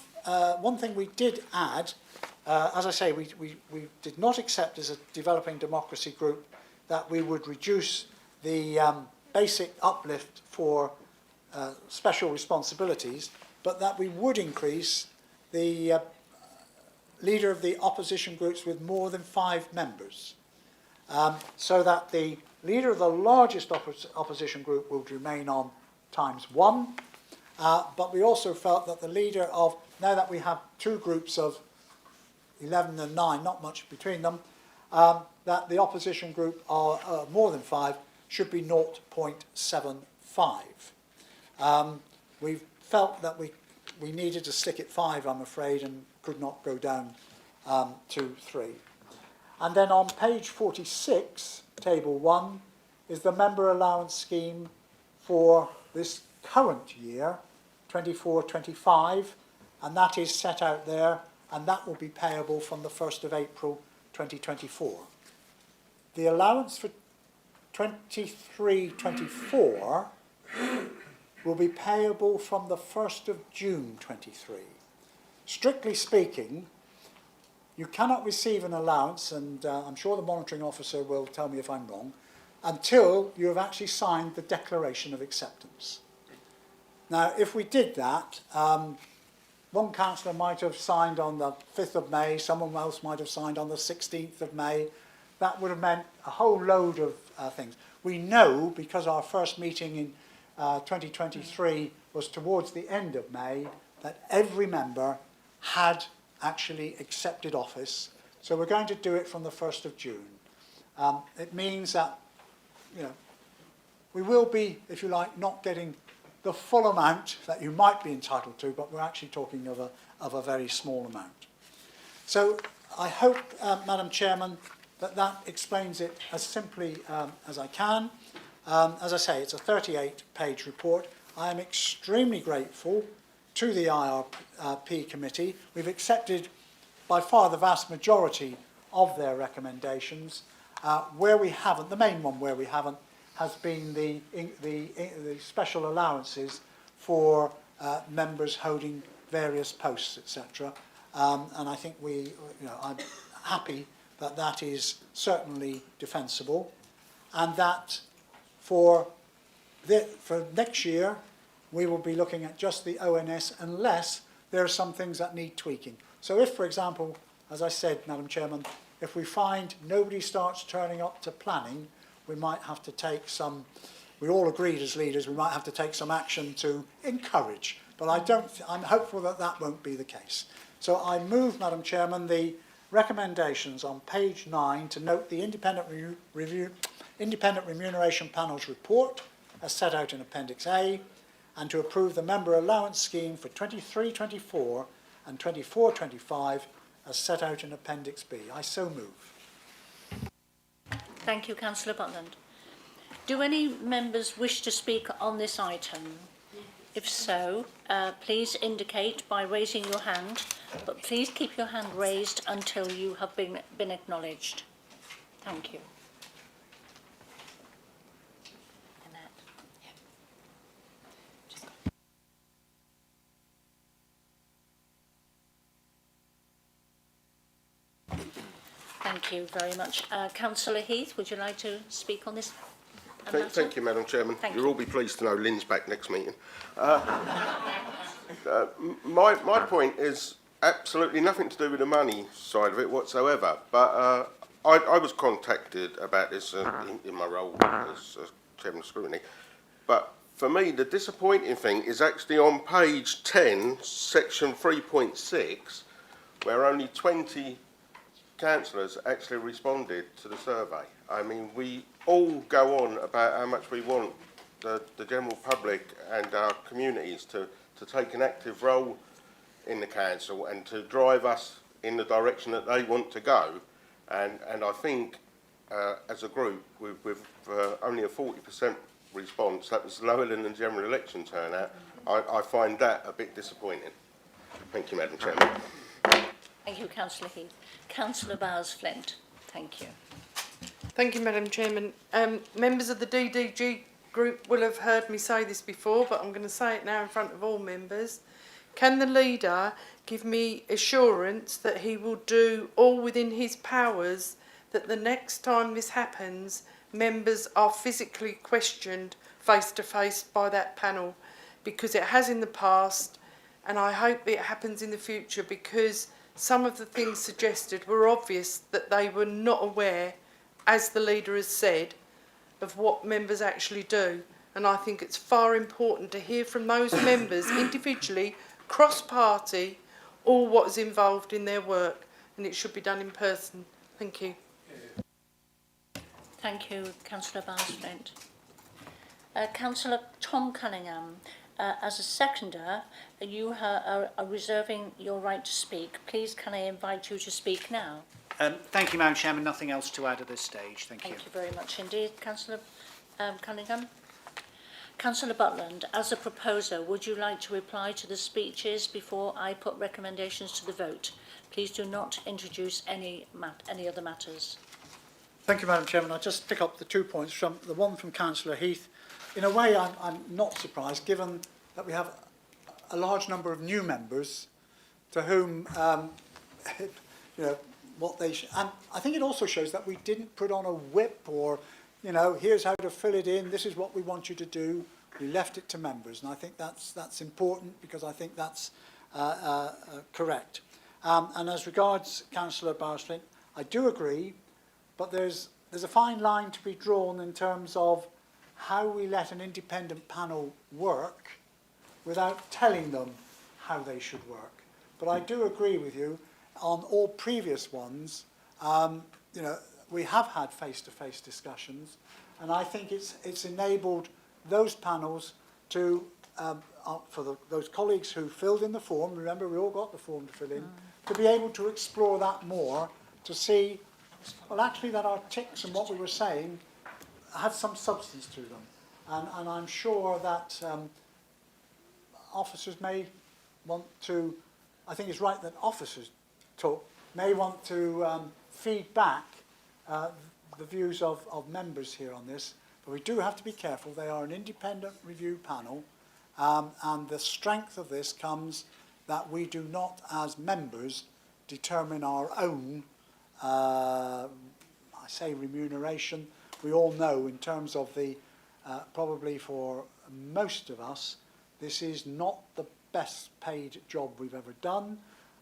one thing we did add. As I say, we did not accept as a developing democracy group that we would reduce the basic uplift for special responsibilities, but that we would increase the leader of the opposition groups with more than 5 members, so that the leader of the largest opposition group will remain on ×1, but we also felt that the leader of, now that we have 2 groups of 11 and 9, not much between them, that the opposition group are more than 5 should be 0.75. We felt that we needed to stick at 5, I'm afraid, and could not go down to 3. And then on page 46, table 1, is the member allowance scheme for this current year, 24-25, and that is set out there, and that will be payable from the 1st of April 2024. The allowance for 23-24 will be payable from the 1st of June 23. Strictly speaking, you cannot receive an allowance, and I'm sure the monitoring officer will tell me if I'm wrong, until you have actually signed the declaration of acceptance. Now, if we did that, one councillor might have signed on the 5th of May, someone else might have signed on the 16th of May. That would have meant a whole load of things. We know, because our first meeting in 2023 was towards the end of May, that every member had actually accepted office. So we're going to do it from the 1st of June. It means that, you know, we will be, if you like, not getting the full amount that you might be entitled to, but we're actually talking of a very small amount. So I hope, Madam Chairman, that explains it as simply as I can. As I say, it's a 38-page report. I am extremely grateful to the IRP committee. We've accepted by far the vast majority of their recommendations. Where we haven't, the main one where we haven't, has been the special allowances for members holding various posts, etc. And I think I'm happy that that is certainly defensible, and that for next year we will be looking at just the ONS unless there are some things that need tweaking. So if, for example, as I said, Madam Chairman, if we find nobody starts turning up to planning, we might have to take some, we all agreed as leaders, we might have to take some action to encourage. But I'm hopeful that that won't be the case. So I move, Madam Chairman, the recommendations on page 9 to note the Independent Remuneration Panel's report as set out in Appendix A, and to approve the member allowance scheme for 23-24 and 24-25 as set out in Appendix B. I so move. Thank you, Councillor Butland. Do any members wish to speak on this item? If so, please indicate by raising your hand, but please keep your hand raised until you have been acknowledged. Thank you. Thank you very much. Councillor Heath, would you like to speak on this? Thank you, Madam Chairman. You'll all be pleased to know Lynn's back next meeting. My point is absolutely nothing to do with the money side of it whatsoever, but I was contacted about this in my role as Chairman of Scrutiny. But for me, the disappointing thing is actually on page 10, section 3.6, where only 20 councillors actually responded to the survey. I mean, we all go on about how much we want the general public and our communities to take an active role in the council and to drive us in the direction that they want to go. And I think as a group, with only a 40% response, that was lower than the general election turnout, I find that a bit disappointing. Thank you, Madam Chairman. Thank you, Councillor Heath. Councillor Bowes-Flint, thank you. Thank you, Madam Chairman. Members of the DDG group will have heard me say this before, but I'm going to say it now in front of all members. Can the leader give me assurance that he will do all within his powers that the next time this happens, members are physically questioned face to face by that panel? Because it has in the past, and I hope it happens in the future, because some of the things suggested were obvious that they were not aware, as the leader has said, of what members actually do. And I think it's far important to hear from those members individually, cross-party, all what is involved in their work, and it should be done in person. Thank you. Thank you, Councillor Barsflint. Councillor Tom Cunningham, as a seconder, you are reserving your right to speak. Please, can I invite you to speak now? Thank you, Madam Chairman. Nothing else to add at this stage. Thank you. Thank you very much indeed, Councillor Cunningham. Councillor Butland, as a proposer, would you like to reply to the speeches before I put recommendations to the vote? Please do not introduce any other matters. Thank you, Madam Chairman. I'll just pick up the 2 points from the one from Councillor Heath. In a way, I'm not surprised, given that we have a large number of new members to whom, you know, what they and I think it also shows that we didn't put on a whip or, you know, here's how to fill it in, this is what we want you to do. We left it to members, and I think that's important, because I think that's correct. And as regards Councillor Barsflint, I do agree, but there's a fine line to be drawn in terms of how we let an independent panel work without telling them how they should work. But I do agree with you. On all previous ones, you know, we have had face-to-face discussions, and I think it's enabled those panels to, for those colleagues who filled in the form, remember we all got the form to fill in, to be able to explore that more, to see, well, actually that our ticks and what we were saying have some substance to them. And I'm sure that officers may want to, I think it's right that officers may want to feed back the views of members here on this, but we do have to be careful. They are an independent review panel, and the strength of this comes that we do not, as members, determine our own, I say remuneration. We all know in terms of the, probably for most of us, this is not the best paid job we've ever done.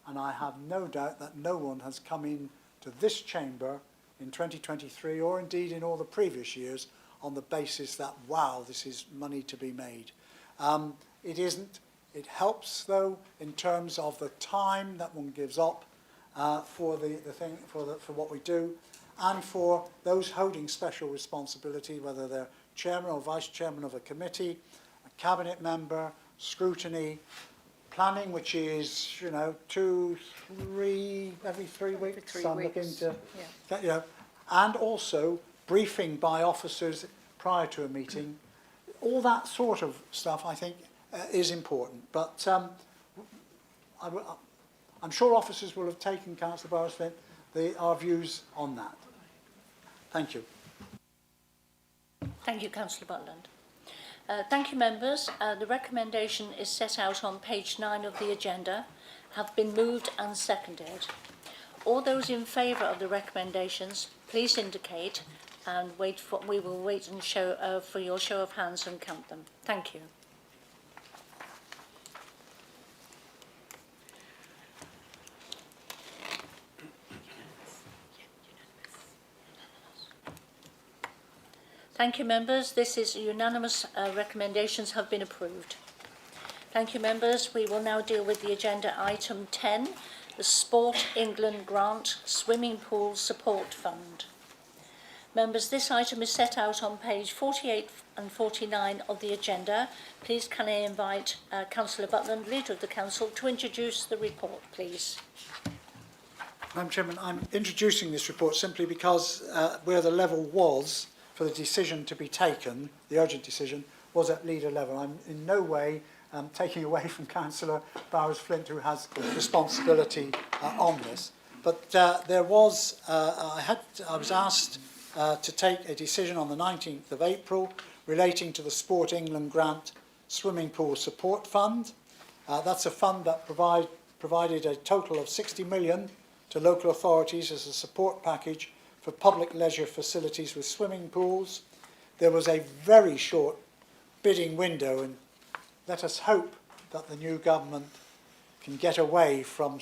And I have no doubt that no one has come in to this chamber in 2023, or indeed in all the previous years, on the basis that, wow, this is money to be made. It isn't. It helps, though, in terms of the time that one gives up for for what we do, and for those holding special responsibility, whether they're chairman or vice chairman of a committee, a cabinet member, scrutiny, planning, which is, you know, every 3 weeks. Every 3 weeks. Looking to, yeah. you know, and also briefing by officers prior to a meeting. All that sort of stuff, I think, is important. But I'm sure officers will have taken, Councillor Barsflint, our views on that. Thank you. Thank you, Councillor Butland. Thank you, members. The recommendation is set out on page 9 of the agenda, have been moved and seconded. All those in favour of the recommendations, please indicate, and we will wait and show for your show of hands and count them. Thank you. Thank you, members. This is unanimous. Recommendations have been approved. Thank you, members. We will now deal with the agenda item 10, the Sport England Grant Swimming Pool Support Fund. Members, this item is set out on page 48 and 49 of the agenda. Please can I invite Councillor Butland, Leader of the Council, to introduce the report, please. Madam Chairman, I'm introducing this report simply because where the level was for the decision to be taken, the urgent decision, was at leader level. I'm in no way taking away from Councillor Bowers-Flint, who has responsibility on this. But there was, I was asked to take a decision on the 19th of April relating to the Sport England Grant Swimming Pool Support Fund. That's a fund that provided a total of 60 million to local authorities as a support package for public leisure facilities with swimming pools. There was a very short bidding window, and let us hope that the new government can get away from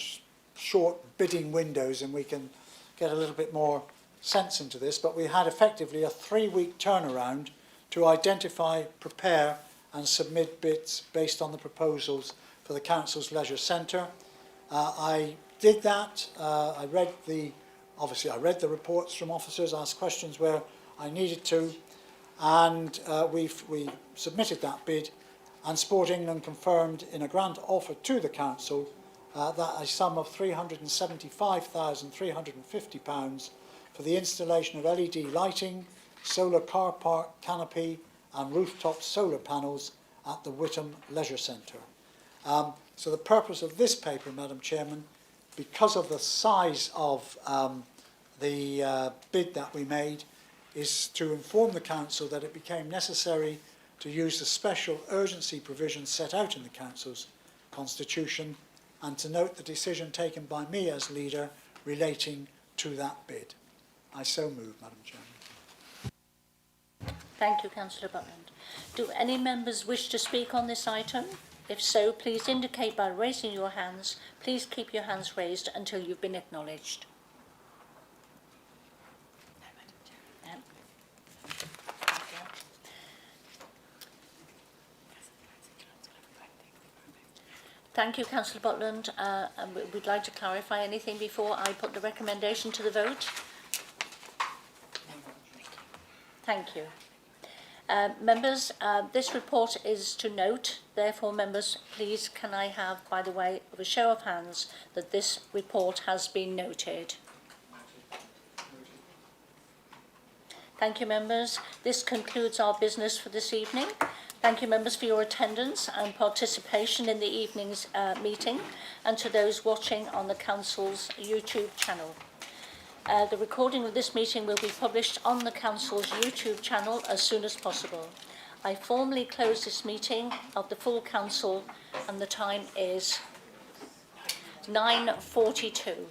short bidding windows and we can get a little bit more sense into this. But we had effectively a 3-week turnaround to identify, prepare and submit bids based on the proposals for the Council's Leisure Centre. I did that. I read the reports from officers, asked questions where I needed to, and we submitted that bid, and Sport England confirmed in a grant offer to the Council that a sum of £375,350 for the installation of LED lighting, solar car park canopy and rooftop solar panels at the Whittam Leisure Centre. So the purpose of this paper, Madam Chairman, because of the size of the bid that we made, is to inform the Council that it became necessary to use the special urgency provision set out in the Council's constitution, and to note the decision taken by me as leader relating to that bid. I so move, Madam Chairman. Thank you, Councillor Butland. Do any members wish to speak on this item? If so, please indicate by raising your hands. Please keep your hands raised until you've been acknowledged. Thank you, Councillor Butland. And we'd like to clarify anything before I put the recommendation to the vote. Thank you. Members, this report is to note, therefore members, please can I have, by the way of a show of hands, that this report has been noted. Thank you, members. This concludes our business for this evening. Thank you, members, for your attendance and participation in the evening's meeting, and to those watching on the Council's YouTube channel. The recording of this meeting will be published on the Council's YouTube channel as soon as possible. I formally close this meeting of the full Council, and the time is 9:42.